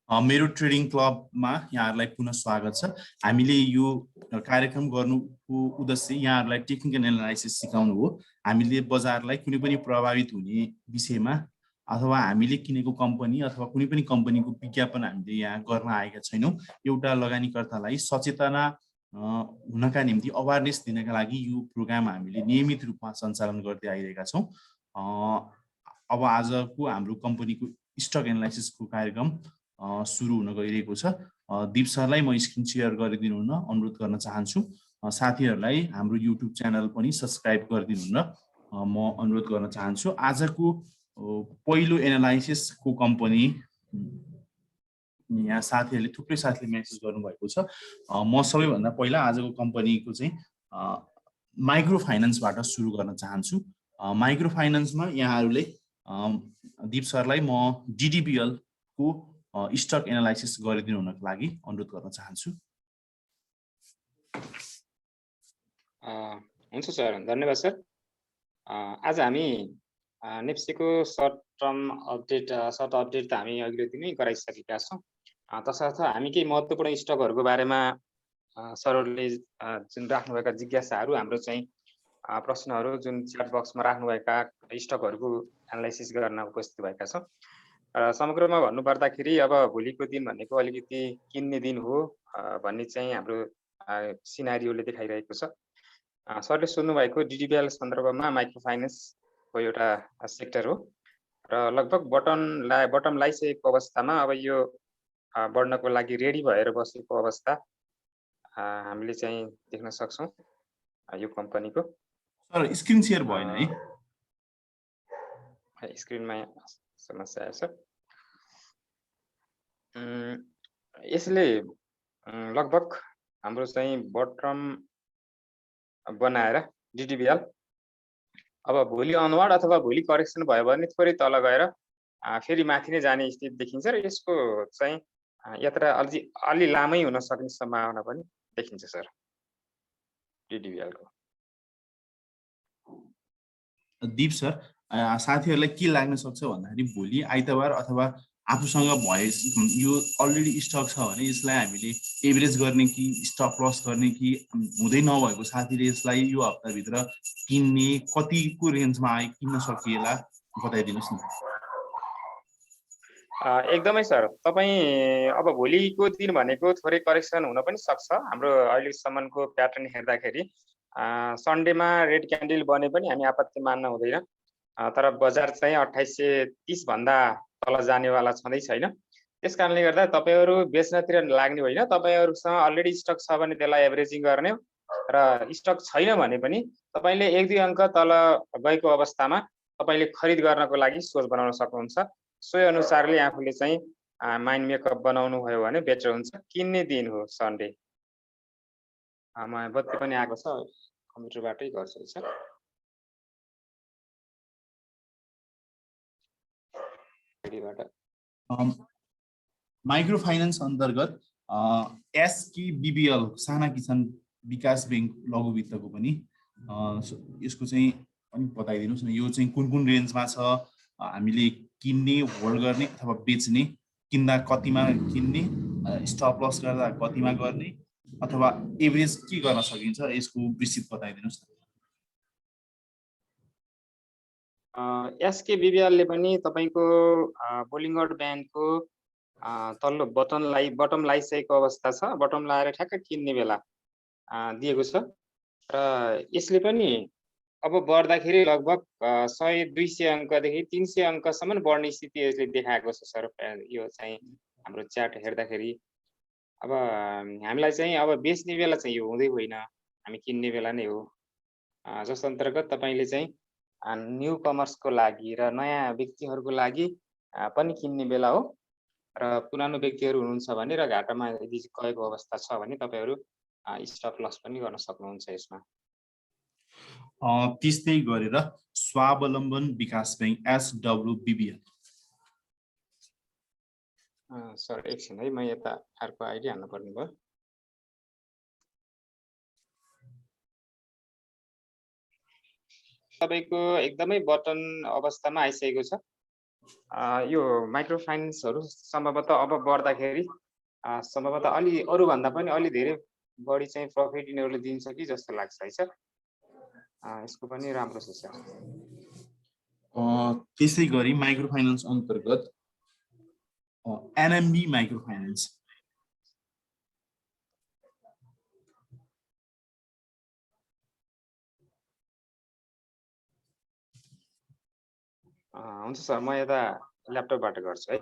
मेरो ट्रेडिङ क्लबमा यहाँहरूलाई पुनः स्वागत छ। हामीले यो कार्यक्रम गर्नुको उद्देश्य यहाँहरूलाई टेक्निकल एनालाइसिस सिकाउनु हो। हामीले बजारलाई कुनै पनि प्रभावित हुने विषयमा अथवा हामीले किनेको कम्पनी अथवा कुनै पनि कम्पनीको विज्ञापन हामीले यहाँ गर्न आएका छैनौँ। एउटा लगानीकर्तालाई सचेतना हुनका निम्ति अवेरनेस दिनका लागि यो प्रोग्राम हामीले नियमित रूपमा सञ्चालन गर्दै आइरहेका छौँ। अब आजको हाम्रो कम्पनीको स्टक एनालाइसिसको कार्यक्रम सुरु हुन गइरहेको छ। दीप सरलाई म स्क्रिन सेयर गरिदिनु हुन अनुरोध गर्न चाहन्छु। साथीहरूलाई हाम्रो युट्युब च्यानल पनि सब्सक्राइब गरिदिनु हुन म अनुरोध गर्न चाहन्छु। आजको पहिलो एनालाइसिसको कम्पनी यहाँ साथीहरूले थुप्रै साथीले मेसेज गर्नुभएको छ। म सबैभन्दा पहिला आजको कम्पनीको चाहिँ माइक्रो फाइनेन्सबाट सुरु गर्न चाहन्छु। माइक्रो फाइनेन्समा यहाँहरूले दीप सरलाई म डिडिबिएल को स्टक एनालाइसिस गरिदिनु हुनको लागि अनुरोध गर्न चाहन्छु। हुन्छ सर, धन्यवाद सर। आज हामी नेप्सीको सर्ट अपडेट त हामी अघिल्लो दिनै गराइसकेका छौँ। तसर्थ हामी केही महत्त्वपूर्ण स्टकहरूको बारेमा सरहरूले जुन राख्नुभएका जिज्ञासाहरू, हाम्रो चाहिँ प्रश्नहरू जुन च्याट बक्समा राख्नुभएका स्टकहरूको एनालाइसिस गर्न उपस्थित भएका छौँ। समग्रमा भन्नुपर्दाखेरि अब भोलिको दिन भनेको अलिकति किन्ने दिन हो भन्ने चाहिँ हाम्रो सिनारियोले देखाइरहेको छ। सरले सोध्नुभएको डिडिबिएल सन्दर्भमा माइक्रो फाइनेन्सको एउटा सेक्टर हो र लगभग बटम लाइसकेको अवस्थामा अब यो बढ्नको लागि रेडी भएर बसेको अवस्था हामीले चाहिँ देख्न सक्छौँ यो कम्पनीको। सर स्क्रिन सेयर भएन है? स्क्रिनमा समस्या आएछ। यसले लगभग हाम्रो चाहिँ बटम बनाएर डिडिबिएल अब भोलि अनवर्ड अथवा भोलि करेक्सन भयो भने थोरै तल गएर फेरि माथि नै जाने स्थिति देखिन्छ र यसको चाहिँ यात्रा अलि लामै हुन सक्ने सम्भावना पनि देखिन्छ सर डिडिबिएलको। दीप सर, साथीहरूलाई के लाग्न सक्छ भन्दाखेरि भोलि आइतबार अथवा आफूसँग भए यो अलरेडी स्टक छ भने यसलाई हामीले एभरेज गर्ने कि स्टप लस गर्ने कि हुँदै नभएको साथीले यसलाई यो हप्ताभित्र किन्ने, कतिको रेन्जमा किन्न सकिएला बताइदिनुहोस् न। एकदमै सर, तपाईँ अब भोलिको दिन भनेको थोरै करेक्सन हुन पनि सक्छ। हाम्रो अहिलेसम्मको प्याटर्न हेर्दाखेरि सन्डेमा रेड क्यान्डल बने पनि हामी आपत्ति मान्न हुँदैन, तर बजार चाहिँ 2830 भन्दा तल जानेवाला छँदै छैन। त्यस कारणले गर्दा तपाईँहरू बेच्नतिर लाग्ने होइन। तपाईँहरूसँग अलरेडी स्टक छ भने त्यसलाई एभरेजिङ गर्ने र स्टक छैन भने पनि तपाईँले 1-2 अङ्क तल गएको अवस्थामा तपाईँले खरिद गर्नको लागि सोच बनाउन सक्नुहुन्छ। सोही अनुसारले आफूले चाहिँ माइन्ड मेकअप बनाउनु भयो भने बेटर हुन्छ। किन्ने दिन हो सन्डे। बत्ती पनि आएको छ, कम्प्युटरबाटै गर्छु सर। माइक्रो फाइनेन्स अन्तर्गत एसकेबिबिएल साना किसान विकास ब्याङ्क लघु वित्तको पनि यसको चाहिँ पनि बताइदिनुहोस् न। यो चाहिँ कुन कुन रेन्जमा छ, हामीले किन्ने, होल्ड गर्ने अथवा बेच्ने, किन्दा कतिमा किन्ने, स्टप लस गर्दा कतिमा गर्ने अथवा एभरेज के गर्न सकिन्छ, यसको विस्तृत बताइदिनुहोस् न। एसकेबिबिएलले पनि तपाईँको बोलिङगढ ब्याङ्कको तल्लो बटम लाइसकेको अवस्था छ। बटम लाएर ठ्याक्क किन्ने बेला दिएको छ र यसले पनि अब बढ्दाखेरि लगभग 100-200 अङ्कदेखि 300 अङ्कसम्म बढ्ने स्थिति यसले देखाएको छ सर। यो चाहिँ हाम्रो च्याट हेर्दाखेरि अब हामीलाई चाहिँ अब बेच्ने बेला चाहिँ यो हुँदै होइन, हामी किन्ने बेला नै हो। जस अन्तर्गत तपाईँले चाहिँ न्यू कमर्सको लागि र नयाँ व्यक्तिहरूको लागि पनि किन्ने बेला हो र पुरानो व्यक्तिहरू हुनुहुन्छ भने र घाटामा यदि गएको अवस्था छ भने तपाईँहरू स्टप लस पनि गर्न सक्नुहुन्छ यसमा। त्यस्तै गरेर स्वावलम्बन विकास ब्याङ्क एसडब्ल्युबिबिएल। सर एकछिन है, म यता अर्को आइडी हाल्नु पर्ने भयो। तपाईँको एकदमै बटन अवस्थामा आइसकेको छ यो माइक्रो फाइनेन्सहरू सम्भवतः अब बढ्दाखेरि सम्भवतः अलि अरूभन्दा पनि अलि धेरै बढी चाहिँ प्रफिट यिनीहरूले दिन्छ कि जस्तो लाग्छ है सर। यसको पनि राम्रो छ सर। त्यसै गरी माइक्रो फाइनेन्स अन्तर्गत एनएमबी माइक्रो फाइनेन्स हुन्छ सर, म यता ल्यापटपबाट गर्छु है।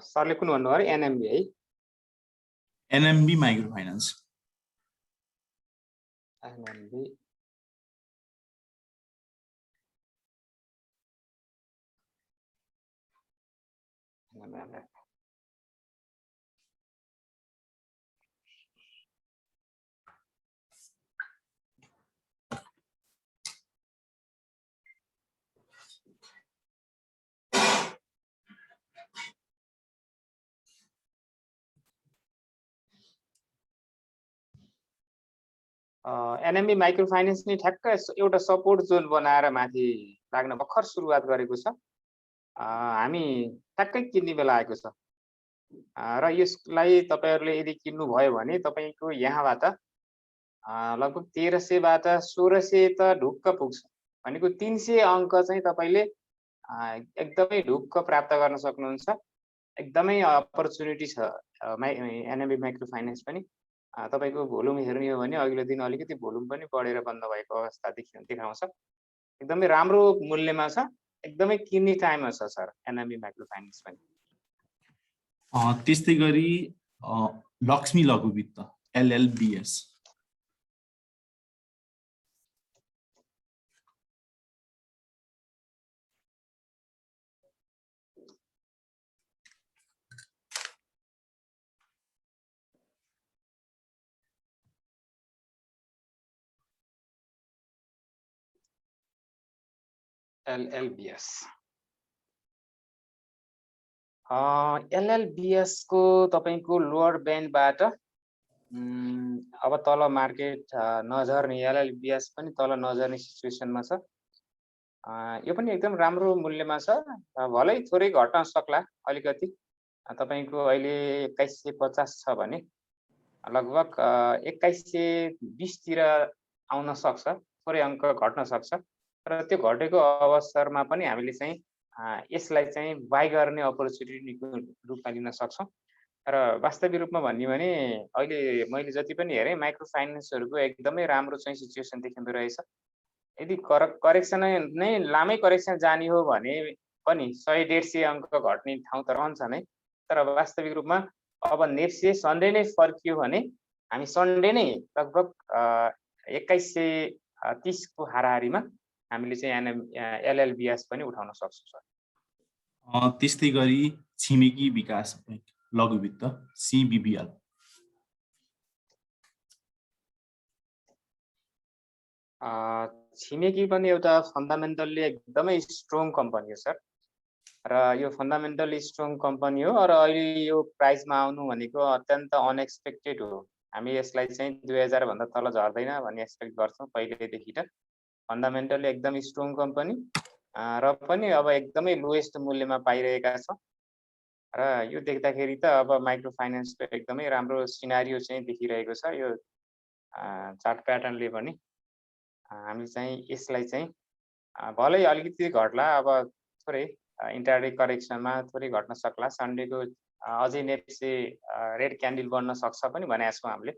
सरले कुन भन्नुभयो अरे? एनएमबी है? NMB micro finance. NMB NMB micro finance नि ठ्याक्क एउटा सपोर्ट जोन बनाएर माथि लाग्न भर्खर सुरुवात गरेको छ। हामी ठ्याक्कै किन्ने बेला आएको छ र यसलाई तपाईहरुले यदि किन्नु भयो भने तपाईको यहाँबाट लगभग 1300 बाट 1600 त ढुक्क पुग्छ। भनेको 300 अंक चाहिँ तपाईले एकदमै ढुक्क प्राप्त गर्न सक्नुहुन्छ। एकदमै अपर्च्युनिटी छ एनएमबी माइक्रो फाइनेन्स पनि। तपाईको भोल्युम हेर्ने हो भने अघिल्लो दिन अलिकति भोल्युम पनि बढेर बन्द भएको अवस्था देखाउँछ। एकदमै राम्रो मूल्यमा छ। एकदमै किन्ने टाइममा छ सर एनएमबी माइक्रो फाइनेन्स पनि। त्यस्तै गरी लक्ष्मी लघु वित्त एलएलबीएस। एलएलबीएस एलएलबीएस को तपाईको लोअर ब्यान्डबाट अब तल मार्केट नझर्ने एलएलबीएस पनि तल नझर्ने सिचुएसनमा छ। यो पनि एकदम राम्रो मूल्यमा छ। भलै थोरै घट्न सक्ला अलिकति। तपाईको अहिले 2150 छ भने लगभग 2120 तिर आउन सक्छ। थोरै अंक घट्न सक्छ। र त्यो घटेको अवसरमा पनि हामीले चाहिँ यसलाई चाहिँ बाइ गर्ने अपर्च्युनिटीको रूपमा लिन सक्छौं। र वास्तविक रूपमा भन्ने भने अहिले मैले जति पनि हेरेँ माइक्रो फाइनेन्सहरुको एकदमै राम्रो चाहिँ सिचुएसन देखिँदो रहेछ। यदि करेक्सन नै लामै करेक्सन जाने हो भने पनि 100-150 अंक घट्ने ठाउँ त रहन्छ नै। तर वास्तविक रूपमा अब नेप्से सन्डे नै फर्कियो भने हामी सन्डे नै लगभग 2130 को हाराहारीमा हामीले चाहिँ एलएलबीएस पनि उठाउन सक्छौं सर। त्यस्तै गरी छिमेकी विकास बैंक लघु वित्त सीबीबीएल। छिमेकी पनि एउटा फन्डामेन्टल्ली एकदमै स्ट्रङ कम्पनी हो सर। र यो फन्डामेन्टल्ली स्ट्रङ कम्पनी हो र अहिले यो प्राइसमा आउनु भनेको अत्यन्त अनएक्सपेक्टेड हो। हामी यसलाई चाहिँ 2000 भन्दा तल झर्दैन भन्ने एक्सपेक्ट गर्छौं पहिलेदेखि त। फन्डामेन्टल्ली एकदम स्ट्रङ कम्पनी र पनि अब एकदमै लोएस्ट मूल्यमा पाइरहेका छौं। र यो देख्दाखेरि त अब माइक्रो फाइनेन्सको एकदमै राम्रो सिनारियो चाहिँ देखिरहेको छ। यो चार्ट प्याटर्नले पनि हामी चाहिँ यसलाई चाहिँ भलै अलिकति घट्ला। अब थोरै इन्ट्राडे करेक्सनमा थोरै घट्न सक्ला। सन्डेको अझै नेप्से रेड क्यान्डल बन्न सक्छ पनि भनेको छौं हामीले।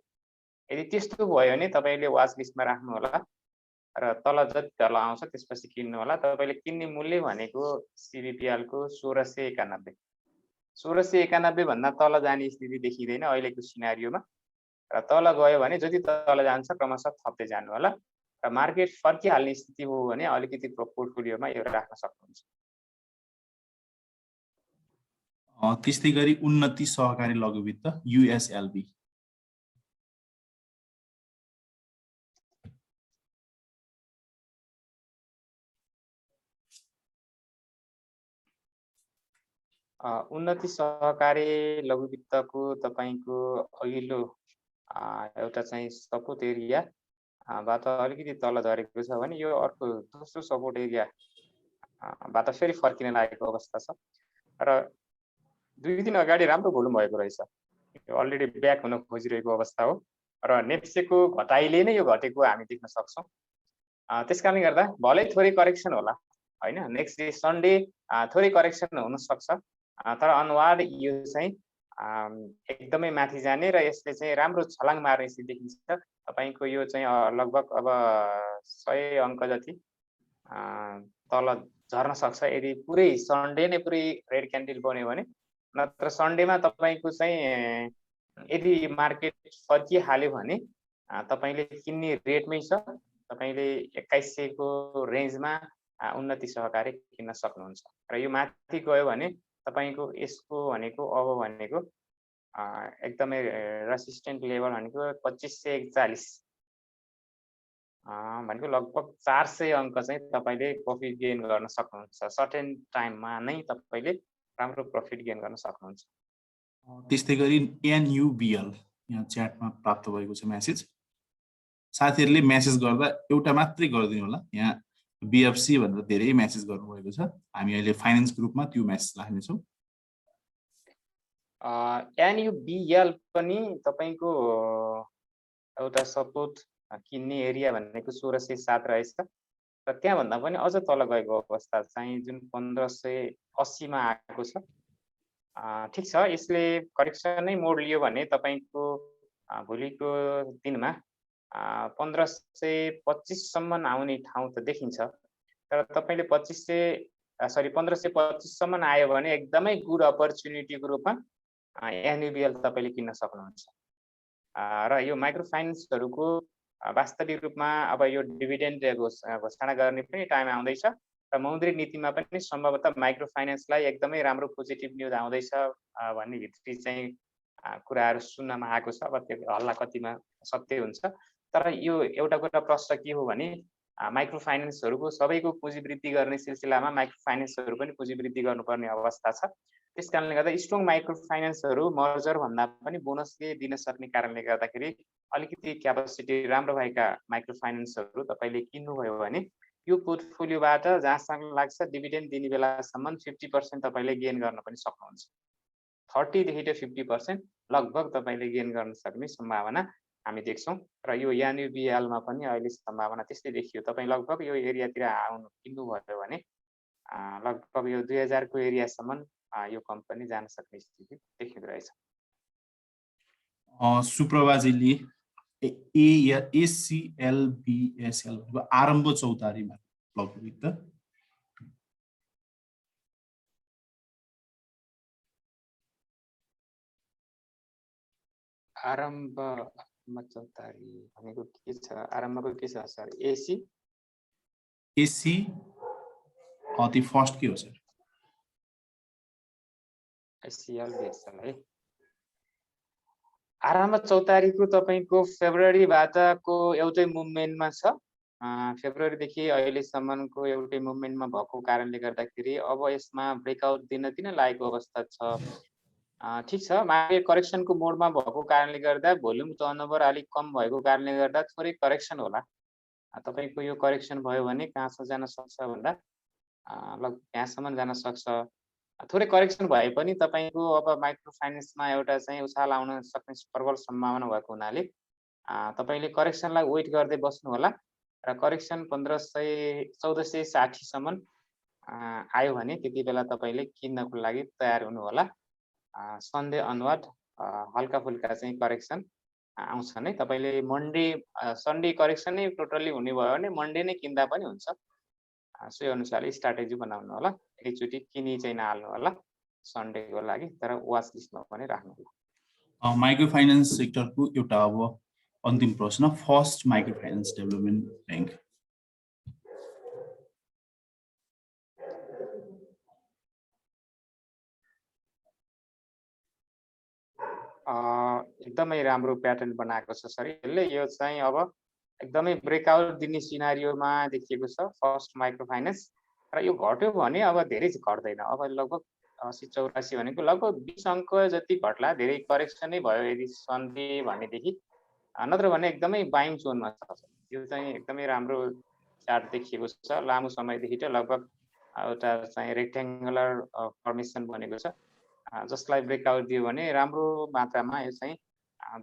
यदि त्यस्तो भयो भने तपाईले वाच लिस्टमा राख्नु होला र तल जति तल आउँछ त्यसपछि किन्नु होला। तपाईले किन्ने मूल्य भनेको सीबीपीएल को 1691। 1691 भन्दा तल जाने स्थिति देखिदैन अहिलेको सिनारियोमा। र तल गयो भने जति तल जान्छ क्रमशः थप्दै जानु होला र मार्केट फर्किहाल्ने स्थिति हो भने अलिकति पोर्टफोलियोमा यो राख्न सक्नुहुन्छ। त्यस्तै गरी उन्नति सहकारी लघु वित्त USLV उन्नति सहकारी लघु वित्तको तपाईको अघिल्लो एउटा चाहिँ सपोर्ट एरिया बाट अलिकति तल झरेको छ भने यो अर्को दोस्रो सपोर्ट एरिया बाट फेरि फर्किन लागेको अवस्था छ र 2 दिन अगाडि राम्रो भोल्युम भएको रहेछ। यो अलरेडी ब्याक हुन खोजिरहेको अवस्था हो र नेप्सेको घटाइले नै यो घटेको हामी देख्न सक्छौं। त्यसकारणले गर्दा भलै थोरै करेक्सन होला हैन, नेक्स्ट डे सन्डे थोरै करेक्सन हुन सक्छ, तर अनुवाद यो चाहिँ एकदमै माथि जाने र यसले चाहिँ राम्रो छलाङ मार्ने स्थिति देखिन्छ। तपाईको यो चाहिँ लगभग अब 100 अंक जति तल झर्न सक्छ यदि पुरै सन्डे नै पुरै रेड क्यान्डल बन्यो भने। नत्र सन्डेमा तपाईको चाहिँ यदि मार्केट फर्किहाल्यो भने तपाईले किन्ने रेटमै छ, तपाईले 2100 को रेन्जमा उन्नति सहकारी किन्न सक्नुहुन्छ र यो माथि गयो भने तपाईको यसको भनेको अब भनेको एकदमै रेसिस्टेन्ट लेभल भनेको 2541 भनेको लगभग 400 अंक चाहिँ तपाईले प्रॉफिट गेन गर्न सक्नुहुन्छ। सर्टेन टाइममा नै तपाईले राम्रो प्रॉफिट गेन गर्न सक्नुहुन्छ। त्यस्तै गरी NUBL यहाँ च्याटमा प्राप्त भएको छ मेसेज। साथीहरुले मेसेज गर्दा एउटा मात्रै गरिदिनु होला। यहाँ BFC भनेर धेरै मेसेज गर्नुभएको छ। हामी अहिले फाइनान्स ग्रुपमा त्यो मेसेज राख्ने छौं। NUBL पनि तपाईको एउटा सपोर्ट किन्ने एरिया भनेको 1607 रहेछ र त्यहाँ भन्दा पनि अझ तल गएको अवस्था चाहिँ जुन 1580 मा आएको छ। ठीक छ, यसले करेक्सन नै मोड लियो भने तपाईको भोलिको दिनमा 1525 सम्म आउने ठाउँ त देखिन्छ, तर तपाईले 1525 सम्म आयो भने एकदमै गुड अपर्च्युनिटीको रूपमा NUBL तपाईले किन्न सक्नुहुन्छ। र यो माइक्रो फाइनान्सहरुको वास्तविक रूपमा अब यो डिभिडेन्ड घोषणा गर्ने पनि टाइम आउँदैछ र मौद्रिक नीतिमा पनि सम्भवतः माइक्रो फाइनान्सलाई एकदमै राम्रो पोजिटिभ न्यूज आउँदैछ भन्ने भित्री चाहिँ कुराहरु सुन्नमा आएको छ। अब त्यो हल्ला कतिमा सत्य हुन्छ, तर यो एउटा कुरा प्रश्न के हो भने माइक्रो फाइनान्सहरुको सबैको पुँजी वृद्धि गर्ने सिलसिलामा माइक्रो फाइनान्सहरु पनि पुँजी वृद्धि गर्नुपर्ने अवस्था छ। त्यसकारणले गर्दा स्ट्रङ माइक्रो फाइनान्सहरु मर्जर भन्दा पनि बोनसले दिन सक्ने कारणले गर्दाखेरि अलिकति क्यापेसिटी राम्रो भएका माइक्रो फाइनान्सहरु तपाईले किन्नुभयो भने यो पोर्टफोलियोबाट जहाँसम्म लाग्छ डिभिडेन्ड दिने बेलासम्म 50% तपाईले गेन गर्न पनि सक्नुहुन्छ। 30 देखि 50% लगभग तपाईले गेन गर्न सक्ने सम्भावना हामी देख्छौं र यो NUBL मा पनि अहिले सम्भावना त्यस्तै देखियो। तपाई लगभग यो एरियातिर आउनु किन्नुभयो भने लगभग यो 2000 को एरियासम्म यो कम्पनी जान सक्ने स्थिति देखिँदो रहेछ। सुप्रभाजीले ACLBSL आरम्भ चौतारीमा लघु वित्त आरम्भ चौतारी भनेको के छ? आरम्भको के छ सर? AC अति फर्स्ट के हो सर? ACLBSL है। आरम्भ चौतारीको तपाईको फेब्रुअरीबाटको एउटै मुभमेन्टमा छ। फेब्रुअरीदेखि अहिलेसम्मको एउटै मुभमेन्टमा भएको कारणले गर्दाखेरि अब यसमा ब्रेकआउट दिन लागेको अवस्था छ। ठीक छ, मार्केट करेक्सनको मोडमा भएको कारणले गर्दा भोल्युम टर्नओभर अलिक कम भएको कारणले गर्दा थोरै करेक्सन होला। तपाईको यो करेक्सन भयो भने कहाँसम्म जान सक्छ भन्दा लगभग यहाँसम्म जान सक्छ। थोरै करेक्सन भए पनि तपाईको अब माइक्रो फाइनान्समा एउटा चाहिँ उछाल आउन सक्ने प्रबल सम्भावना भएको हुनाले तपाईले करेक्सनलाई वेट गर्दै बस्नु होला र करेक्सन 1460 सम्म आयो भने त्यति बेला तपाईले किन्नको लागि तयार हुनु होला। सन्डे अनुवाद हल्का फुल्का चाहिँ करेक्सन आउँछ नै। तपाईले मन्डे सन्डे करेक्सन नै टोटली हुने भयो भने मन्डे नै किन्दा पनि हुन्छ। सो अनुसारले स्ट्र्याटेजी बनाउनु होला। एकचोटी किनी चाहिँ नहाल्नु होला सन्डेको लागि, तर वाच लिस्टमा पनि राख्नु होला। माइक्रो फाइनेन्स सेक्टरको एउटा अब अन्तिम प्रश्न, first micro finance development bank. एकदमै राम्रो प्याटर्न बनाएको छ सर यसले। यो चाहिँ अब एकदमै ब्रेकआउट दिने सिनारियोमा देखिएको छ फर्स्ट माइक्रो फाइनेन्स, र यो घट्यो भने अब धेरै घट्दैन। अब लगभग 80-84 भनेको लगभग 20 अङ्क जति घट्ला, धेरै करेक्सनै भयो यदि सन्धि भनेदेखि, नत्र भने एकदमै बाइङ जोनमा छ। यो चाहिँ एकदमै राम्रो चार्ट देखिएको छ। लामो समयदेखि त लगभग एउटा चाहिँ रेक्ट्याङ्गुलर फर्मेसन बनेको छ, जसलाई ब्रेकआउट दियो भने राम्रो मात्रामा यो चाहिँ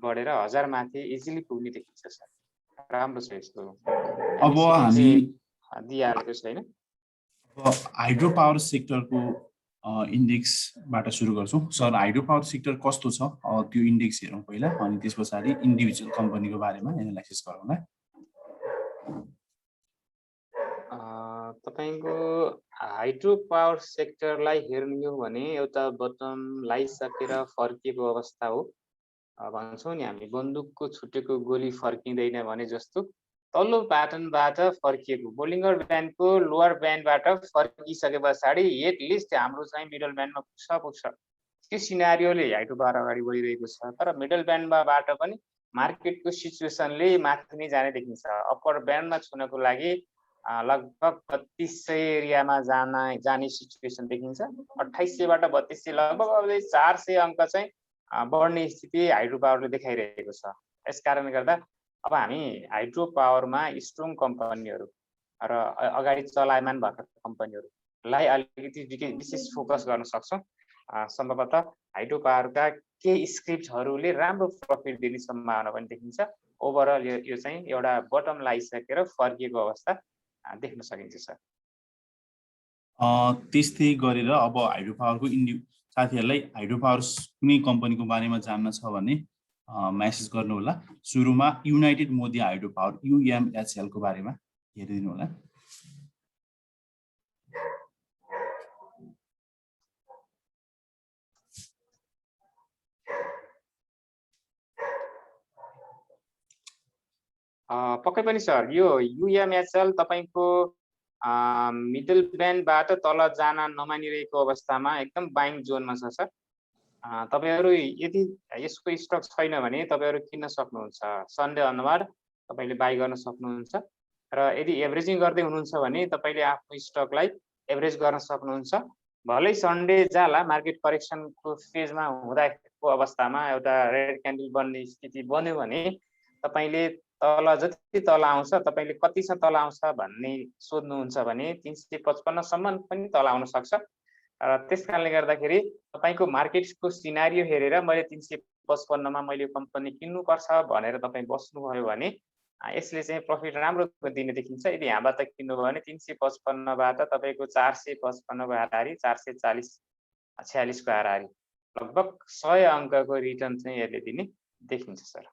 बढेर 1000 माथि इजिली पुग्ने देखिन्छ सर। राम्रो छ यसको। अब हामी दिइहालेको छैन। अब हाइड्रो पावर सेक्टरको इन्डेक्सबाट सुरु गर्छौँ। सर, हाइड्रो पावर सेक्टर कस्तो छ त्यो इन्डेक्स हेरौँ पहिला, अनि त्यस पछाडि इन्डिभिजुअल कम्पनीको बारेमा एनालाइसिस गरौँला। तपाईको हाइड्रो पावर सेक्टरलाई हेर्नु हो भने एउटा बटम लगाइसकेर फर्किएको अवस्था हो। भन्छौँ नि हामी, बन्दुकको छुटेको गोली फर्किँदैन भने जस्तो तल्लो प्याटर्नबाट फर्किएको, बोलिङ्गर ब्यान्डको लोवर ब्यान्डबाट फर्किसके पछाडि एटलिस्ट हाम्रो चाहिँ मिडल ब्यान्डमा पुग्छ। त्यो सिनारियोले हाइड्रो पावर अगाडि बढिरहेको छ। तर मिडल ब्यान्डबाट पनि मार्केटको सिचुएसनले माथि नै जाने देखिन्छ। अप्पर ब्यान्डमा छुनको लागि लगभग 3200 एरियामा जाने सिचुएसन देखिन्छ। 2800बाट 3200 लगभग अब 400 अङ्क चाहिँ बढ्ने स्थिति हाइड्रो पावरले देखाइरहेको छ। यस कारणले गर्दा अब हामी हाइड्रो पावरमा स्ट्रङ कम्पनीहरू र अगाडि चलायमान भएका कम्पनीहरूलाई अलिकति विशेष फोकस गर्न सक्छौँ। सम्भवतः हाइड्रो पावरका केही स्क्रिप्टहरूले राम्रो प्रफिट दिने सम्भावना पनि देखिन्छ। ओभरअल यो चाहिँ एउटा बटम लगाइसकेर फर्किएको अवस्था देख्न सकिन्छ सर। त्यस्तै गरेर अब हाइड्रो पावरको साथीहरूलाई हाइड्रो पावर कुनै कम्पनीको बारेमा जान्न छ भने मेसेज गर्नु होला। सुरुमा United Modi hydro power UMHL को बारेमा हेरिदिनु होला। पक्कै पनि सर, यो UMHL तपाईको मिडल ब्यान्डबाट तल जान नमानिरहेको अवस्थामा एकदम बाइङ जोनमा छ सर। तपाईहरु यदि यसको स्टक छैन भने तपाईहरु किन्न सक्नुहुन्छ। सन्डे अनुहार तपाईले बाइ गर्न सक्नुहुन्छ, र यदि एभरेजिङ गर्दै हुनुहुन्छ भने तपाईले आफ्नो स्टकलाई एभरेज गर्न सक्नुहुन्छ। भलै सन्डे जाला, मार्केट करेक्सनको फेजमा हुँदाको अवस्थामा एउटा रेड क्यान्डल बन्ने स्थिति बन्यो भने तपाईले तल जति तल आउँछ, तपाईले कतिसम्म तल आउँछ भन्ने सोध्नुहुन्छ भने 355 सम्म पनि तल आउन सक्छ। र त्यसकारणले गर्दाखेरि तपाईको मार्केटको सिनारियो हेरेर मैले 355 मा मैले कम्पनी किन्नुपर्छ भनेर तपाई बस्नुभयो भने यसले चाहिँ प्रफिट राम्रो दिने देखिन्छ। यदि यहाँबाट किन्नुभयो भने 355 बाट तपाईको 455 को हाराहारी 440-46 को हाराहारी लगभग 100 अङ्कको रिटर्न चाहिँ यसले दिने देखिन्छ सर।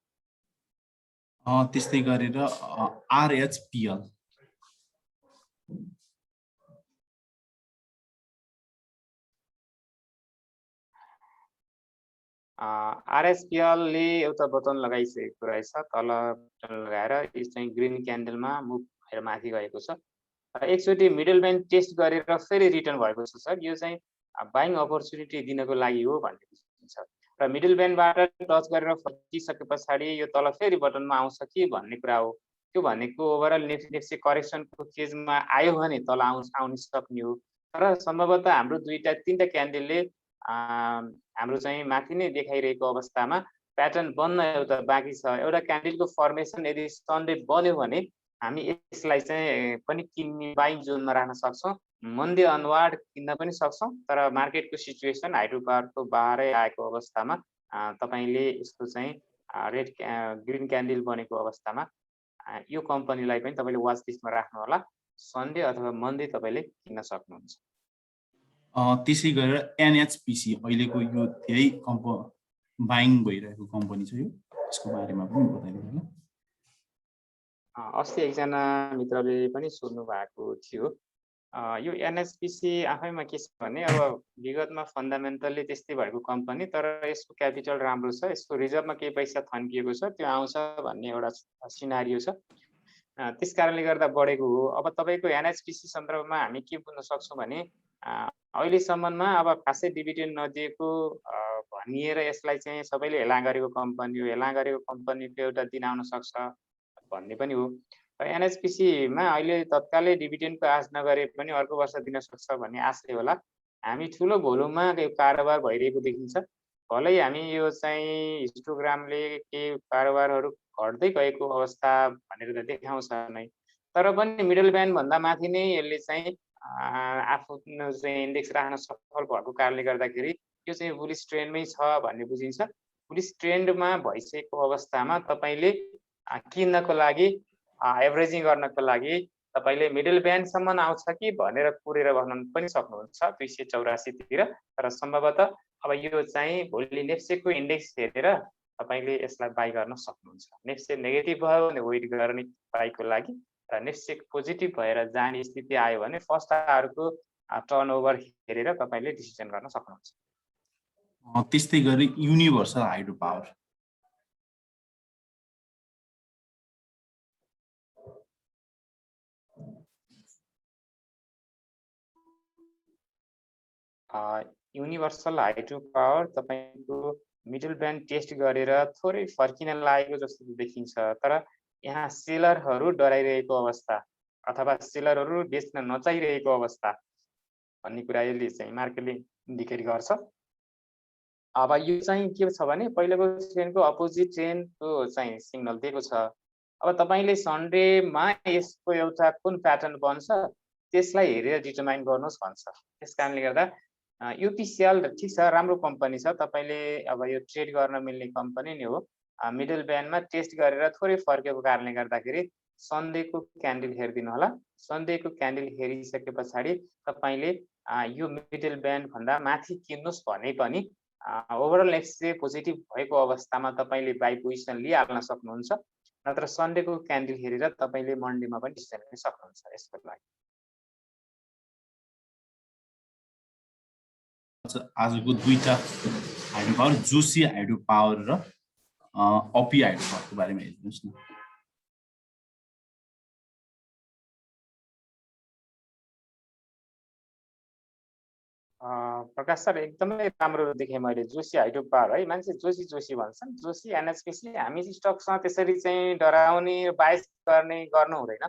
त्यस्तै गरेर RHPL RHPL ले एउटा बटन लगाइसकेको रहेछ, तल बटन लगाएर यो चाहिँ ग्रीन क्यान्डलमा मुभ भएर माथि गएको छ। एकचोटि मिडल ब्यान्ड टेस्ट गरेर फेरि रिटर्न भएको छ सर। यो चाहिँ बाइङ अपर्च्युनिटी दिनको लागि हो भन्ने देखिन्छ। र मिडल ब्यान्डबाट टच गरेर फर्किसके पछाडि यो तल फेरि बटनमा आउँछ कि भन्ने कुरा हो। त्यो भनेको ओभरअल नेप्सी करेक्सनको फेजमा आयो भने तल आउन सक्ने हो। तर सम्भवतः हाम्रो 2-3टा क्यान्डलले हाम्रो चाहिँ माथि नै देखाइरहेको अवस्थामा प्याटर्न बन्न एउटा बाँकी छ। एउटा क्यान्डलको फर्मेसन यदि सन्डे बन्यो भने हामी यसलाई चाहिँ पनि किन्ने बाइङ जोनमा राख्न सक्छौँ। मन्डे अनवार्ड किन्न पनि सक्छौँ। तर मार्केटको सिचुएसन हाइड्रो पावरको बाहिरै आएको अवस्थामा तपाईले यसको चाहिँ ग्रीन क्यान्डल बनेको अवस्थामा यो कम्पनीलाई पनि तपाईले वाच लिस्टमा राख्नु होला। सन्डे अथवा मन्डे तपाईले किन्न सक्नुहुन्छ। त्यसै गरेर NHPC अहिलेको यो धेरै बाइङ भइरहेको कम्पनी छ। यो यसको बारेमा पनि बताइदिनु होला। अस्ति एकजना मित्रले पनि सोध्नु भएको थियो, यो एनएचपिसी आफैमा के छ भने अब विगतमा फन्डामेन्टल्ली त्यस्तै भएको कम्पनी, तर यसको क्यापिटल राम्रो छ, यसको रिजर्भमा केही पैसा थन्किएको छ, त्यो आउँछ भन्ने एउटा सिनारियो छ। त्यस कारणले गर्दा बढेको हो। अब तपाईँको एनएचपिसी सन्दर्भमा हामी के बुझ्न सक्छौँ भने अहिलेसम्ममा अब खासै डिभिडेन्ड नदिएको भनिएर यसलाई चाहिँ सबैले हेला गरेको कम्पनी हो, हेला गरेको कम्पनीको एउटा दिन आउन सक्छ भन्ने पनि हो। र एनएचपिसीमा अहिले तत्कालै डिभिडेन्डको आश नगरे पनि अर्को वर्ष दिन सक्छ भन्ने आशले होला हामी ठुलो भोल्युममा यो कारोबार भइरहेको देखिन्छ। भलै हामी यो चाहिँ हिस्टोग्रामले केही कारोबारहरू घट्दै गएको अवस्था भनेर त देखाउँछ नै, तर पनि मिडल ब्यान्ड भन्दा माथि नै यसले चाहिँ आफ्नो चाहिँ इन्डेक्स राख्न सफल भएको कारणले गर्दाखेरि यो चाहिँ बुलिस ट्रेन्डमै छ भन्ने बुझिन्छ। बुलिस ट्रेन्डमा भइसकेको अवस्थामा तपाईँले किन्नको लागि एभरेजिङ गर्नको लागि तपाईँले मिडल ब्यान्डसम्म आउँछ कि भनेर कुरेर भन्न पनि सक्नुहुन्छ 284 तिर। तर सम्भवतः अब यो चाहिँ भोलि नेप्सेको इन्डेक्स हेरेर तपाईँले यसलाई बाई गर्न सक्नुहुन्छ। नेप्से नेगेटिभ भयो भने वेट गर्ने बाईको लागि, र नेप्से पोजिटिभ भएर जाने स्थिति आयो भने फर्स्ट आवरको टर्नओभर हेरेर तपाईँले डिसिजन गर्न सक्नुहुन्छ। त्यस्तै गरी universal hydro power universal hydro power तपाईँको मिडल ब्यान्ड टेस्ट गरेर थोरै फर्किन लागेको जस्तो देखिन्छ, तर यहाँ सेलरहरू डराइरहेको अवस्था अथवा सेलरहरू बेच्न नचाहिरहेको अवस्था भन्ने कुरा यसले चाहिँ मार्केटले इन्डिकेट गर्छ। अब यो चाहिँ के छ भने पहिलेको ट्रेन्डको अपोजिट ट्रेन्डको चाहिँ सिग्नल दिएको छ। अब तपाईँले सन्डेमा यसको एउटा कुन प्याटर्न बन्छ त्यसलाई हेरेर डिटरमाइन गर्नुहोस् भन्छ। त्यस कारणले गर्दा युपिसिएल ठिक छ, राम्रो कम्पनी छ, तपाईँले अब यो ट्रेड गर्न मिल्ने कम्पनी नै हो। मिडल ब्यान्डमा टेस्ट गरेर थोरै फर्केको कारणले गर्दाखेरि सन्डेको क्यान्डल हेरिदिनु होला। सन्डेको क्यान्डल हेरिसके पछाडि तपाईँले यो मिडल ब्यान्ड भन्दा माथि किन्नुहोस् भने पनि ओभरअल एक्सरे पोजिटिभ भएको अवस्थामा तपाईँले बाई पोजिसन लिइहाल्न सक्नुहुन्छ। नत्र सन्डेको क्यान्डल हेरेर तपाईँले मन्डेमा पनि डिसिजन लिन सक्नुहुन्छ यसको लागि। आजको दुईटा हाइड्रो पावर, जोसी हाइड्रो पावर र अपी हाइड्रो पावरको बारेमा हेरिदिनुहोस् न। प्रकाश सर एकदमै राम्रो देखेँ मैले जोसी हाइड्रो पावर है। मान्छे जोसी जोसी भन्छन्, जोसी एनएचपिसी हामी स्टकसँग त्यसरी चाहिँ डराउने बाइस गर्नु हुँदैन।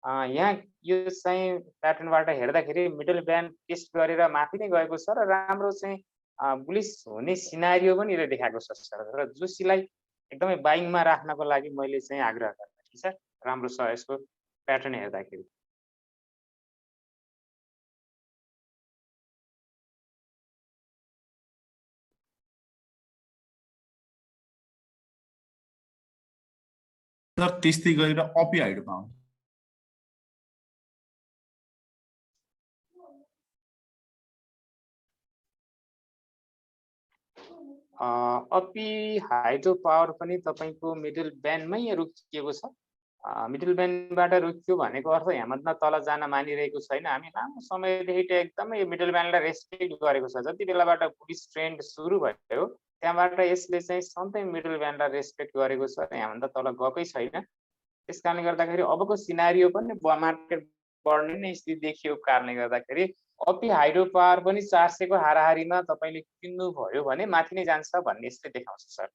यहाँ यो चाहिँ प्याटर्नबाट हेर्दाखेरि मिडल ब्यान्ड टेस्ट गरेर माथि नै गएको छ र राम्रो चाहिँ बुलिस हुने सिनारियो पनि यसले देखाएको छ सर। र जोसीलाई एकदमै बाइङमा राख्नको लागि मैले चाहिँ आग्रह गर्छु सर, राम्रो छ यसको प्याटर्न हेर्दाखेरि। सर त्यस्तै गरेर अपी हाइड्रो पावर अपी हाइड्रो पावर पनि तपाईँको मिडल ब्यान्डमै रोकिएको छ। मिडल ब्यान्डबाट रोकियो भनेको अर्थ यहाँभन्दा तल जान मानिरहेको छैन। हामी लामो समयदेखि एकदमै मिडल ब्यान्डलाई रेस्पेक्ट गरेको छ। जति बेलाबाट बुलिस ट्रेन्ड सुरु भयो त्यहाँबाट यसले चाहिँ सधैँ मिडल ब्यान्डलाई रेस्पेक्ट गरेको छ, यहाँभन्दा तल गएकै छैन। त्यस कारणले गर्दाखेरि अबको सिनारियो पनि मार्केट बढ्ने नै स्थिति देखिएको कारणले गर्दाखेरि अपी हाइड्रो पावर पनि 400 को हाराहारीमा तपाईँले किन्नु भयो भने माथि नै जान्छ भन्ने यसले देखाउँछ सर।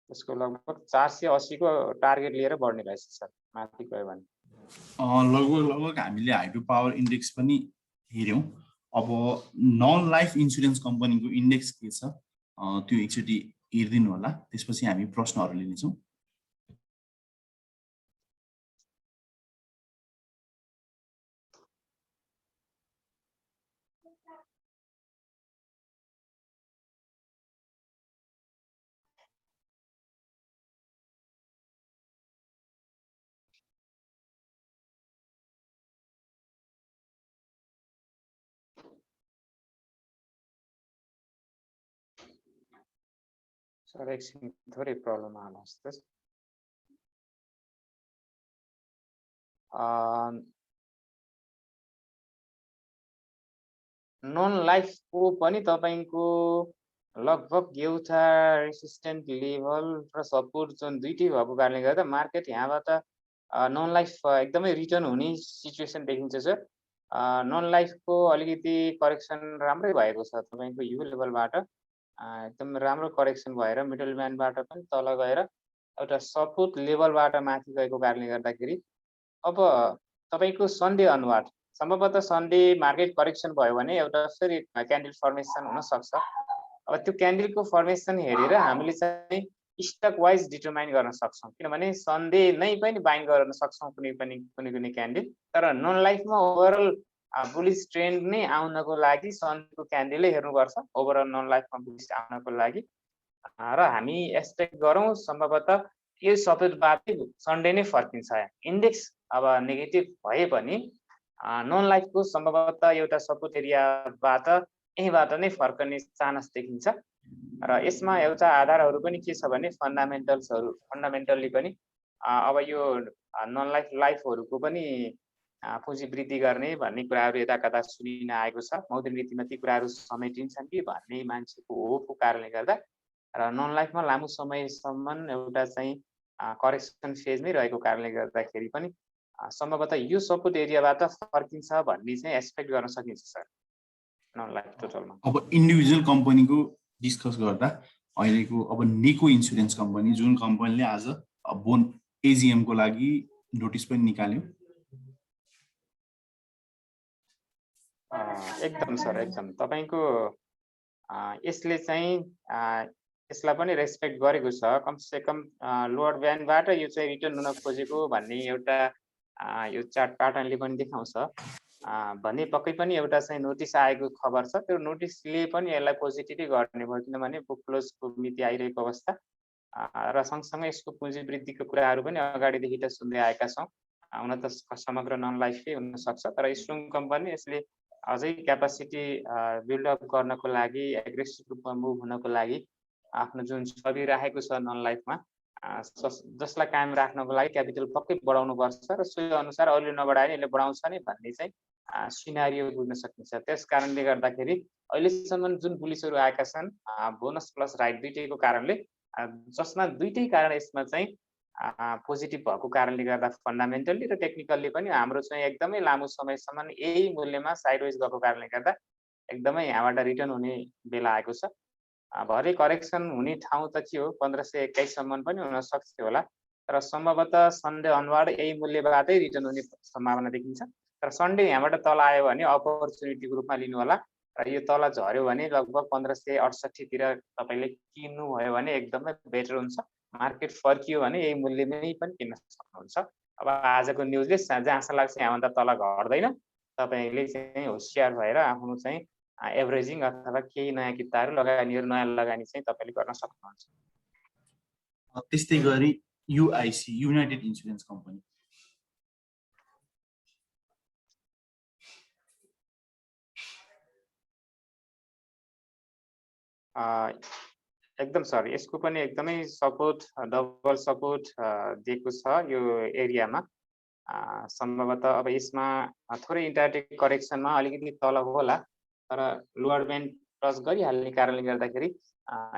यसको लगभग 480 को टार्गेट लिएर बढ्ने रहेछ सर, माथि गयो भने। लगभग हामीले हाइड्रो पावर इन्डेक्स पनि हेऱ्यौँ। अब नन लाइफ इन्सुरेन्स कम्पनीको इन्डेक्स के छ त्यो एकचोटि हेरिदिनु होला, त्यसपछि हामी प्रश्नहरू लिनेछौँ। सर एकछिन थोरै प्रब्लम आउनु जस्तो छ। नन लाइफको पनि तपाईँको लगभग एउटा रेसिस्टेन्ट लेभल र सपोर्ट जोन दुइटै भएको कारणले गर्दा मार्केट यहाँबाट नन लाइफ एकदमै रिटर्न हुने सिचुएसन देखिन्छ सर। नन लाइफको अलिकति करेक्सन राम्रै भएको छ तपाईँको यु लेभलबाट एकदम राम्रो करेक्सन भएर मिडल म्यानबाट पनि तल गएर एउटा सपोर्ट लेभलबाट माथि गएको कारणले गर्दाखेरि अब तपाईँको सन्डे अनुहार सम्भवतः सन्डे मार्केट करेक्सन भयो भने एउटा फेरि क्यान्डल फर्मेसन हुनसक्छ। अब त्यो क्यान्डलको फर्मेसन हेरेर हामीले चाहिँ स्टक वाइज डिटरमाइन गर्न सक्छौँ, किनभने सन्डे नै पनि बाइङ गर्न सक्छौँ कुनै क्यान्डल। तर नन लाइफमा ओभरअल बुलिस ट्रेन्ड नै आउनको लागि सन्डेको क्यान्डलै हेर्नुपर्छ ओभरअल नन लाइफमा बुलिस आउनको लागि। र हामी एक्सपेक्ट गरौँ सम्भवतः यो सपोर्टबाटै सन्डे नै फर्किन्छ। इन्डेक्स अब नेगेटिभ भए पनि नन लाइफको सम्भवतः एउटा सपोर्ट एरियाबाट यहीँबाट नै फर्कने चान्स देखिन्छ। र यसमा एउटा आधारहरू पनि के छ भने फन्डामेन्टल्ली पनि अब यो नन लाइफहरूको पनि पुँजी वृद्धि गर्ने भन्ने कुराहरू यता कता सुनिन आएको छ। मौद्रिक नीतिमा ती कुराहरू समेटिन्छन् कि भन्ने मान्छेको होपको कारणले गर्दा र नन लाइफमा लामो समयसम्म एउटा चाहिँ करेक्सन फेजमै रहेको कारणले गर्दाखेरि पनि सम्भवतः यो सपोर्ट एरियाबाट फर्किन्छ भन्ने चाहिँ एक्सपेक्ट गर्न सकिन्छ सर नन लाइफ टोटलमा। अब इन्डिभिजुअल कम्पनीको डिस्कस गर्दा अहिलेको अब निको इन्सुरेन्स कम्पनी जुन कम्पनीले आज बोन एजिएम को लागि नोटिस पनि निकाल्यो। एकदम सर एकदम तपाईँको यसले चाहिँ यसलाई पनि रेस्पेक्ट गरेको छ। कमसे कम लोअर ब्यान्डबाट यो चाहिँ रिटर्न हुन खोजेको भन्ने एउटा यो चार्ट प्याटर्नले पनि देखाउँछ भन्ने पक्कै पनि एउटा चाहिँ नोटिस आएको खबर छ। त्यो नोटिसले पनि यसलाई पोजिटिभै गर्ने भयो, किनभने बुक क्लोजको मिति आइरहेको अवस्था र सँगसँगै यसको पुँजी वृद्धिको कुराहरू पनि अगाडिदेखि त सुन्दै आएका छौँ। हुन त समग्र नन लाइफै हुनसक्छ, तर स्ट्रङ कम्पनी यसले अझै क्यापासिटी बिल्डअप गर्नको लागि एग्रेसिभ रूपमा मुभ हुनको लागि आफ्नो जुन छवि राखेको छ नन लाइफमा जसलाई कायम राख्नको लागि क्यापिटल पक्कै बढाउनु पर्छ र सोही अनुसार अहिले नबढाए यसले बढाउँछ नि भन्ने चाहिँ सिनारियो बुझ्न सकिन्छ। त्यस कारणले गर्दाखेरि अहिलेसम्म जुन बुलिसहरू आएका छन् बोनस प्लस राइट दुइटैको कारणले, जसमा दुइटै कारण यसमा चाहिँ पोजिटिभ भएको कारणले गर्दा फन्डामेन्टल्ली र टेक्निकल्ली पनि हाम्रो चाहिँ एकदमै लामो समयसम्म यही मूल्यमा साइडवेज गएको कारणले गर्दा एकदमै यहाँबाट रिटर्न हुने बेला आएको छ। भरे करेक्सन हुने ठाउँ त के हो 1521 सम्म पनि हुन सक्थ्यो होला, तर सम्भवतः सन्डे अनवार्ड यही मूल्यबाटै रिटर्न हुने सम्भावना देखिन्छ। तर सन्डे यहाँबाट तल आयो भने अपर्च्युनिटीको रूपमा लिनु होला र यो तल झर्यो भने लगभग 1568 तिर तपाईँले किन्नु भयो भने एकदमै बेटर हुन्छ। मार्केट फर्कियो भने यही मूल्यमै पनि किन्न सक्नुहुन्छ। अब आजको न्युजले जहाँसम्म लाग्छ यहाँभन्दा तल घट्दैन, तपाईँले चाहिँ होसियार भएर आफ्नो चाहिँ एभरेजिङ अथवा केही नयाँ किताहरू लगानीहरू नयाँ लगानी चाहिँ तपाईँले गर्न सक्नुहुन्छ। त्यस्तै गरी युआइसी युनाइटेड इन्सुरेन्स कम्पनी एकदम सर यसको पनि एकदमै सपोर्ट डबल सपोर्ट दिएको छ यो एरियामा। सम्भवतः अब यसमा थोरै इन्टरटेक करेक्सनमा अलिकति तल होला, तर लोअर ब्यान्ड क्रस गरिहाल्ने कारणले गर्दाखेरि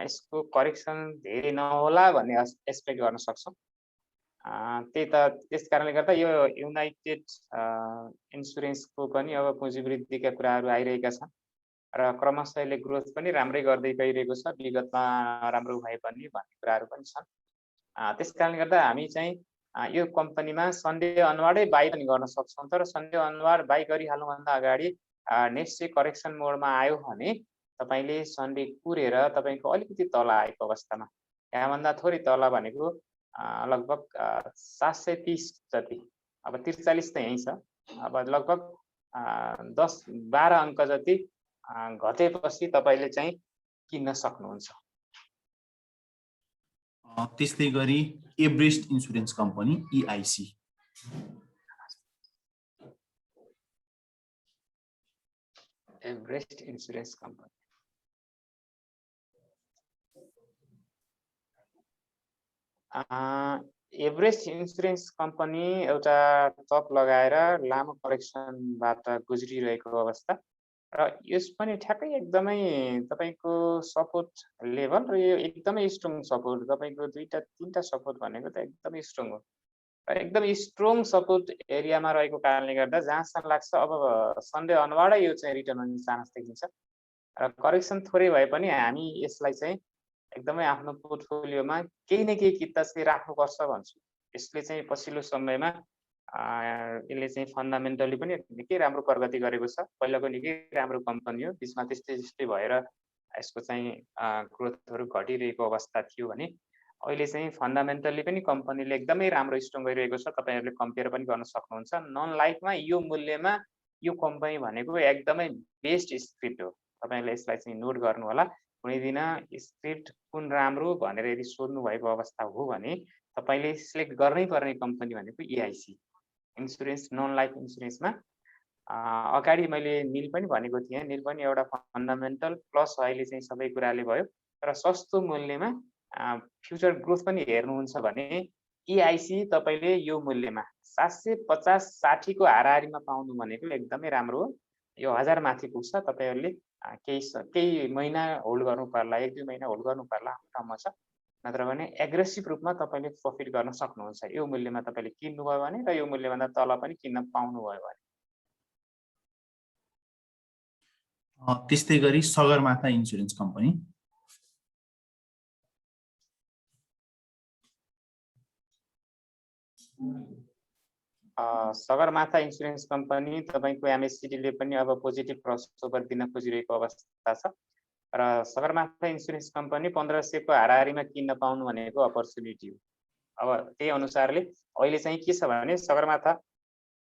यसको करेक्सन धेरै नहोला भन्ने एक्सपेक्ट गर्न सक्छौँ। त्यही त त्यस कारणले गर्दा यो युनाइटेड इन्सुरेन्सको पनि अब पुँजी वृद्धिका कुराहरू आइरहेका छन् र क्रमशः यसले ग्रोथ पनि राम्रै गर्दै गइरहेको छ, विगतमा राम्रो भए पनि भन्ने कुराहरू पनि छन्। त्यस कारणले गर्दा हामी चाहिँ यो कम्पनीमा सन्डे अनवार्डै बाई पनि गर्न सक्छौँ, तर सन्डे अनवार्ड बाई गरिहाल्नुभन्दा अगाडि नेक्स्ट चाहिँ करेक्सन मोडमा आयो भने तपाईँले सन्डे कुरेर तपाईँको अलिकति तल आएको अवस्थामा यहाँभन्दा थोरै तल भनेको लगभग 730 जति, अब 43 त यहीँ छ, अब लगभग 10-12 अङ्क जति घटेपछि तपाईँले चाहिँ किन्न सक्नुहुन्छ। त्यस्तै गरी Everest insurance company EIC Everest insurance company Everest insurance company एउटा तप लगाएर लामो करेक्सनबाट गुज्रिरहेको अवस्था र यस पनि ठ्याक्कै एकदमै तपाईँको सपोर्ट लेभल र यो एकदमै स्ट्रङ सपोर्ट तपाईँको 2-3टा सपोर्ट भनेको त एकदमै स्ट्रङ हो र एकदमै स्ट्रङ सपोर्ट एरियामा रहेको कारणले गर्दा जहाँसम्म लाग्छ अब सन्डे अनबाटै यो चाहिँ रिटर्न हुने चान्स देखिन्छ र करेक्सन थोरै भए पनि हामी यसलाई चाहिँ एकदमै आफ्नो पोर्टफोलियोमा केही न केही किता चाहिँ राख्नुपर्छ भन्छु। यसले चाहिँ पछिल्लो समयमा यसले चाहिँ फन्डामेन्टली पनि निकै राम्रो प्रगति गरेको छ। पहिलाको निकै राम्रो कम्पनी हो, बिचमा त्यस्तै भएर यसको चाहिँ ग्रोथहरू घटिरहेको अवस्था थियो भने अहिले चाहिँ फन्डामेन्टली पनि कम्पनीले एकदमै राम्रो स्ट्रङ गरिरहेको छ। तपाईँहरूले कम्पेयर पनि गर्न सक्नुहुन्छ। नन लाइफमा यो मूल्यमा यो कम्पनी भनेको एकदमै बेस्ट स्क्रिप्ट हो। तपाईँहरूले यसलाई चाहिँ नोट गर्नु होला। कुनै दिन स्क्रिप्ट कुन राम्रो भनेर यदि सोध्नु भएको अवस्था हो भने तपाईँले सिलेक्ट गर्नै पर्ने कम्पनी भनेको EIC इन्सुरेन्स, नन लाइफ इन्सुरेन्समा। अगाडि मैले निल पनि भनेको थिएँ, निल पनि एउटा फन्डामेन्टल प्लस अहिले चाहिँ सबै कुराले भयो र सस्तो मूल्यमा फ्युचर ग्रोथ पनि हेर्नुहुन्छ भने EIC तपाईँले यो मूल्यमा 750-60 को हाराहारीमा पाउनु भनेको एकदमै राम्रो हो। यो 1000 माथि पुग्छ। तपाईँहरूले केही महिना होल्ड गर्नु पर्ला, 1-2 महिना होल्ड गर्नु पर्ला, ठाउँमा छ। नत्र भने एग्रेसिभ रूपमा तपाईँले प्रफिट गर्न सक्नुहुन्छ यो मूल्यमा तपाईँले किन्नुभयो भने र यो मूल्यभन्दा तल पनि किन्न पाउनुभयो भने। त्यस्तै गरी Sagarmatha insurance company Sagarmatha insurance company तपाईँको MSCDले पनि अब पोजिटिभ क्रसओभर दिन खोजिरहेको अवस्था छ र सगरमाथा इन्सुरेन्स कम्पनी 1500 को हाराहारीमा किन्न पाउनु भनेको अपर्च्युनिटी हो। अब त्यही अनुसारले अहिले चाहिँ के छ भने सगरमाथा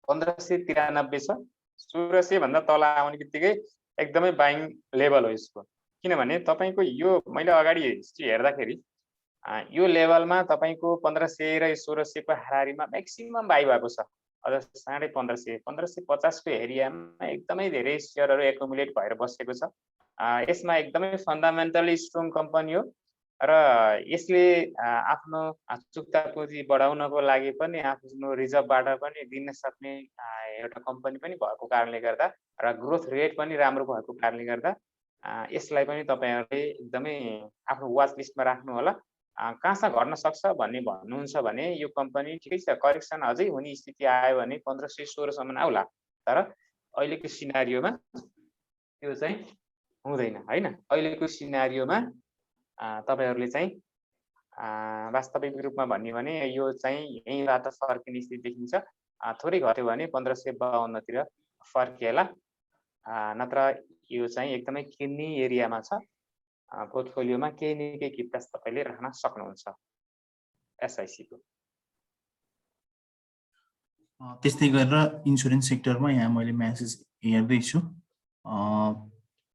1593 छ। 1600 भन्दा तल आउने बित्तिकै एकदमै बाइङ लेभल हो यसको। किनभने तपाईँको यो मैले अगाडि हिस्ट्री हेर्दाखेरि यो लेभलमा तपाईँको 1500 र 1600 को हाराहारीमा म्याक्सिमम बाई भएको छ। अझ 1550 1550 को एरियामा एकदमै धेरै सेयरहरू एकुमुलेट भएर बसेको छ। यसमा एकदमै फन्डामेन्टली स्ट्रङ कम्पनी हो र यसले आफ्नो चुक्ता पुँजी बढाउनको लागि पनि आफ्नो रिजर्भबाट पनि दिन सक्ने एउटा कम्पनी पनि भएको कारणले गर्दा र ग्रोथ रेट पनि राम्रो भएको कारणले गर्दा यसलाई पनि तपाईँहरूले एकदमै आफ्नो वाच लिस्टमा राख्नु होला। कहाँसम्म घट्न सक्छ भन्ने भन्नुहुन्छ भने यो कम्पनी ठिकै छ, करेक्सन अझै हुने स्थिति आयो भने 1516 सम्म आउला। तर अहिलेको सिनारियोमा यो चाहिँ हुँदैन हैन। अहिलेको सिनारियोमा तपाईहरुले चाहिँ वास्तविक रूपमा भन्ने भने यो चाहिँ यहीँबाट फर्किने स्थिति देखिन्छ। थोरै घट्यो भने 1552 तिर फर्किएला। नत्र यो चाहिँ एकदमै किन्ने एरियामा छ। पोर्टफोलियोमा केही न केही किता तपाईले राख्न सक्नुहुन्छ SIC को। त्यस्तै गरेर इन्सुरेन्स सेक्टरमा यहाँ मैले मेसेज हेर्दै छु।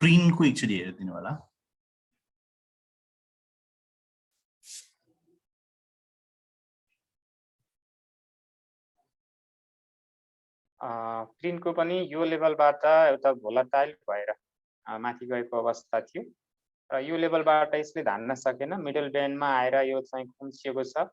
प्रिनको एकचोटि हेरिदिनु होला। प्रिनको पनि यो लेभलबाट एउटा भोलाटाइल भएर माथि गएको अवस्था थियो र यो लेभलबाट यसले धान्न सकेन। मिडल ब्यान्डमा आएर यो चाहिँ खुम्चिएको छ।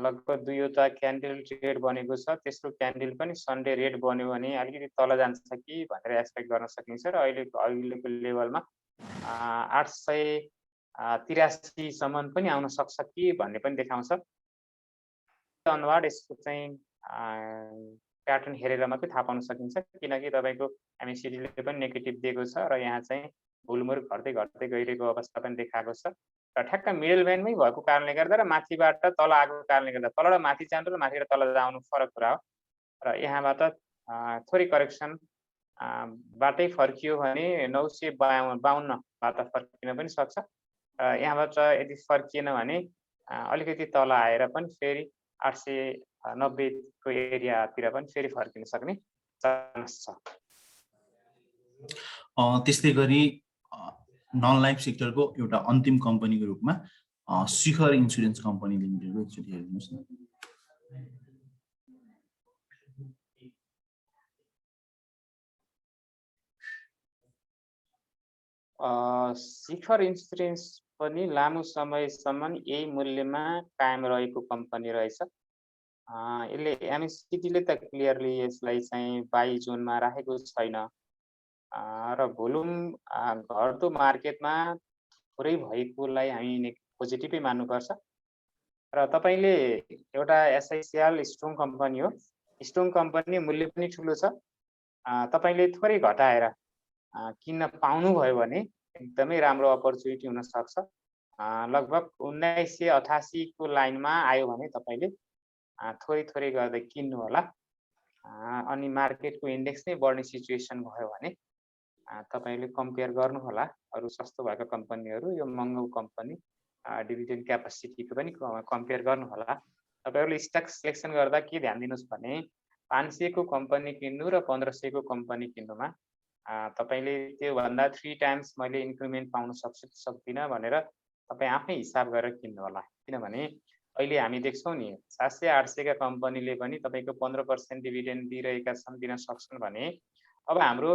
लगभग 2वटा क्यान्डल ट्रेड बनेको छ। तेस्रो क्यान्डल पनि सन्डे रेड बन्यो भने अलिकति तल जान्छ कि भनेर एक्सपेक्ट गर्न सकिन्छ र अहिलेको लेभलमा 883 सम्म पनि आउन सक्छ कि भन्ने पनि देखाउँछ। अनुवाद यसको चाहिँ प्याटर्न हेरेर मात्रै थाहा पाउन सकिन्छ, किनकि तपाईको MACD ले पनि नेगेटिभ दिएको छ र यहाँ चाहिँ भुलमुर घट्दै गइरहेको अवस्था पनि देखाएको छ र ठ्याक्क मिडल ब्यान्डमै भएको कारणले गर्दा र माथिबाट तल आएको कारणले गर्दा तलबाट माथि जानु र माथिबाट तल जानु फरक कुरा हो र यहाँबाट थोरै करेक्सन बाटै फर्कियो भने 952 बाट फर्किन पनि सक्छ। यहाँबाट यदि फर्किएन भने अलिकति तल आएर पनि फेरि 890 को एरियातिर पनि फेरि फर्किन सक्ने चान्स छ। त्यस्तै गरी नन लाइफ सेक्टरको एउटा अन्तिम कम्पनीको रूपमा शिखर इन्सुरेन्स कम्पनी लिमिटेडको एकचोटि हेर्नुहोस् न। शिखर इन्सुरेन्स पनि लामो समयसम्म यही मूल्यमा कायम रहेको कम्पनी रहेछ। यसले एमएससिटीले त क्लियरली यसलाई चाहिँ बाई जोनमा राखेको छैन र भोल्युम घट्दो मार्केटमा थोरै भएकोलाई हामी पोजिटिभै मान्नुपर्छ। र तपाईँले एउटा एसआइसिएल स्ट्रङ कम्पनी हो, स्ट्रङ कम्पनी मूल्य पनि ठुलो छ, तपाईँले थोरै घटाएर किन्न पाउनुभयो भने एकदमै राम्रो अपर्च्युनिटी हुनसक्छ। लगभग 1988 को लाइनमा आयो भने तपाईँले थोरै थोरै गर्दै किन्नु होला। अनि मार्केटको इन्डेक्स नै बढ्ने सिचुएसन भयो भने तपाईँले कम्पेयर गर्नु होला अरू सस्तो भएको कम्पनीहरू, यो महँगो कम्पनी डिभिडेन्ड क्यापासिटीको पनि कम्पेयर गर्नु होला। तपाईँहरूले स्टक सिलेक्सन गर्दा के ध्यान दिनुहोस् भने 500 को कम्पनी किन्नु र 1500 को कम्पनी किन्नुमा तपाईँले त्योभन्दा 3 टाइम्स मैले इन्क्रिमेन्ट पाउन सक्छु कि सक्दिनँ भनेर तपाईँ आफै हिसाब गरेर किन्नु होला। किनभने अहिले हामी देख्छौँ नि 700-800 का कम्पनीले पनि तपाईँको 15% डिभिडेन्ड दिइरहेका छन्, दिन सक्छन् भने अब हाम्रो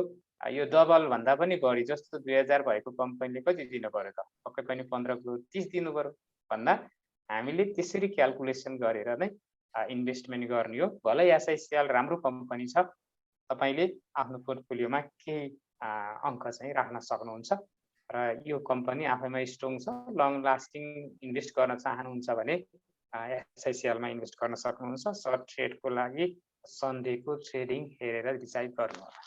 यो डबल भन्दा पनि बढी, जस्तो 2000 भएको कम्पनीले कति दिनु पर्यो त? पक्कै पनि 15 को 30 दिनु पर्यो भन्दा हामीले त्यसरी क्यालकुलेसन गरेर नै इन्भेस्टमेन्ट गर्ने हो। भलै एसआइसिएल राम्रो कम्पनी छ, तपाईले आफ्नो पोर्टफोलियोमा केही अङ्क चाहिँ राख्न सक्नुहुन्छ र यो कम्पनी आफैमा स्ट्रङ छ। लङ लास्टिङ इन्भेस्ट गर्न चाहनुहुन्छ भने एसआइसिएलमा इन्भेस्ट गर्न सक्नुहुन्छ। सर्ट ट्रेडको लागि सन्डेको ट्रेडिङ हेरेर डिसाइड गर्नु होला।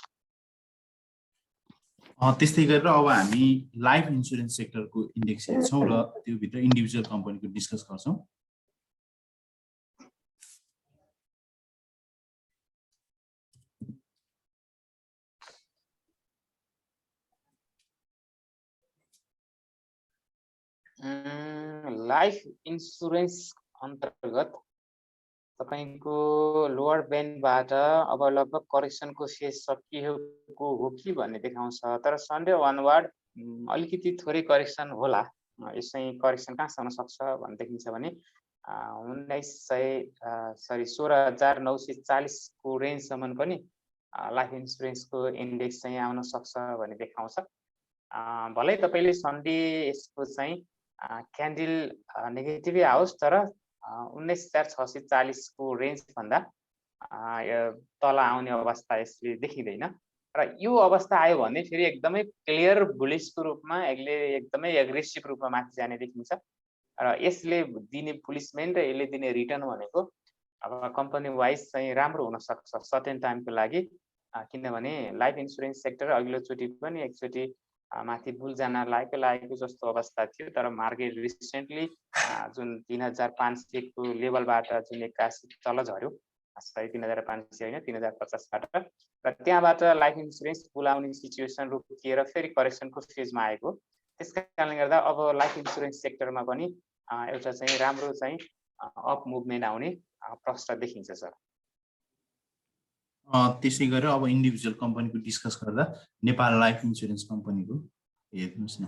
त्यस्तै गरेर अब हामी लाइफ इन्सुरेन्स सेक्टरको इन्डेक्स हेर्छौँ र त्यो भित्र इन्डिभिजुअल कम्पनीको डिस्कस गर्छौँ। लाइफ इन्सुरेन्स अन्तर्गत तपाईको लोअर ब्यान्डबाट अब लगभग करेक्सनको फेज सकिएको हो कि भन्ने देखाउँछ। तर सन्डे वानवार्ड अलिकति थोरै करेक्सन होला। यसै करेक्सन कहाँसम्म सक्छ भन्ने देखिन्छ भने 16,940 को रेन्जसम्म पनि लाइफ इन्सुरेन्सको इन्डेक्स चाहिँ आउन सक्छ भन्ने देखाउँछ। भलै तपाईँले सन्डे यसको चाहिँ क्यान्डल नेगेटिभै आओस् तर 19,640 को रेन्ज भन्दा तल आउने अवस्था यसले देखिँदैन। र यो अवस्था आयो भने फेरि एकदमै क्लियर बुलिसको रूपमा यसले एकदमै एग्रेसिभ रूपमा माथि जाने देखिन्छ। र यसले दिने पुलिसमेन्ट र यसले दिने रिटर्न भनेको अब कम्पनी वाइज चाहिँ राम्रो हुन सक्छ सर्टेन टाइमको लागि। किनभने लाइफ इन्सुरेन्स सेक्टर अघिल्लोचोटि पनि एकचोटि माथि बुल जान लागेको जस्तो अवस्था थियो। तर मार्केट रिसेन्टली जुन 3,500 को लेभलबाट जुन 81 तल झर्यो, सरी 3,500 होइन 3,050 बाट, र त्यहाँबाट लाइफ इन्सुरेन्स बुलाउने सिचुएसन रोकिएर फेरि करेक्सनको फेजमा आएको। त्यसका कारणले गर्दा अब लाइफ इन्सुरेन्स सेक्टरमा पनि एउटा चाहिँ राम्रो चाहिँ अप मुभमेन्ट आउने प्रश्न देखिन्छ सर। त्यसै गरेर अब इन्डिभिजुअल कम्पनीको डिस्कस गर्दा नेपाल लाइफ इन्सुरेन्स कम्पनीको हेर्नुहोस् न,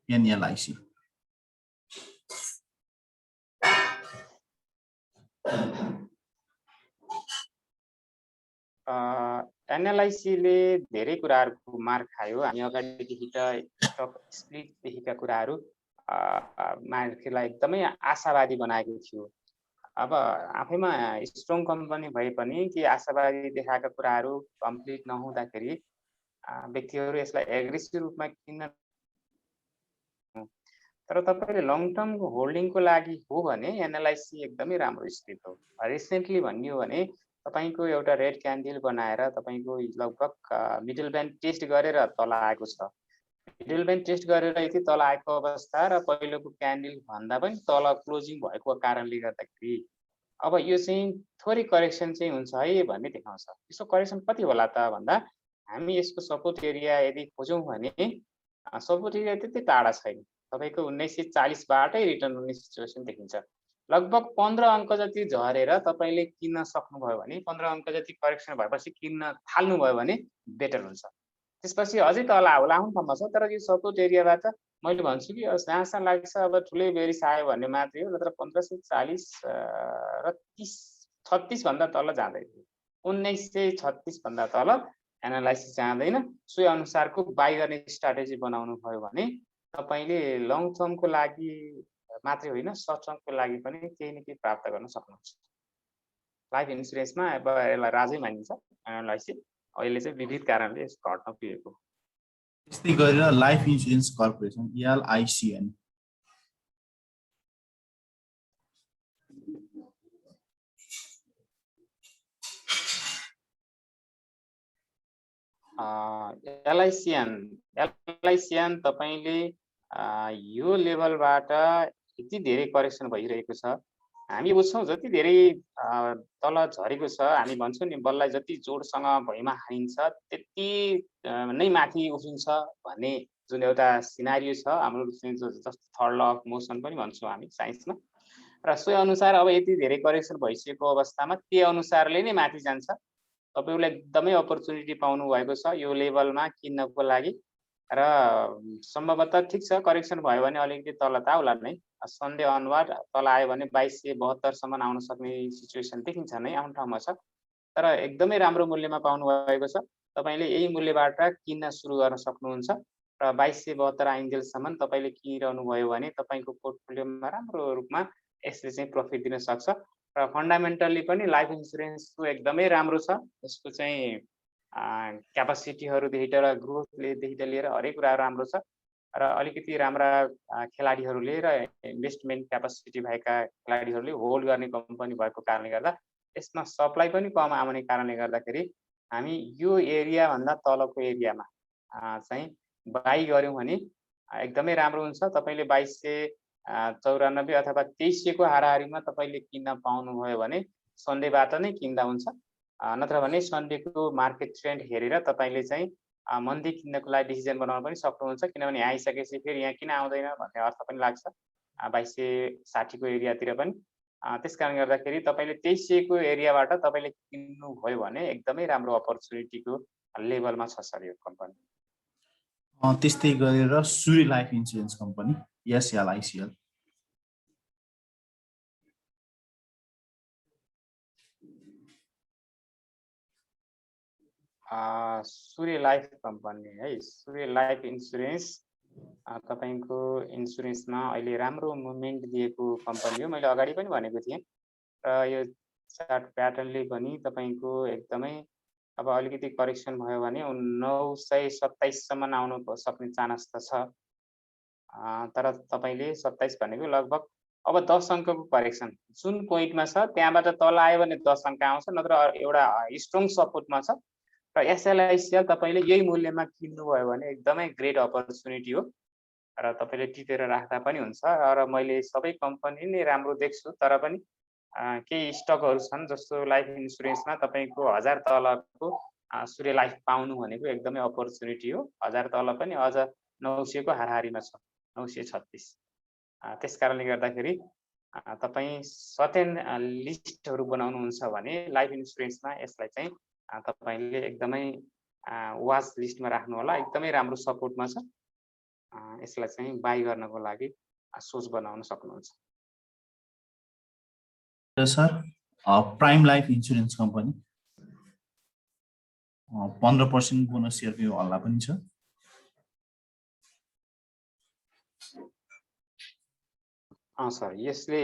एनएलआइसी। एनएलआइसीले धेरै कुराहरूको मार खायो। हामी अगाडिदेखि त स्टक स्प्लिटदेखिका कुराहरू मार्केटलाई एकदमै आशावादी बनाएको थियो। अब आफैमा स्ट्रङ कम्पनी भए पनि कि आशावादी देखाएका कुराहरू कम्प्लिट नहुँदाखेरि व्यक्तिहरू यसलाई एग्रेसिभ रूपमा किन्न। तर तपाईँले लङ टर्मको होल्डिङको लागि हो भने एनएलआइसी एकदमै राम्रो स्थित हो। रिसेन्टली भन्ने हो भने तपाईको एउटा रेड क्यान्डल बनाएर तपाईको लगभग मिडल ब्यान्ड टेस्ट गरेर तल आएको छ। मिडल ब्यान्ड टेस्ट गरेर यति तल आएको अवस्था र पहिलोको क्यान्डल भन्दा पनि तल क्लोजिङ भएको कारणले गर्दाखेरि अब यो चाहिँ थोरै करेक्सन चाहिँ हुन्छ है भन्ने देखाउँछ। यसको करेक्सन कति होला त भन्दा हामी यसको सपोर्ट एरिया यदि खोजौँ भने सपोर्ट एरिया त्यति टाढा छैन। तपाईको 1940 बाटै रिटर्न हुने सिचुएसन देखिन्छ। लगभग 15 अङ्क जति झरेर तपाईले किन्न सक्नुभयो भने 15 अङ्क जति करेक्सन भएपछि किन्न थाल्नुभयो भने बेटर हुन्छ। त्यसपछि अझै तल आउनु सम्भव छ। तर यो सपोर्ट एरियाबाट मैले भन्छु कि जहाँसम्म लाग्छ अब ठुलै बेरिस आयो भन्ने मात्रै हो। नत्र 1540 र 36 भन्दा तल जाँदैन। 1936 भन्दा तल एनालाइसिस जाँदैन सोही अनुसारको बाई गर्ने स्ट्राटेजी बनाउनु भयो भने तपाईले लङ टर्मको लागि मात्रै होइन सर्ट टर्मको लागि पनि केही न केही प्राप्त गर्न सक्नुहुन्छ। लाइफ इन्सुरेन्समा अब यसलाई राजै मानिन्छ एनालाइसिस। अहिले चाहिँ विविध कारणले यस घट्न पुगेको। त्यस्तै गरेर life insurance corporation LICN LICN तपाईले यो लेभलबाट यति धेरै करेक्सन भइरहेको छ। हामी बुझ्छौँ जति धेरै तल झरेको छ, हामी भन्छौँ नि बललाई जति जोडसँग भुइँमा हानिन्छ त्यति नै माथि उफ्रिन्छ भन्ने जुन एउटा सिनारियो छ हाम्रो जस्तो थर्ड ल अफ मोसन पनि भन्छौँ हामी साइन्समा। र सोही अनुसार अब यति धेरै करेक्सन भइसकेको अवस्थामा त्यही अनुसारले नै माथि जान्छ। तपाईले एकदमै अपर्च्युनिटी पाउनु भएको छ यो लेभलमा किन्नको लागि र सम्भवतः ठिक छ करेक्सन भयो भने अलिकति तल त आउला नै। सन्डे अनुवाद तल आयो भने 2272 सम्म आउन सक्ने सिचुएसन देखिन्छ नै, आउने ठाउँमा छ। तर एकदमै राम्रो मूल्यमा पाउनु भएको छ। तपाईले यही मूल्यबाट किन्न सुरु गर्न सक्नुहुन्छ र 2272 आइन्जेलसम्म तपाईले किनिरहनु भयो भने तपाईको पोर्टफोलियोमा राम्रो रूपमा यसले चाहिँ प्रफिट दिन सक्छ। र फन्डामेन्टली पनि लाइफ इन्सुरेन्सको एकदमै राम्रो छ। यसको चाहिँ क्यापासिटीहरूदेखि लिएर ग्रोथदेखि लिएर हरेक कुरा राम्रो छ र अलिकति राम्रा खेलाडीहरूले र इन्भेस्टमेन्ट क्यापासिटी भएका खेलाडीहरूले होल्ड गर्ने कम्पनी भएको कारणले गर्दा यसमा सप्लाई पनि कम आउने कारणले गर्दाखेरि हामी यो एरियाभन्दा तलको एरियामा चाहिँ बाई गर्यौँ भने एकदमै राम्रो हुन्छ। तपाईले 2294 अथवा 2300 को हाराहारीमा तपाईले किन्न पाउनुभयो भने सन्डेबाट नै किन्दा हुन्छ। नत्र भने सन्डेको मार्केट ट्रेन्ड हेरेर तपाईले चाहिँ मन्दी किन्नको लागि डिसिजन बनाउन पनि सक्नुहुन्छ। किनभने यहाँ आइसकेपछि फेरि यहाँ किन आउँदैन भन्ने अर्थ पनि लाग्छ 2260 को एरियातिर पनि। त्यसकारणले गर्दाखेरि तपाईले 2300 को एरियाबाट तपाईले किन्नुभयो भने एकदमै राम्रो अपर्च्युनिटीको लेभलमा छ सर यो कम्पनी। त्यस्तै गरेर सूर्य लाइफ इन्सुरेन्स कम्पनी SLICL सूर्य लाइफ कम्पनी है। सूर्य लाइफ इन्सुरेन्स तपाईको इन्सुरेन्समा अहिले राम्रो मुभमेन्ट दिएको कम्पनी हो। मैले अगाडि पनि भनेको थिएँ र यो चार्ट प्याटर्नले पनि तपाईको एकदमै अब अलिकति करेक्सन भयो भने 927 सम्म आउनु सक्ने चान्स त छ। तर तपाईले 27 भनेको लगभग अब 10 अङ्कको करेक्सन जुन पोइन्टमा छ त्यहाँबाट तल आयो भने 10 अङ्क आउँछ, नत्र एउटा स्ट्रङ सपोर्टमा छ। र SLICL तपाईले यही मूल्यमा किन्नुभयो भने एकदमै ग्रेट अपर्च्युनिटी हो र तपाईले टिपेर राख्दा पनि हुन्छ। र मैले सबै कम्पनी नै राम्रो देख्छु, तर पनि केही स्टकहरू छन् जस्तो लाइफ इन्सुरेन्समा तपाईको 1000 तलको सूर्य लाइफ पाउनु भनेको एकदमै अपर्च्युनिटी हो। 1000 तल पनि अझ 900 को हाराहारीमा छ, 936। त्यसकारणले गर्दाखेरि तपाई सर्टेन लिस्टहरू बनाउनुहुन्छ भने लाइफ इन्सुरेन्समा यसलाई चाहिँ तपाईले एकदमै वाच लिस्टमा राख्नु होला। एकदमै राम्रो सपोर्टमा छ। यसलाई चाहिँ बाई गर्नको लागि सोच बनाउन सक्नुहुन्छ। Sir prime life insurance company 15% bonus सेयरको हल्ला पनि छ। सर यसले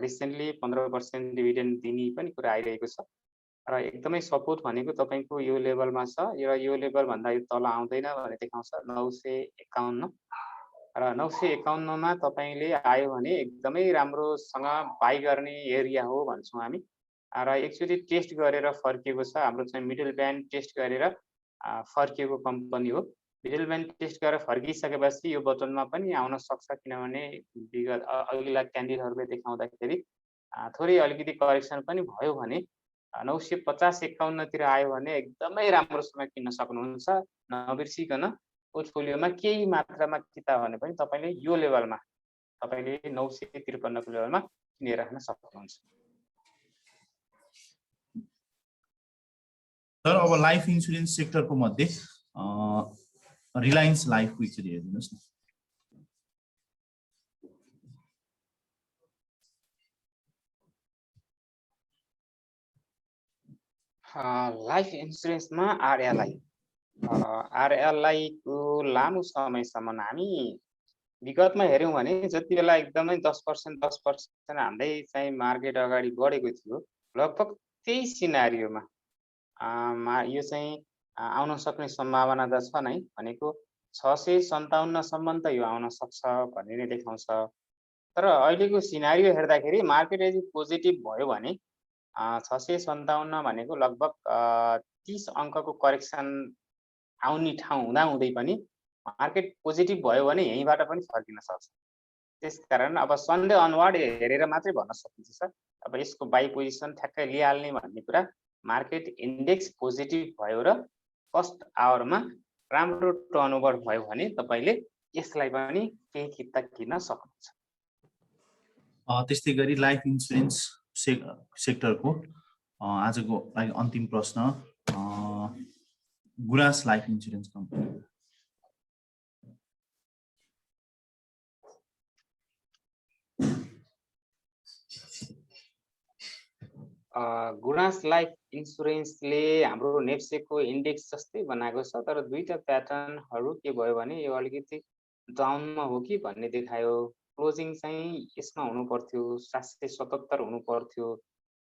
रिसेन्टली 15% डिभिडेन्ड दिने पनि कुरा आइरहेको छ र एकदमै सपोर्ट भनेको तपाईको यो लेभलमा छ र यो लेभल भन्दा यो तल आउँदैन भन्ने देखाउँछ 951 र 951 मा तपाईले आयो भने एकदमै राम्रोसँग बाई गर्ने एरिया हो भन्छौँ हामी। र एकचोटि टेस्ट गरेर फर्किएको छ, हाम्रो चाहिँ मिडल ब्यान्ड टेस्ट गरेर फर्किएको कम्पनी हो। मिडल ब्यान्ड टेस्ट गरेर फर्किसकेपछि यो बटनमा पनि आउन सक्छ, किनभने विगत अघिल्ला क्यान्डिडेटहरूले देखाउँदाखेरि थोरै अलिकति करेक्सन पनि भयो भने 950-51 तिर आयो भने एकदमै राम्रोसँग किन्न सक्नुहुन्छ। नबिर्सिकन पोर्टफोलियोमा केही मात्रामा किता भने पनि तपाईले यो लेभलमा तपाईले 953 को लेभलमा किनेर राख्न सक्नुहुन्छ। तर अब लाइफ इन्सुरेन्स सेक्टरको मध्ये रिलायन्स लाइफको एकचोटि हेरिदिनुहोस् न। लाइफ इन्सुरेन्समा आरएलआई को लामो समयसम्म हामी विगतमा हेऱ्यौँ भने जति बेला एकदमै 10% हाल्दै चाहिँ मार्केट अगाडि बढेको थियो, लगभग त्यही सिनारियोमा यो चाहिँ आउन सक्ने सम्भावना त छ नै, भनेको 657 सम्म त यो आउन सक्छ भन्ने नै देखाउँछ। तर अहिलेको सिनारियो हेर्दाखेरि मार्केट यदि पोजिटिभ भयो भने 657 भनेको लगभग 30 अङ्कको करेक्सन आउने ठाउँ हुँदाहुँदै पनि मार्केट पोजिटिभ भयो भने यहीँबाट पनि फर्किन सक्छ। त्यसकारण अब सन्डे अनवार्ड हेरेर मात्रै भन्न सकिन्छ सर। अब यसको बाई पोजिसन ठ्याक्कै लिइहाल्ने भन्ने कुरा मार्केट इन्डेक्स पोजिटिभ भयो र फर्स्ट आवरमा राम्रो टर्नओभर भयो भने तपाईले यसलाई पनि केही किता किन्न सक्नुहुन्छ। त्यस्तै गरी लाइफ इन्सुरेन्स सेक्टरको आजको लागि अन्तिम प्रश्न, गुराँस लाइफ इन्सुरेन्स कम्पनी। गुराँस लाइफ इन्सुरेन्सले हाम्रो नेप्सेको इन्डेक्स जस्तै बनाएको छ, तर दुईटा प्याटर्नहरू के भयो भने यो अलिकति डाउनमा हो कि भन्ने देखायो। क्लोजिङ चाहिँ यसमा हुनु पर्थ्यो 777 हुनु पर्थ्यो,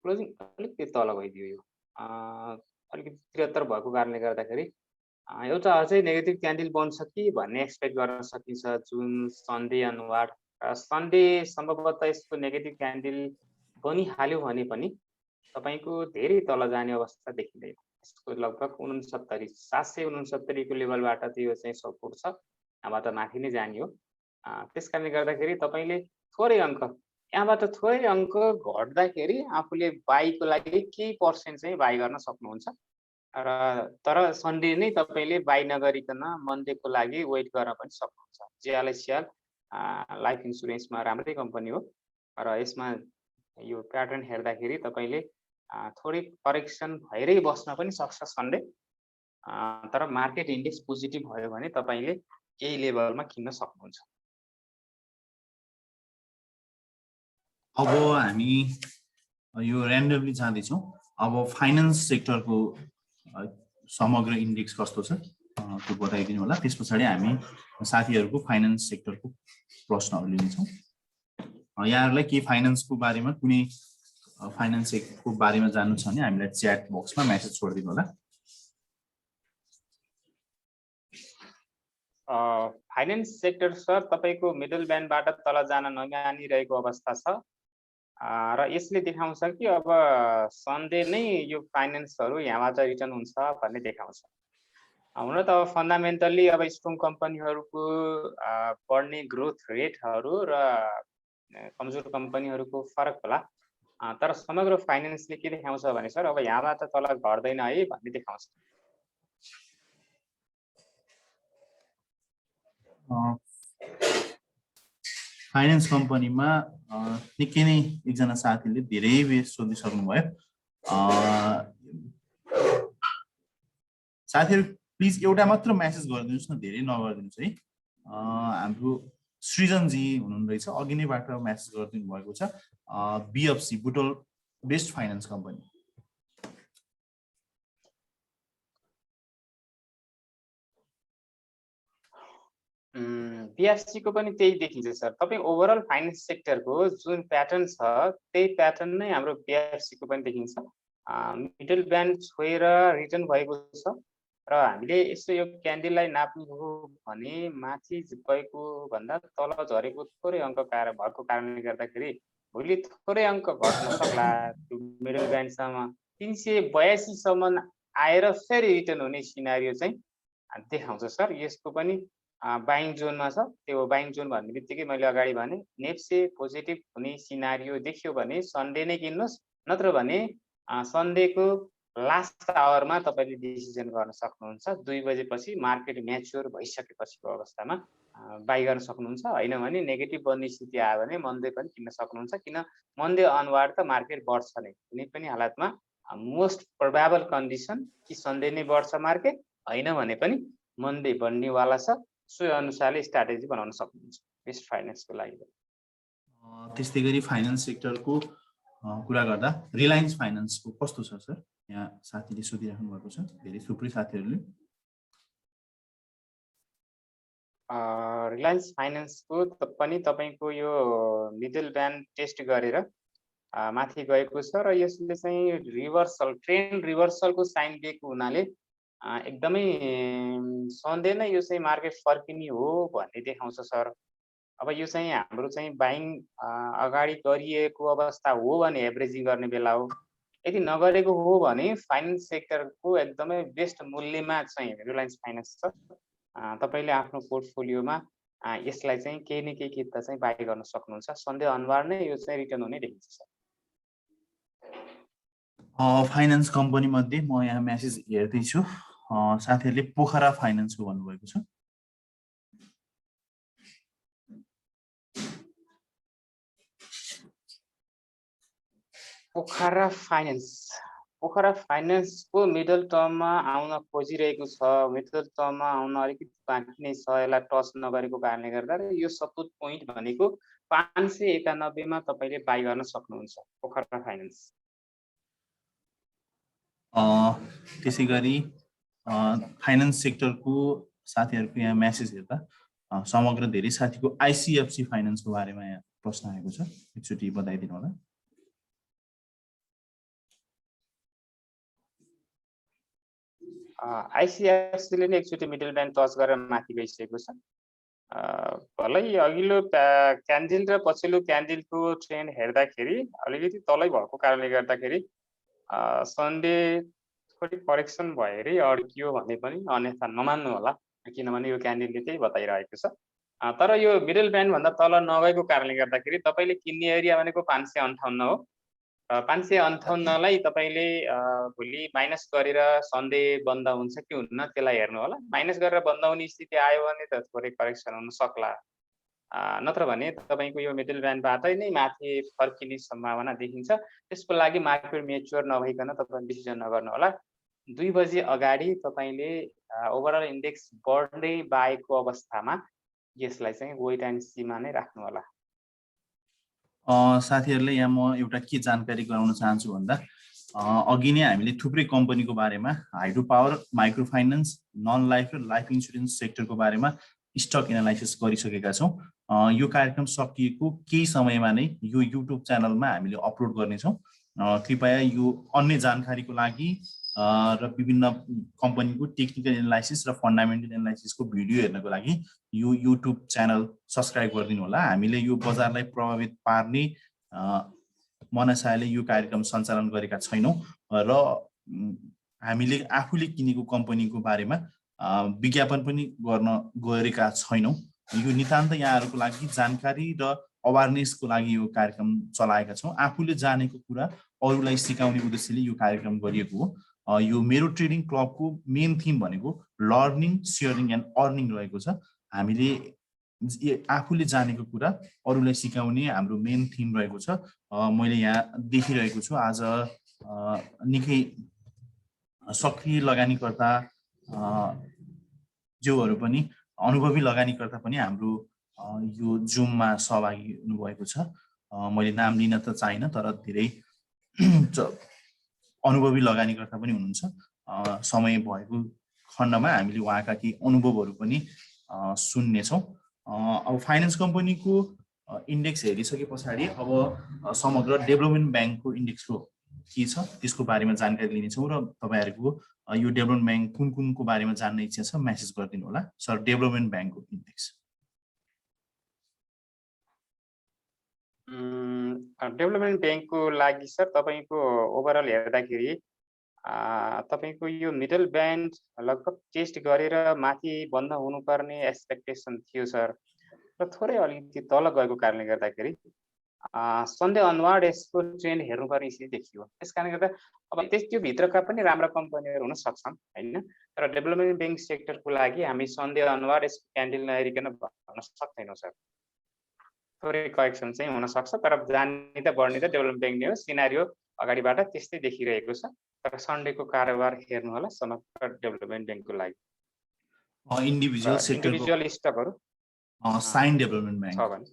क्लोजिङ अलिकति तल भइदियो। यो अलिकति 73 भएको कारणले गर्दाखेरि एउटा अझै नेगेटिभ क्यान्डल बन्छ कि भन्ने एक्सपेक्ट गर्न सकिन्छ जुन सन्डे अनुवार। सन्डे सम्भवतः यसको नेगेटिभ क्यान्डल बनिहाल्यो भने पनि तपाईको धेरै तल जाने अवस्था देखिँदैन। यसको लगभग 769 को लेभलबाट त्यो चाहिँ सपोर्ट छ, यहाँबाट माथि नै जाने हो। त्यसकारणले गर्दाखेरि तपाईले थोरै अङ्क यहाँबाट थोरै अङ्क घट्दाखेरि आफूले बाईको लागि केही पर्सेन्ट चाहिँ बाई गर्न सक्नुहुन्छ। र तर सन्डे नै तपाईले बाई नगरिकन मन्डेको लागि वेट गर्न पनि सक्नुहुन्छ। जेएलआइसिएल लाइफ इन्सुरेन्समा राम्रै कम्पनी हो र यसमा यो प्याटर्न हेर्दाखेरि तपाईले थोरै करेक्सन भएरै बस्न पनि सक्छ सन्डे, तर मार्केट इन्डेक्स पोजिटिभ भयो भने तपाईले यही लेभलमा किन्न सक्नुहुन्छ। अब हामी यो र्यान्डमली जाँदैछौँ। अब फाइनान्स सेक्टरको समग्र इन्डेक्स कस्तो छ त्यो बताइदिनु होला। त्यस पछाडि हामी साथीहरूको फाइनान्स सेक्टरको प्रश्नहरू लिनेछौँ। यहाँहरूलाई के फाइनान्सको बारेमा कुनै फाइनान्सको बारेमा जान्नु छ भने हामीलाई च्याट बक्समा मेसेज छोडिदिनु होला। फाइनान्स सेक्टर सर तपाईको मिडल ब्यान्डबाट तल जान नमानिरहेको अवस्था छ र यसले देखाउँछ कि अब सन्डे नै यो फाइनान्सहरू यहाँबाट रिटर्न हुन्छ भन्ने देखाउँछ। हुन त फन्डामेन्टल्ली अब स्ट्रङ कम्पनीहरूको बढ्ने ग्रोथ रेटहरू र कमजोर कम्पनीहरूको फरक होला, तर समग्र फाइनान्सले के देखाउँछ भने सर अब यहाँबाट तल घट्दैन है भन्ने देखाउँछ। फाइनान्स कम्पनीमा निकै नै एकजना साथीले धेरै बेस सोधिसक्नु भयो। साथीहरू प्लिज एउटा मात्र मेसेज गरिदिनुहोस् न, धेरै नगरिदिनुहोस् है। हाम्रो सृजनजी हुनुहुँदैछ, अघि नैबाट मेसेज गरिदिनु भएको छ। बिएफसी बुटोल बेस्ट फाइनान्स कम्पनी। बिएफसी को पनि त्यही देखिन्छ सर। तपाईँ ओभरअल फाइनान्स सेक्टरको जुन प्याटर्न छ त्यही प्याटर्न नै हाम्रो बिएफसी को पनि देखिन्छ। मिडल ब्यान्ड छोएर रिटर्न भएको छ र हामीले यसो यो क्यान्डललाई नाप्नु हो भने माथि गएको भन्दा तल झरेको थोरै अङ्क भएको कारणले गर्दाखेरि भोलि थोरै अङ्क घट्न सक्ला। त्यो मिडल ब्यान्डसम्म 382 सम्म आएर फेरि रिटर्न हुने सिनारियो चाहिँ देखाउँछ सर। यसको पनि बाइङ जोनमा छ। त्यो बाइङ जोन भन्ने बित्तिकै मैले अगाडि भने नेप्से पोजिटिभ हुने सिनारियो देखियो भने सन्डे नै किन्नुहोस्, नत्र भने सन्डेको लास्ट आवरमा तपाईँले डिसिजन गर्न सक्नुहुन्छ। 2 बजेपछि मार्केट म्याच्योर भइसकेपछिको अवस्थामा बाई गर्न सक्नुहुन्छ। होइन भने नेगेटिभ बन्ने स्थिति आयो भने मन्डे पनि किन्न सक्नुहुन्छ, किन मन्डे अनवार्ड त मार्केट बढ्छ नै। कुनै पनि हालतमा मोस्ट प्रोबेबल कन्डिसन कि सन्डे नै बढ्छ मार्केट, होइन भने पनि मन्डे बढ्नेवाला छ। सो अनुसारले स्ट्राटेजी बनाउन सक्नुहुन्छ बेस्ट फाइनान्सको लागि। त्यस्तै गरी फाइनान्स सेक्टरको कुरा गर्दा रिलायन्स फाइनान्सको कस्तो छ सर? यहाँ साथीले सोधिराख्नु भएको छ, धेरै थुप्रै साथीहरूले। रिलायन्स फाइनान्सको पनि तपाईँको यो मिडल ब्यान्ड टेस्ट गरेर माथि गएको छ र यसले चाहिँ ट्रेन्ड रिभर्सलको साइन दिएको हुनाले एकदमै सधैँ नै यो चाहिँ मार्केट फर्किने हो भन्ने देखाउँछ सर। अब यो चाहिँ हाम्रो चाहिँ बाइङ अगाडि गरिएको अवस्था हो भने एभरेजिङ गर्ने बेला हो। यदि नगरेको हो भने फाइनेन्स सेक्टरको एकदमै बेस्ट मूल्यमा चाहिँ रिलायन्स फाइनान्स छ। तपाईँले आफ्नो पोर्टफोलियोमा यसलाई चाहिँ केही न केही किता चाहिँ बाई गर्न सक्नुहुन्छ। सन्देह अनुसार नै यो चाहिँ रिटर्न हुने देखिन्छ सर। फाइनान्स कम्पनी मध्ये म यहाँ मेसेज हेर्दैछु, साथीहरूले पोखरा फाइनान्सको भन्नुभएको छ। पोखरा फाइनान्सको मिडल टर्ममा आउन खोजिरहेको छ। मिडल टर्ममा आउन अलिकति बाँकी नै छ, यसलाई टच नगरेको कारणले गर्दा यो सपोर्ट पोइन्ट भनेको 591 मा तपाईँले बाई गर्न सक्नुहुन्छ पोखरा फाइनान्स। त्यसै गरी फाइनान्स सेक्टरको साथीहरूको यहाँ मेसेज हेर्दा समग्र धेरै साथीको आइसिएफसी फाइनान्सको बारेमा यहाँ प्रश्न आएको छ, एकचोटि बताइदिनु होला। आइसिएफसीले नै एकचोटि मिडल ब्यान्ड टच गरेर माथि गइसकेको छ। भलै अघिल्लो क्यान्डिल र पछिल्लो क्यान्डिलको ट्रेन्ड हेर्दाखेरि अलिकति तलै भएको कारणले गर्दाखेरि सन्डे थोरै करेक्सन भएरै अड्कियो भने पनि अन्यथा नमान्नु होला, किनभने यो क्यान्डिलले त्यही बताइरहेको छ। तर यो मिडल ब्यान्ड भन्दा तल नगएको कारणले गर्दाखेरि तपाईँले किन्ने एरिया भनेको 558 हो। 558 लाई तपाईँले भोलि माइनस गरेर सन्डे बन्द हुन्छ कि हुन्न त्यसलाई हेर्नु होला। माइनस गरेर बन्द हुने स्थिति आयो भने त थोरै करेक्सन हुन सक्ला, नत्र भने तपाईँको यो मिडल ब्यान्डबाटै नै माथि फर्किने सम्भावना देखिन्छ। त्यसको लागि मार्केट मेच्योर नभइकन तपाईले डिसिजन नगर्नु होला। 2 बजे अगाडि तपाईँले ओभरअल इन्डेक्स बढ्दै बाएको अवस्थामा यसलाई चाहिँ वेट एन्ड सीमा नै राख्नु होला। साथीहरूले यहाँ म एउटा के जानकारी गराउन चाहन्छु भन्दा अघि नै हामीले थुप्रै कम्पनीको बारेमा hydro power, micro finance, non life र लाइफ इन्सुरेन्स सेक्टरको बारेमा स्टक एनालाइसिस गरिसकेका छौँ। यो कार्यक्रम सकिएको केही समयमा नै यो युट्युब च्यानलमा हामीले अपलोड गर्नेछौँ। कृपया यो अन्य जानकारीको लागि र विभिन्न कम्पनीको टेक्निकल एनालाइसिस र फन्डामेन्टल एनालाइसिसको भिडियो हेर्नको लागि यो युट्युब च्यानल सब्सक्राइब गरिदिनु होला। हामीले यो बजारलाई प्रभावित पार्ने मनसायले यो कार्यक्रम सञ्चालन गरेका छैनौँ र हामीले आफूले किनेको कम्पनीको बारेमा विज्ञापन पनि गर्न गएका छैनौँ। यो नितान्त यहाँहरूको लागि जानकारी र अवेरनेसको लागि यो कार्यक्रम चलाएका छौँ। आफूले जानेको कुरा अरूलाई सिकाउने उद्देश्यले यो कार्यक्रम गरिएको हो। यो मेरो ट्रेडिङ क्लबको मेन थिम भनेको लर्निङ, सेयरिङ एन्ड अर्निङ रहेको छ। हामीले आफूले जानेको कुरा अरूलाई सिकाउने हाम्रो मेन थिम रहेको छ। मैले यहाँ देखिरहेको छु आज निकै सक्रिय लगानीकर्ता जोहरू पनि, अनुभवी लगानीकर्ता पनि हाम्रो यो जुममा सहभागी हुनुभएको छ। मैले नाम लिन त चाहिनँ, तर धेरै अनुभवी लगानीकर्ता पनि हुनुहुन्छ। समय भएको खण्डमा हामीले उहाँका केही अनुभवहरू पनि सुन्नेछौँ। अब फाइनान्स कम्पनीको इन्डेक्स हेरिसके पछाडि अब समग्र डेभलपमेन्ट ब्याङ्कको इन्डेक्सको के छ त्यसको बारेमा जानकारी लिनेछौँ र तपाईँहरूको यो डेभलपमेन्ट ब्याङ्क कुन कुनको बारेमा जान्न इच्छा छ मेसेज गरिदिनु होला। सर, डेभलपमेन्ट ब्याङ्कको इन्डेक्स। डेभलपमेन्ट ब्याङ्कको लागि सर तपाईँको ओभरअल हेर्दाखेरि तपाईँको यो मिडल ब्यान्ड लगभग टेस्ट गरेर माथि बन्द हुनुपर्ने एक्सपेक्टेसन थियो सर, र थोरै अलिकति तल गएको कारणले गर्दाखेरि सन्डे अनवार्ड यसको ट्रेन्ड हेर्नुपर्ने स्थिति देखियो। त्यस कारणले गर्दा अब त्यो भित्रका पनि राम्रा कम्पनीहरू हुन सक्छन् होइन, तर डेभलपमेन्ट ब्याङ्क सेक्टरको लागि हामी सन्डे अनवार्ड यसको क्यान्डल नहेरिकन भन्न सक्दैनौँ सर। थोरै करेक्सन चाहिँ हुन सक्छ, तर जाने त बढ्ने त डेभलपमेन्ट ब्याङ्क नै हो। सिनारियो अगाडिबाट त्यस्तै देखिरहेको छ, तर सन्डेको कारोबार हेर्नु होला समग्र डेभलपमेन्ट ब्याङ्कको लागि। इन्डिभिजुअल स्टकहरू साइन डेभलपमेन्ट ब्याङ्क छ भने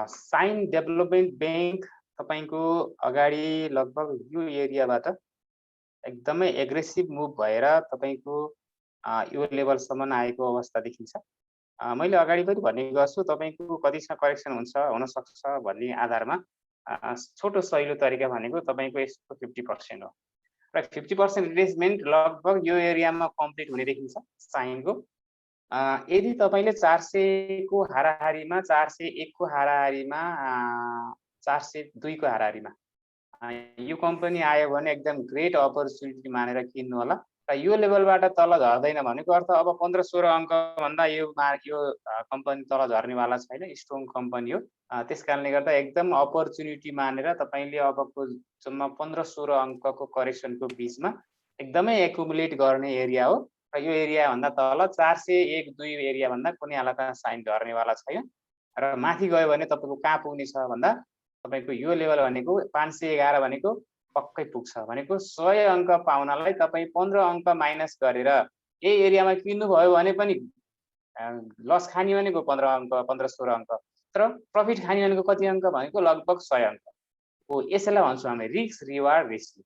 साइन डेभलपमेन्ट ब्याङ्क तपाईको अगाडि लगभग यो एरियाबाट एकदमै एग्रेसिभ मुभ भएर तपाईको यो लेभलसम्म आएको अवस्था देखिन्छ। मैले अगाडि पनि भन्ने गर्छु तपाईको कतिसम्म करेक्सन हुन्छ हुन सक्छ भन्ने आधारमा छोटो सहिलो तरिका भनेको तपाईको यसको 50% हो र 50% रिट्रेसमेन्ट लगभग यो एरियामा कम्प्लिट हुने देखिन्छ साइनको। यदि तपाईले 400 को हाराहारीमा 401 को हाराहारीमा 402 को हाराहारीमा यो कम्पनी आयो भने एकदम ग्रेट अपर्च्युनिटी मानेर किन्नु होला र यो लेभलबाट तल झर्दैन भनेको अर्थ अब 15-16 अङ्क भन्दा यो कम्पनी तल झर्नेवाला छैन, स्ट्रङ कम्पनी हो। त्यसकारणले गर्दा एकदम अपर्च्युनिटी मानेर तपाईले अबको जम्मा 15-16 अङ्कको करेक्सनको बीचमा एकदमै एकुमुलेट गर्ने एरिया हो र यो एरिया भन्दा तल 401-2 एरिया भन्दा कुनै हालतमा साइन झर्नेवाला छैन र माथि गयो भने तपाईको कहाँ पुग्ने छ भन्दा तपाईको यो लेभल भनेको 511 भनेको पक्कै पुग्छ भनेको 100 अङ्क पाउनलाई तपाई 15 अङ्क माइनस गरेर यही एरियामा किन्नु भयो भने पनि लस खानी भनेको 15 अङ्क 15-16 अङ्क तर प्रफिट खानी भनेको कति अङ्क भनेको लगभग 100 अङ्क हो। यसैलाई भन्छौँ हामी रिस्क रिवार्ड रेसियो।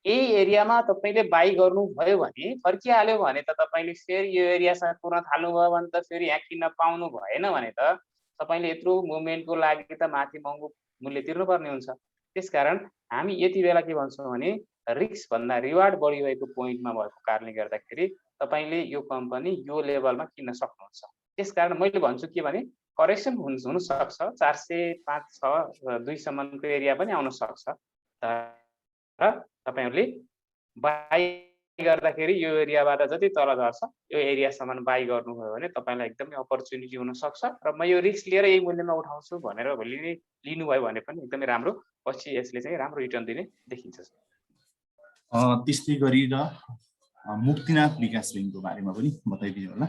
यही एरियामा तपाईले बाई गर्नु भयो भने फर्किहाल्यो भने त तपाईले फेरि यो एरियासँग पुर्न थाल्नु भयो भने त फेरि यहाँ किन्न पाउनु भएन भने त तपाईले यत्रो मुभमेन्टको लागि त माथि महँगो मूल्य तिर्नुपर्ने हुन्छ। त्यसकारण हामी यति बेला के भन्छौँ भने रिस्क भन्दा रिवार्ड बढी भएको पोइन्टमा भएको कारणले गर्दाखेरि तपाईले यो कम्पनी यो लेभलमा किन्न सक्नुहुन्छ। त्यसकारण मैले भन्छु के भने करेक्सन हुन सक्छ 405-6-2 सम्मको एरिया पनि आउन सक्छ तर तपाईहरुले बाई गर्दाखेरि यो एरियाबाट जति तल झर्छ यो एरियासम्म बाई गर्नुभयो भने तपाईलाई एकदमै अपर्च्युनिटी हुन सक्छ र म यो रिस्क लिएर यही मूल्यमा उठाउँछु भनेर भोलि लिनुभयो भने पनि एकदमै राम्रो पछि यसले चाहिँ राम्रो रिटर्न दिने देखिन्छ। त्यस्तै गरी र मुक्तिनाथ विकास ब्याङ्कको बारेमा पनि बताइदिनु होला।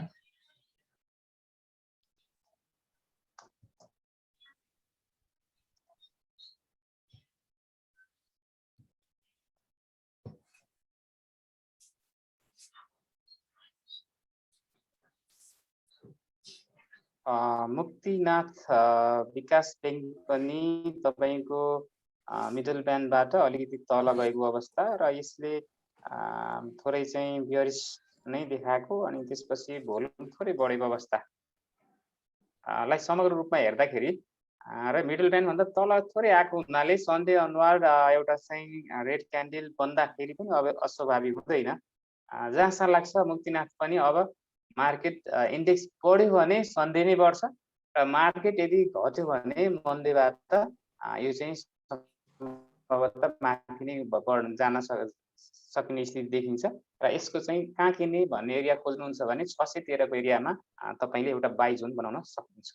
मुक्तिनाथ विकास ब्याङ्क पनि तपाईको मिडल ब्यान्डबाट अलिकति तल गएको अवस्था र यसले थोरै चाहिँ बियरिश नै देखाएको अनि त्यसपछि भोल्युम थोरै बढेको अवस्था लाई समग्र रूपमा हेर्दाखेरि र मिडल ब्यान्ड भन्दा तल थोरै आएको हुनाले सन्डे अनुहार एउटा चाहिँ रेड क्यान्डल बन्दाखेरि पनि अब अस्वाभाविक हुँदैन। जहाँसम्म लाग्छ मुक्तिनाथ पनि अब मार्केट इन्डेक्स बढ्यो भने सन्डे नै बढ्छ र मार्केट यदि घट्यो भने मन्डेबाट यो चाहिँ माथि नै जान सक्ने स्थिति देखिन्छ र यसको चाहिँ कहाँ किन्ने भन्ने एरिया खोज्नुहुन्छ भने 613 को एरियामा तपाईले एउटा बाई जोन बनाउन सक्नुहुन्छ।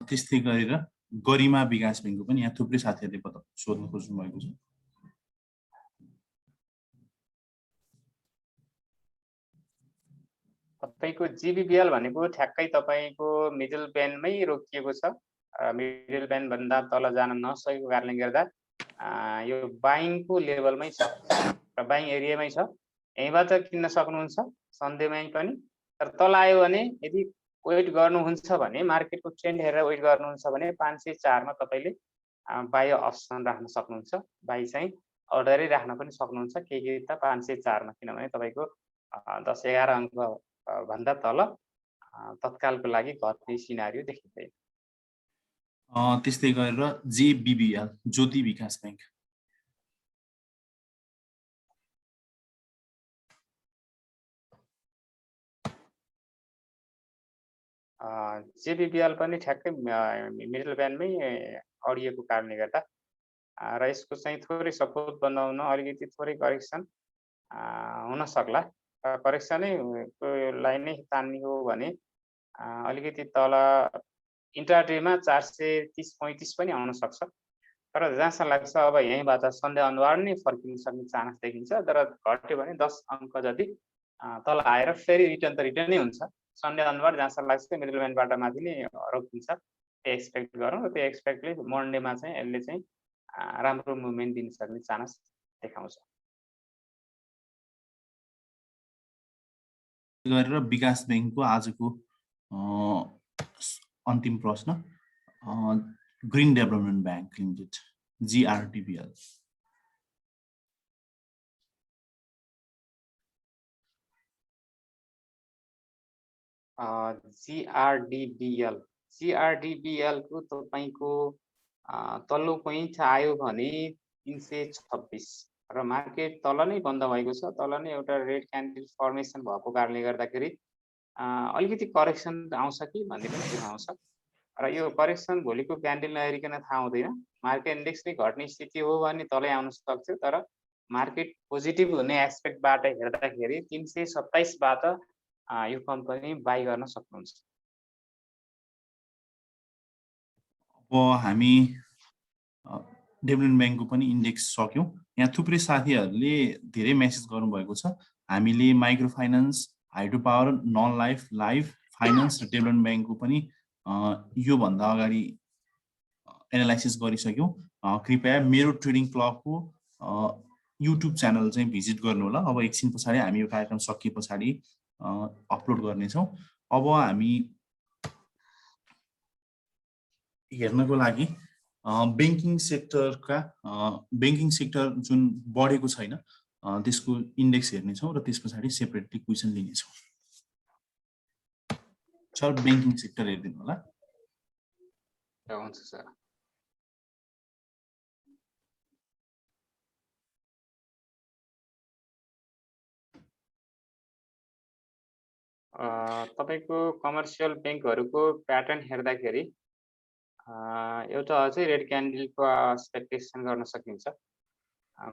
त्यस्तै गरेर गरिमा विकास ब्याङ्कको पनि यहाँ थुप्रै साथीहरूले सोध्न खोज्नु भएको छ। तपाईको जीबीबीएल भनेको ठ्याक्कै तपाईको मिडल ब्यान्डमै रोकिएको छ। मिडल ब्यान्ड भन्दा तल जान नसकेको कारणले गर्दा यो बाइङको लेभलमै छ र बाइङ एरियामै छ। यहीँबाट किन्न सक्नुहुन्छ सन्डेमै पनि तर तल आयो भने यदि वेट गर्नुहुन्छ भने मार्केटको ट्रेन्ड हेरेर वेट गर्नुहुन्छ भने 504 मा तपाईले बाई अप्सन राख्न सक्नुहुन्छ। बाई चाहिँ अर्डरै राख्न पनि सक्नुहुन्छ केही त 504 मा किनभने तपाईको 10-11 अङ्क भन्दा तल तत्कालको लागि घट्ने सिनारियो देखिँदैन। त्यस्तै गरेर जेबीबीएल ज्योति विकास ब्याङ्क जेबीबीएल पनि ठ्याक्कै मिडल ब्यान्डमै अडिएको कारणले गर्दा र यसको चाहिँ थोरै सपोर्ट बनाउन अलिकति थोरै करेक्सन हुन सक्ला। करेक्सनै लाई नै तान्ने हो भने अलिकति तल इन्ट्राडेमा 430-35 पनि आउन सक्छ तर जहाँसम्म लाग्छ अब यहीँबाट सन्डे अनुहार नै फर्किन सक्ने चान्स देखिन्छ तर घट्यो भने 10 अङ्क जति तल आएर फेरि रिटर्न त रिटर्न नै हुन्छ। सन्डे अनुहार जहाँसम्म लाग्छ मिडल ब्यान्डबाट माथि नै रोकिन्छ त्यो एक्सपेक्ट गरौँ र त्यो एक्सपेक्टले मन्डेमा चाहिँ यसले चाहिँ राम्रो मुभमेन्ट दिन सक्ने चान्स देखाउँछ। गरेर विकास ब्याङ्कको आजको अन्तिम प्रश्न green development bank limited GRDBL GRDBL को तपाईको तल्लो पोइन्ट आयो भने 326 र मार्केट तल नै बन्द भएको छ। तल नै एउटा रेड क्यान्डल फर्मेसन भएको कारणले गर्दाखेरि अलिकति करेक्सन आउँछ कि भन्ने पनि देखाउँछ र यो करेक्सन भोलिको क्यान्डल नहेरिकन थाहा हुँदैन। मार्केट इन्डेक्सले घट्ने स्थिति हो भने तलै आउन सक्छ, तर मार्केट पोजिटिभ हुने एस्पेक्टबाट हेर्दाखेरि 327 बाट यो कम्पनी बाई गर्न सक्नुहुन्छ। अब हामी डेभलपमेन्ट ब्याङ्कको पनि इन्डेक्स सक्यौँ। यहाँ थुप्रै साथीहरूले धेरै मेसेज गर्नुभएको छ। हामीले micro finance, hydro power, non life, life finance र डेभलपमेन्ट ब्याङ्कको पनि योभन्दा अगाडि एनालाइसिस गरिसक्यौँ। कृपया मेरो ट्रेडिङ क्लबको युट्युब च्यानल चाहिँ भिजिट गर्नु होला। अब एकछिन पछाडि हामी यो कार्यक्रम सकिए पछाडि अपलोड गर्नेछौँ। अब हामी हेर्नको लागि ब्याङ्किङ सेक्टर जुन बढेको छैन त्यसको इन्डेक्स हेर्नेछौँ र त्यस पछाडि सेपरेटली क्वेसन लिनेछौँ। सर ब्याङ्किङ सेक्टर हेरिदिनु होला। हुन्छ सर। तपाईको कमर्सियल ब्याङ्कहरूको प्याटर्न हेर्दाखेरि एउटा अझै रेड क्यान्डलको एक्सपेक्टेसन गर्न सकिन्छ।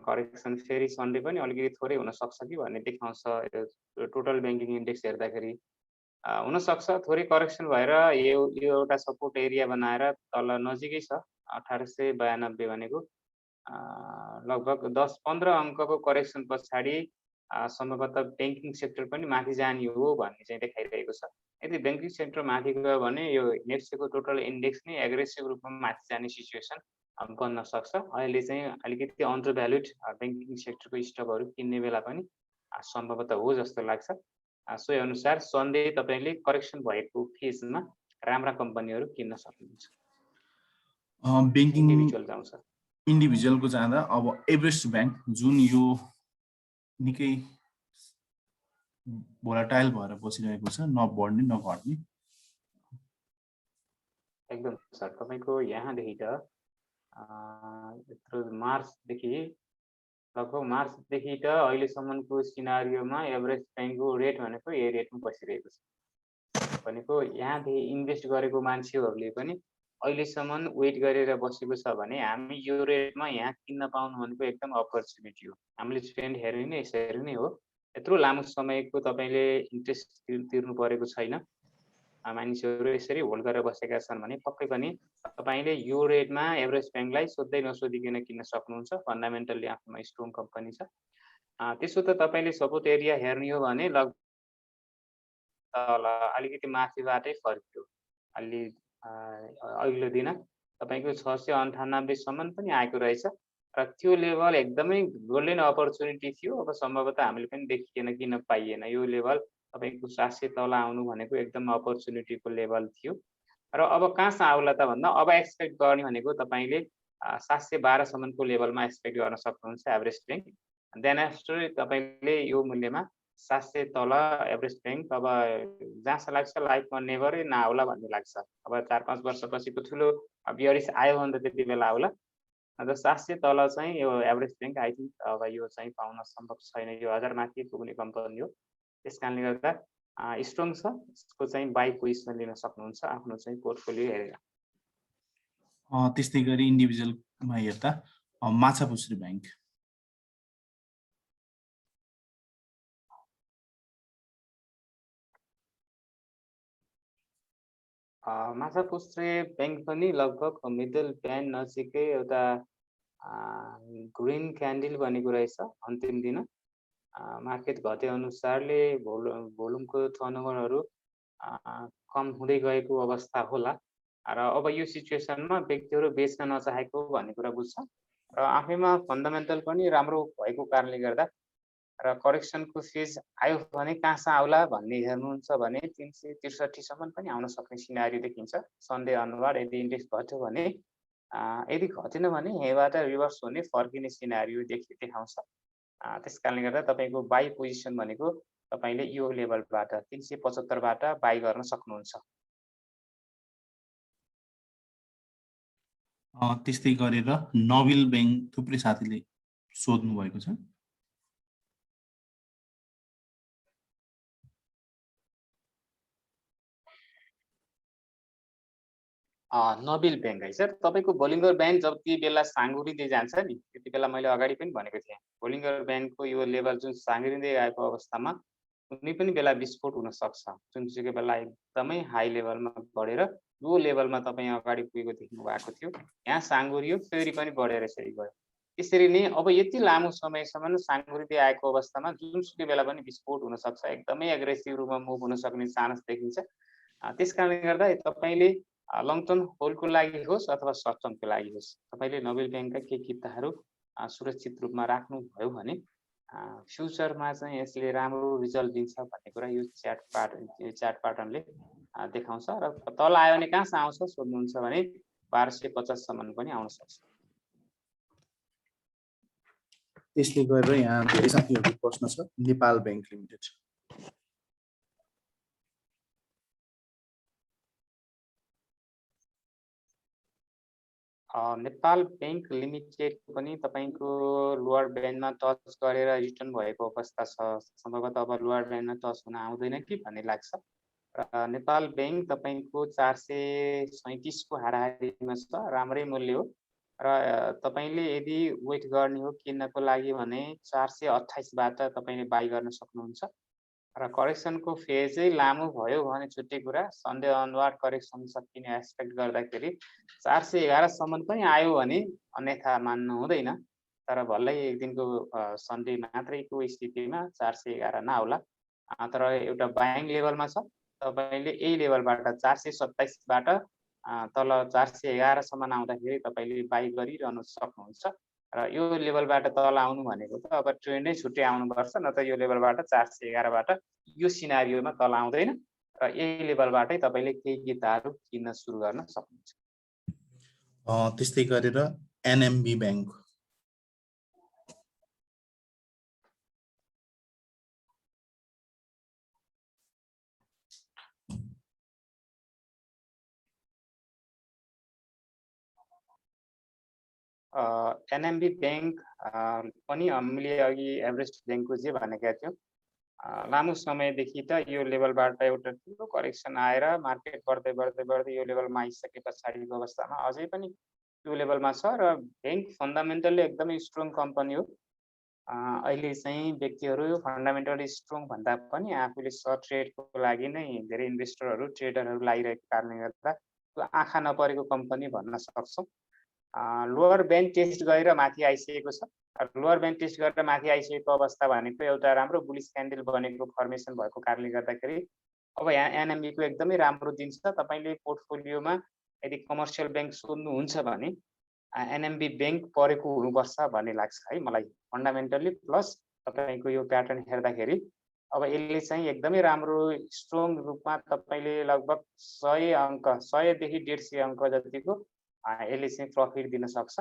करेक्सन फेरि सन्डे पनि अलिकति थोरै हुन सक्छ कि भन्ने देखाउँछ। यो टोटल ब्याङ्किङ इन्डेक्स हेर्दाखेरि हुन सक्छ थोरै करेक्सन भएर यो एउटा सपोर्ट एरिया बनाएर तल नजिकै छ 1892 भनेको लगभग 10-15 अङ्कको करेक्सन पछाडि सम्भवतः ब्याङ्किङ सेक्टर पनि माथि जाने हो भन्ने चाहिँ देखाइरहेको छ। यदि ब्याङ्किङ सेक्टर माथि गयो भने यो नेप्सेको टोटल इन्डेक्स नै एग्रेसिभ रूपमा माथि जाने सिचुएसन बन्न सक्छ। अहिले चाहिँ अलिकति अन्डर भ्यालुड ब्याङ्किङ सेक्टरको स्टकहरू किन्ने बेला पनि सम्भवतः हो जस्तो लाग्छ। सोही अनुसार सन्डे तपाईले करेक्सन भएको फेजमा राम्रा कम्पनीहरू किन्न सक्नुहुन्छ। ब्याङ्किङ इन्डिभिजुअलको जाँदा अब एभरेस्ट ब्याङ्क जुन यो निकै भोलाटाइल भएर बसिरहेको छ, न बढ्ने न घट्ने। एकदम सर, तपाईको यहाँदेखि त मार्चदेखि लगभग मार्चदेखि त अहिलेसम्मको सिनारियोमा एभरेज ब्याङ्कको रेट भनेको यही रेटमा बसिरहेको छ। भनेको यहाँदेखि इन्भेस्ट गरेको मान्छेहरूले पनि अहिलेसम्म वेट गरेर बसेको छ भने हामी यो रेटमा यहाँ किन्न पाउनु भनेको एकदम अपर्च्युनिटी हो। हामीले ट्रेन्ड हेर्ने नै यसरी नै हो। यत्रो लामो समयको तपाईले इन्ट्रेस्ट तिर्नु परेको छैन। मानिसहरू यसरी होल्ड गरेर बसेका छन् भने पक्कै पनि तपाईले यो रेटमा एभरेज ब्याङ्कलाई सोध्दै नसोधिकन किन्न सक्नुहुन्छ। फन्डामेन्टली आफ्नोमा स्ट्रङ कम्पनी छ। त्यसो त तपाईले सपोर्ट एरिया हेर्ने हो भने अलिकति माथिबाटै फर्कियो। अलि अघिल्लो दिन तपाईको 698 सम्म पनि आएको रहेछ र त्यो लेभल एकदमै गोल्डन अपर्च्युनिटी थियो। अब सम्भवतः हामीले पनि देखिएन किन पाइएन। यो लेभल तपाईको 700 तल आउनु भनेको एकदम अपर्च्युनिटीको लेभल थियो र अब कहाँसम्म आउला त भन्दा अब एक्सपेक्ट गर्ने भनेको तपाईले 712 सम्मको लेभलमा एक्सपेक्ट गर्न सक्नुहुन्छ एभरेज ब्याङ्क। देन आफ्टर तपाईले यो मूल्यमा 700 तल एभरेज ब्याङ्क अब जहाँसम्म लाग्छ लाइफमा नेभरै नआउला भन्ने लाग्छ। अब 4-5 वर्षपछिको ठुलो बियरिस आयो भने त त्यति बेला आउला। अन्त 700 तल चाहिँ यो एभरेज ब्याङ्क आई थिङ्क अब यो चाहिँ पाउन सम्भव छैन। यो 1000 माथि पुग्ने कम्पनी हो। त्यस कारणले गर्दा स्ट्रङ छ। यसको चाहिँ बाई पोजिसन लिन सक्नुहुन्छ आफ्नो चाहिँ पोर्टफोलियो हेरेर। त्यस्तै गरी इन्डिभिजुअलमा हेर्दा माछापुच्छ्रे ब्याङ्क माछापुच्छ्रे ब्याङ्क पनि लगभग मिडल ब्यान्ड नजिकै एउटा ग्रिन क्यान्डल बनेको रहेछ अन्तिम दिन। मार्केट घटे अनुसारले भोल्युमको टर्नओभरहरू कम हुँदै गएको अवस्था होला र अब यो सिचुएसनमा व्यक्तिहरू बेच्न नचाहेको भन्ने कुरा बुझ्छ र आफैमा फन्डामेन्टल पनि राम्रो भएको कारणले गर्दा र करेक्सनको फेज आयो भने कहाँसम्म आउला भन्ने हेर्नुहुन्छ भने 363 सम्म पनि आउन सक्ने सिनारियो देखिन्छ सन्डे अनुवार। यदि इन्डेक्स घट्यो भने यदि घटेन भने यहीँबाट रिभर्स हुने फर्किने सिनारियो देखाउँछ। त्यस कारणले गर्दा तपाईँको बाई पोजिसन भनेको तपाईँले यो लेभलबाट 375 बाट बाई गर्न सक्नुहुन्छ। त्यस्तै गरेर नोबेल बैंक थुप्रै साथीले सोध्नु भएको छ। नोबेल बैंक है सर, तपाईँको बोलिङ्गर ब्यान्ड जति बेला साँगुरिँदै जान्छ नि, त्यति बेला मैले अगाडि पनि भनेको थिएँ, बोलिङ्गर ब्यान्डको यो लेभल जुन साँगुरिँदै आएको अवस्थामा कुनै पनि बेला विस्फोट हुन सक्छ। जुनसुकै बेला एकदमै हाई लेभलमा बढेर यो लेभलमा तपाईँ अगाडि पुगेको देख्नु भएको थियो, यहाँ साँगुरियो फेरि पनि बढेर यसरी गयो। त्यसरी नै अब यति लामो समयसम्म साँगुरिँदै आएको अवस्थामा जुनसुकै बेला पनि विस्फोट हुन सक्छ, एकदमै एग्रेसिभ रूपमा मुभ हुन सक्ने चान्स देखिन्छ। त्यस कारणले गर्दा तपाईँले लङ टर्म होल्डको लागि होस् अथवा सर्ट टर्मको लागि होस्, तपाईँले नोबेल ब्याङ्कका केही किताहरू सुरक्षित रूपमा राख्नुभयो भने फ्युचरमा चाहिँ यसले राम्रो रिजल्ट दिन्छ भन्ने कुरा यो चार्ट प्याटर्नले देखाउँछ। र तल आयो भने कहाँसम्म आउँछ सोध्नुहुन्छ भने 1250 सम्म पनि आउन सक्छ। त्यसले गरेर यहाँ धेरै साथीहरूको प्रश्न छ Nepal bank limited. Nepal bank limited पनि तपाईँको लोअर ब्यान्डमा टच गरेर रिटर्न भएको अवस्था छ। सम्भवतः अब लोअर ब्यान्डमा टच हुन आउँदैन कि भन्ने लाग्छ। र नेपाल बैंक तपाईँको 437 को हाराहारीमा छ, राम्रै मूल्य हो। र तपाईँले यदि वेट गर्ने हो किन्नको लागि भने 428 बाट तपाईँले बाई गर्न सक्नुहुन्छ। र करेक्सनको फेजै लामो भयो भने छुट्टै कुरा, सन्डे अनुवार करेक्सन सकिने एक्सपेक्ट गर्दाखेरि 411 सम्म पनि आयो भने अन्यथा मान्नु हुँदैन। तर भलै एक दिनको सन्डे मात्रैको स्थितिमा 411 नआउला। तर एउटा बाइङ लेभलमा छ, तपाईँले यही लेभलबाट 427 बाट तल 411 सम्म आउँदाखेरि तपाईँले बाई गरिरहनु सक्नुहुन्छ। र यो लेभलबाट तल आउनु भनेको त अब ट्रेन्डै छुट्टै आउनुपर्छ, न त यो लेभलबाट 411 बाट यो सिनारियोमा तल आउँदैन। र यही लेभलबाटै तपाईँले केही किताहरू किन्न सुरु गर्न सक्नुहुन्छ। त्यस्तै गरेर एनएमबी बैंक। एनएमबी बैंक पनि हामीले अघि एभरेस्ट ब्याङ्कको जे भनेका थियौँ, लामो समयदेखि त यो लेभलबाट एउटा ठुलो करेक्सन आएर मार्केट बढ्दै बढ्दै बढ्दै यो लेभलमा आइसके पछाडिको अवस्थामा अझै पनि यो लेभलमा छ। र बैंक फन्डामेन्टल्ली एकदमै स्ट्रङ कम्पनी हो। अहिले चाहिँ व्यक्तिहरू फन्डामेन्टल्ली स्ट्रङ भन्दा पनि आफूले सर्ट ट्रेडको लागि नै धेरै इन्भेस्टरहरू ट्रेडरहरू लागिरहेको कारणले गर्दा त्यो आँखा नपरेको कम्पनी भन्न सक्छौँ। लोअर ब्यान्ड टेस्ट गरेर माथि आइसकेको छ। लोअर ब्यान्ड टेस्ट गरेर माथि आइसकेको अवस्था भनेको एउटा राम्रो बुलिस क्यान्डल बनेको फर्मेसन भएको कारणले गर्दाखेरि अब यहाँ एनएमबीको एकदमै राम्रो दिन छ। तपाईँले पोर्टफोलियोमा यदि कमर्सियल ब्याङ्क सोध्नुहुन्छ भने एनएमबी ब्याङ्क परेको हुनुपर्छ भन्ने लाग्छ है मलाई, फन्डामेन्टल्ली प्लस तपाईँको यो प्याटर्न हेर्दाखेरि। अब यसले चाहिँ एकदमै राम्रो स्ट्रङ रूपमा तपाईँले लगभग 100 अङ्क 100 देखि 150 अङ्क जतिको यसले चाहिँ प्रफिट दिन सक्छ।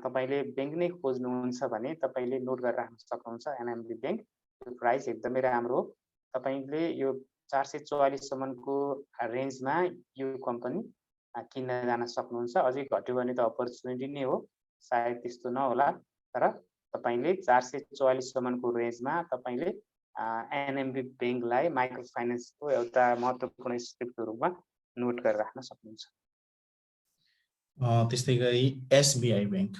तपाईँले ब्याङ्क नै खोज्नुहुन्छ भने तपाईँले नोट गरेर राख्न सक्नुहुन्छ एनएमबी ब्याङ्क। यो प्राइस एकदमै राम्रो हो। तपाईँले यो 444 सम्मको रेन्जमा यो कम्पनी किन्न जान सक्नुहुन्छ। अझै घट्यो भने त अपर्च्युनिटी नै हो, सायद त्यस्तो नहोला। तर तपाईँले 444 सम्मको रेन्जमा तपाईँले एनएमबी ब्याङ्कलाई माइक्रो फाइनेन्सको एउटा महत्त्वपूर्ण स्क्रिप्टको रूपमा नोट गरेर राख्न सक्नुहुन्छ। त्यस्तै गरी एसबिआई बैंक।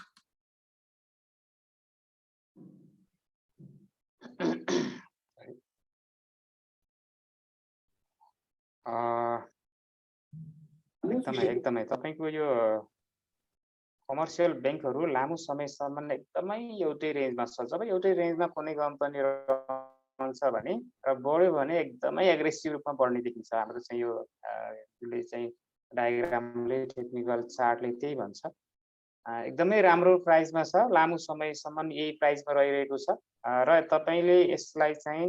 एकदमै तपाईँको यो कमर्सियल ब्याङ्कहरू लामो समयसम्म एकदमै एउटै रेन्जमा छ। जब एउटै रेन्जमा कुनै कम्पनी रहन्छ भने र बढ्यो भने एकदमै एग्रेसिभ रूपमा बढ्ने देखिन्छ। हाम्रो चाहिँ यो चाहिँ डायग्रामले टेक्निकल चार्टले त्यही भन्छ। एकदमै राम्रो प्राइसमा छ, लामो समयसम्म यही प्राइसमा रहिरहेको छ र तपाईँले यसलाई चाहिँ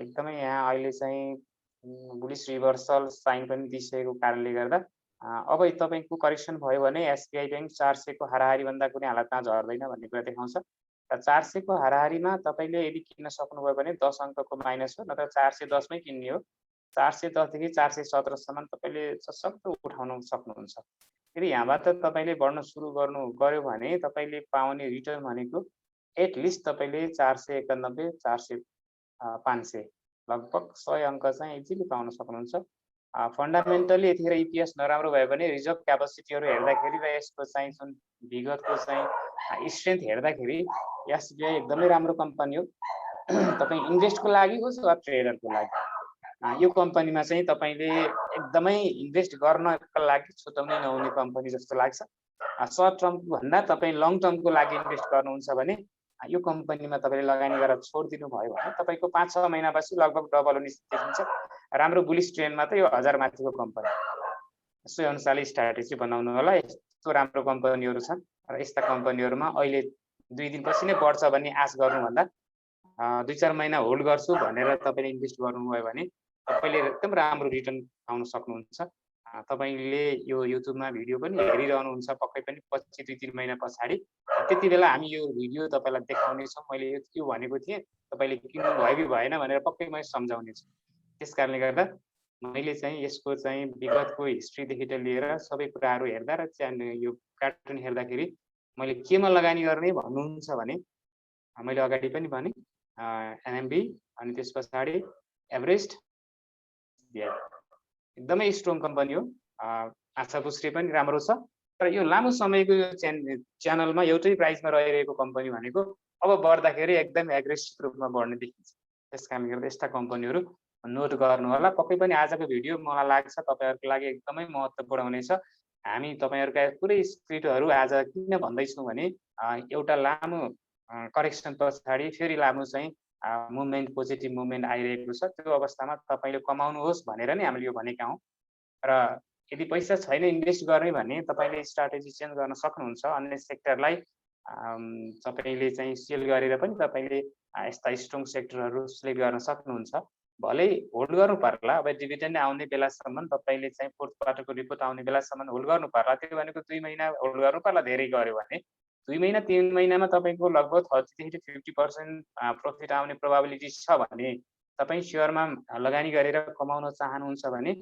एकदमै यहाँ अहिले चाहिँ बुलिस रिभर्सल साइन पनि दिइसकेको कारणले गर्दा अब तपाईँको करेक्सन भयो भने एसबिआई ब्याङ्क 400 को हाराहारीभन्दा कुनै हालतमा झर्दैन भन्ने कुरा देखाउँछ र 400 को हाराहारीमा तपाईँले यदि किन्न सक्नुभयो भने 10 अङ्कको माइनस हो, नत्र 410 मै किन्ने हो। 410 देखि 417 सम्म तपाईँले सशक्त उठाउन सक्नुहुन्छ। फेरि यहाँबाट तपाईँले बढ्न सुरु गर्यो भने तपाईँले पाउने रिटर्न भनेको एटलिस्ट तपाईँले 491, 400, 500 लगभग 100 अङ्क चाहिँ इजिली पाउन सक्नुहुन्छ। फन्डामेन्टली यतिखेर इपिएस नराम्रो भयो भने रिजर्भ क्यापेसिटीहरू हेर्दाखेरि र यसको चाहिँ जुन विगतको चाहिँ स्ट्रेन्थ हेर्दाखेरि एसबिआई एकदमै राम्रो कम्पनी हो। तपाईँ इन्भेस्टको लागि होस् वा ट्रेडरको लागि यो कम्पनीमा चाहिँ तपाईँले एकदमै इन्भेस्ट गर्नका लागि छुटाउनै नहुने कम्पनी जस्तो लाग्छ। सर्ट टर्मको भन्दा तपाईँ लङ टर्मको लागि इन्भेस्ट गर्नुहुन्छ भने यो कम्पनीमा तपाईँले लगानी गरेर छोडिदिनु भयो भने तपाईँको 5-6 महिनापछि लगभग डबल हुने देखिन्छ। राम्रो बुलिस ट्रेन्डमा त यो 1000 माथिको कम्पनी, सो अनुसारले स्ट्राटेजी बनाउनु होला। यस्तो राम्रो कम्पनीहरू छन् र यस्ता कम्पनीहरूमा अहिले 2 दिनपछि नै बढ्छ भन्ने आश गर्नुभन्दा 2-4 महिना होल्ड गर्छु भनेर तपाईँले इन्भेस्ट गर्नुभयो भने तपाईँले एकदम राम्रो रिटर्न पाउन सक्नुहुन्छ। तपाईँले यो युट्युबमा भिडियो पनि हेरिरहनुहुन्छ पक्कै पनि पछि 2-3 महिना पछाडि, त्यति बेला हामी यो भिडियो तपाईँलाई देखाउनेछौँ। मैले यो भनेको थिएँ, तपाईँले किन्नु भयो कि भएन भनेर पक्कै मैले सम्झाउने छु। त्यस कारणले गर्दा मैले चाहिँ यसको चाहिँ विगतको हिस्ट्रीदेखि लिएर सबै कुराहरू हेर्दा र यो प्याटर्न हेर्दाखेरि मैले केमा लगानी गर्ने भन्नुहुन्छ भने मैले अगाडि पनि भने एनएमबी अनि त्यस पछाडि एभरेस्ट एकदमै स्ट्रङ कम्पनी हो। आशा पुष्टि पनि राम्रो छ तर यो लामो समयको च्यानलमा एउटै प्राइसमा रहिरहेको कम्पनी भनेको अब बढ्दाखेरि एकदम एग्रेसिभ रूपमा बढ्ने देखिन्छ। त्यस कारणले गर्दा यस्ता कम्पनीहरू नोट गर्नु होला। पक्कै पनि आजको भिडियो मलाई लाग्छ तपाईँहरूको लागि एकदमै महत्त्वपूर्ण हुनेछ। हामी तपाईँहरूका पुरै स्क्रिप्टहरू आज किन भन्दैछौँ भने एउटा लामो करेक्सन पछाडि फेरि लामो चाहिँ मुभमेन्ट, पोजिटिभ मुभमेन्ट आइरहेको छ। त्यो अवस्थामा तपाईँले कमाउनुहोस् भनेर नै हामीले यो भनेका हौँ। र यदि पैसा छैन इन्भेस्ट गर्ने भने तपाईँले स्ट्राटेजी चेन्ज गर्न सक्नुहुन्छ। अन्य सेक्टरलाई तपाईँले चाहिँ सेल गरेर पनि तपाईँले यस्ता स्ट्रङ सेक्टरहरू सिलेक्ट गर्न सक्नुहुन्छ। भलै होल्ड गर्नु पर्ला, अब डिभिडेन्ड आउने बेलासम्म तपाईले चाहिँ फोर्थ क्वार्टरको रिपोर्ट आउने बेलासम्म होल्ड गर्नु पर्ला। त्यो भनेको 2 महिना होल्ड गर्नु पर्ला। धेरै गर्यो भने 2 महिना 3 महिनामा तपाईको लगभग 30 देखि 50% प्रफिट आउने प्रोबेबिलिटी छ भने तपाईँ शेयरमा लगानी गरेर कमाउन चाहनुहुन्छ भने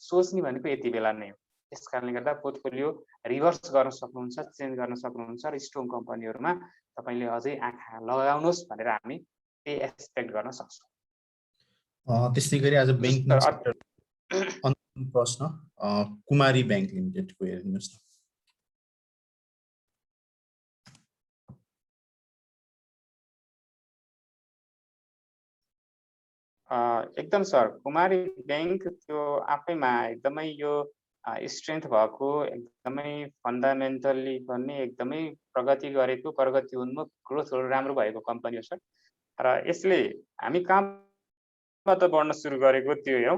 सोच्ने भनेको यति बेला नै हो। त्यस कारणले गर्दा पोर्टफोलियो रिभर्स गर्न सक्नुहुन्छ, चेन्ज गर्न सक्नुहुन्छ र स्ट्रङ कम्पनीहरूमा तपाईले अझै आँखा लगाउनुहोस् भनेर हामी त्यही एक्सपेक्ट गर्न सक्छौँ। त्यस्तै गरी आज ब्याङ्किङ सेक्टर अन्तिम प्रश्न कुमारी ब्याङ्क लिमिटेडको हेर्नुहोस् न। एकदम सर, कुमारी ब्याङ्क त्यो आफैमा एकदमै यो स्ट्रेन्थ भएको, एकदमै फन्डामेन्टल्ली पनि एकदमै प्रगति गरेको, प्रगति उन्मुख ग्रोथहरू राम्रो भएको कम्पनी हो सर। र यसले हामी कहाँबाट बढ्न सुरु गरेको त्यो हो।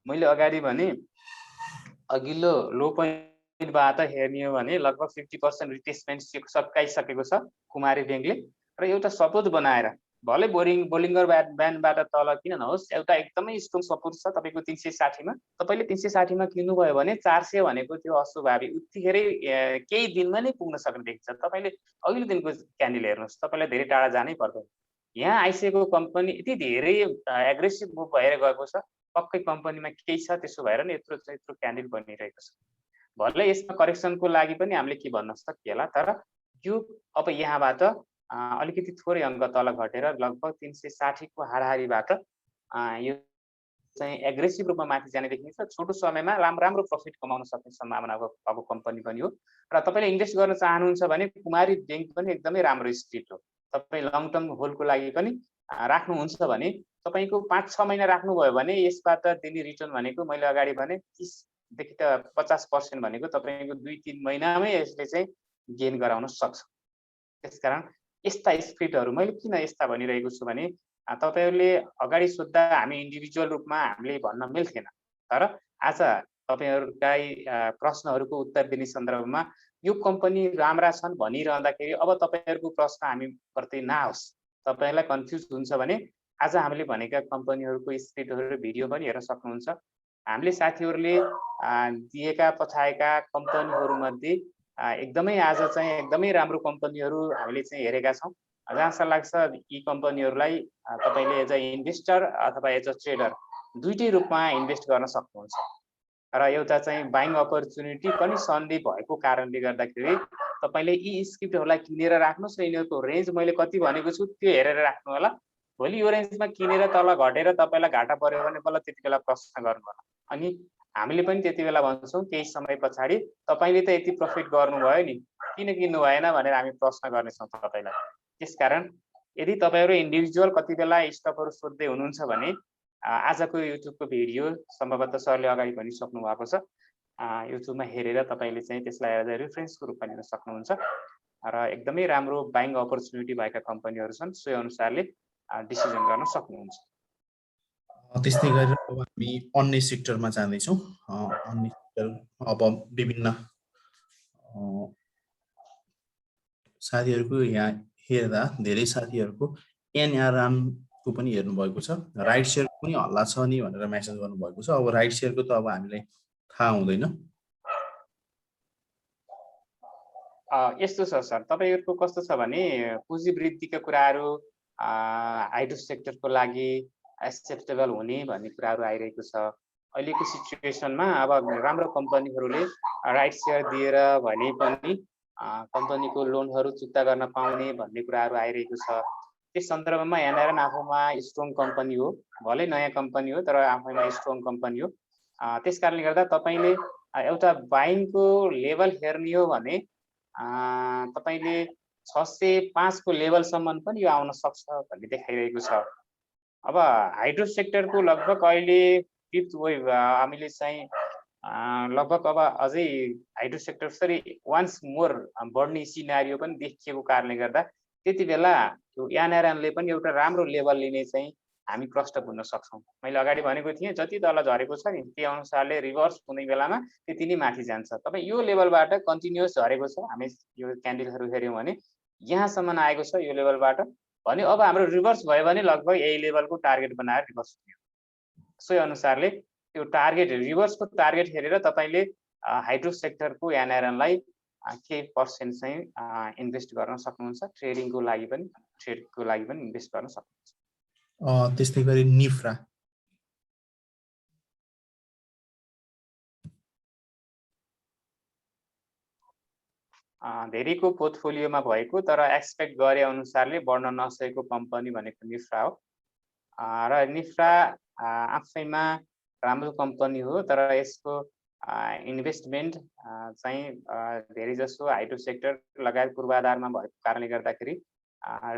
मैले अगाडि भने अघिल्लो लो पोइन्टबाट हेर्ने हो भने लगभग 50% रिट्रेसमेन्ट सकाइसकेको छ कुमारी ब्याङ्कले र एउटा सपोर्ट बनाएर भले बोलिङ्गर ब्यान्डबाट तल किन नहोस् एउटा एकदमै स्ट्रङ सपोर्ट छ तपाईँको 360 मा। तपाईँले 360 मा किन्नुभयो भने 400 भनेको त्यो अस्वाभावी उत्तिखेरै केही दिनमा नै पुग्न सक्ने देखिन्छ। तपाईँले अघिल्लो दिनको क्यान्डल हेर्नुहोस्, तपाईँलाई धेरै टाढा जानै पर्दैन। यहाँ आइसकेको कम्पनी यति धेरै एग्रेसिभ मुभ भएर गएको छ, पक्कै कम्पनीमा केही छ, त्यसो भएर नि यत्रो क्यान्डल बनिरहेको छ। भले यसमा करेक्सनको लागि पनि हामीले के भन्न सकिएला, तर यो अब यहाँबाट अलिकति थोरै अङ्क तल घटेर लगभग 360 को हाराहारीबाट यो चाहिँ एग्रेसिभ रूपमा माथि जाने देखिन्छ। छोटो समयमा राम्रो प्रफिट कमाउन सक्ने सम्भावना भएको कम्पनी पनि हो। र तपाईँले इन्भेस्ट गर्न चाहनुहुन्छ भने कुमारी ब्याङ्क पनि एकदमै राम्रो स्क्रिप्ट हो। तपाईँ लङ टर्म होल्डको लागि पनि राख्नुहुन्छ भने तपाईँको 5-6 महिना राख्नुभयो भने यसबाट दिने रिटर्न भनेको मैले अगाडि भने 30 देखि 50% भनेको तपाईँको 2-3 महिनामै यसले चाहिँ गेन गराउन सक्छ। त्यसकारण यस्ता स्क्रिप्टहरू मैले किन यस्ता भनिरहेको छु भने तपाईहरुले अगाडि सोध्दा हामी इन्डिभिजुअल रूपमा हामीले भन्न मिल्थेन, तर आज तपाईहरुलाई प्रश्नहरुको उत्तर दिने सन्दर्भमा यो कम्पनी राम्रा छन् भनिरहँदाखेरि अब तपाईहरुको प्रश्न हामी प्रति नआओस्, तपाईहरुलाई कन्फ्युज हुन्छ भने आज हामीले भनेका कम्पनीहरुको स्क्रिप्टहरु र भिडियो पनि हेर्न सक्नुहुन्छ। हामीले साथीहरुले दिएका पठाएका कम्पनीहरु मध्ये एकदमै आज चाहिँ एकदमै राम्रो कम्पनीहरु हामीले चाहिँ हेरेका छौं। जहाँसम्म लाग्छ यी कम्पनीहरुलाई तपाईले एज अ इन्भेस्टर अथवा एज अ ट्रेडर दुईटै रूपमा इन्भेस्ट गर्न सक्नुहुन्छ। र एउटा चाहिँ बाइङ अपर्च्युनिटी पनि सन्धि भएको कारणले गर्दाखेरि तपाईले यी स्क्रिप्टहरुलाई किनेर राख्नुस् र यिनीहरुको रेन्ज मैले कति भनेको छु त्यो हेरेर राख्नु होला। भोलि यो रेन्जमा किनेर तल घटेर तपाईलाई घाटा पर्यो भने बल्ल त्यतिबेला प्रश्न गर्नु होला। अनि हामीले पनि त्यतिबेला भन्छौं केही समय पछाडी तपाईले त यति प्रफिट गर्नुभयो नि, किन किन्नु भएन भनेर हामी प्रश्न गर्नेछौं तपाईलाई। त्यसकारण यदि तपाईहरु इन्डिभिजुअल कतिबेला स्टकहरु सोध्दै हुनुहुन्छ भने आजको युट्युबको भिडियो सम्भवतः सरले अगाडि भनिसक्नु भएको छ। युट्युबमा हेरेर तपाईले चाहिँ त्यसलाई एज अ रेफरेन्सको रूपमा लिन सक्नुहुन्छ र एकदमै राम्रो बाइङ अपर्च्युनिटी भएका कम्पनीहरु छन्, सो अनुसारले डिसिजन गर्न सक्नुहुन्छ। त्यस्तै गरेर अब हामी अन्य सेक्टरमा जाँदैछौँ। अन्य सेक्टर अब विभिन्न साथीहरुको यहाँ हेर्दा धेरै साथीहरुको एनआरएम को पनि हेर्नु भएको छ, राइट शेयरको पनि हल्ला छ नि भनेर मेसेज गर्नु भएको छ। अब राइट शेयरको त अब हामीलाई थाहा हुँदैन। यस्तो छ सर, तपाईहरुको कस्तो छ भने पुँजी वृद्धिका कुराहरु हाइड्रो सेक्टरको लागि एक्सेप्टेबल हुने भन्ने कुराहरु आइरहेको छ। अहिलेको सिचुएसनमा अब राम्रो कम्पनीहरुले राइट शेयर दिएर भने पनि कम्पनीको लोनहरु चुक्ता गर्न पाउने भन्ने कुराहरु आइरहेको छ। त्यस सन्दर्भमा एनआरएम आफूमा स्ट्रङ कम्पनी हो, भलै नयाँ कम्पनी हो तर आफैमा स्ट्रङ कम्पनी हो। त्यसकारणले गर्दा तपाईले एउटा बाइङको लेभल हेर्ने हो भने तपाईले 605 को लेभलसम्म पनि यो आउन सक्छ भन्ने देखाइरहेको छ। अब हाइड्रो सेक्टरको लगभग अहिले फिफ्थ वेभ हामीले चाहिँ लगभग अब अझै hydro sector sorry once more बढ्ने सिनारियो पनि देखिएको कारणले गर्दा त्यतिबेला यो एनआरएमले पनि एउटा राम्रो लेभल लिने चाहिँ हामी प्रश्न बुझ्न सक्छौं। मैले अगाडि भनेको थिएँ जति तल झरेको छ नि त्यही अनुसारले रिभर्स हुने बेलामा त्यति नै माथि जान्छ। तपाई यो लेभलबाट कन्टिन्युअस झरेको छ, हामी यो क्यान्डलहरु हेर्यौं भने यहाँसम्म आएको छ यो लेभलबाट भने अब हाम्रो रिभर्स भयो भने लगभग यही लेभलको टार्गेट बनाएर रिभर्स हुने हो। सो अनुसारले त्यो टार्गेट रिभर्सको टार्गेट हेरेर तपाईले हाइड्रो सेक्टरको एनआरएमलाई केही पर्सेन्ट चाहिँ इन्भेस्ट गर्न सक्नुहुन्छ। ट्रेडिङको लागि पनि ट्रेडको लागि पनि इन्भेस्ट गर्न सक्नुहुन्छ। त्यस्तै गरी निफ्रा धेरैको पोर्टफोलियोमा भएको तर एक्सपेक्ट गरे अनुसारले बढ्न नसकेको कम्पनी भनेको निफ्रा हो। र निफ्रा आफैमा राम्रो कम्पनी हो तर यसको इन्भेस्टमेन्ट चाहिँ धेरै जसो हाइड्रो सेक्टर लगायत पूर्वाधारमा भएको कारणले गर्दाखेरि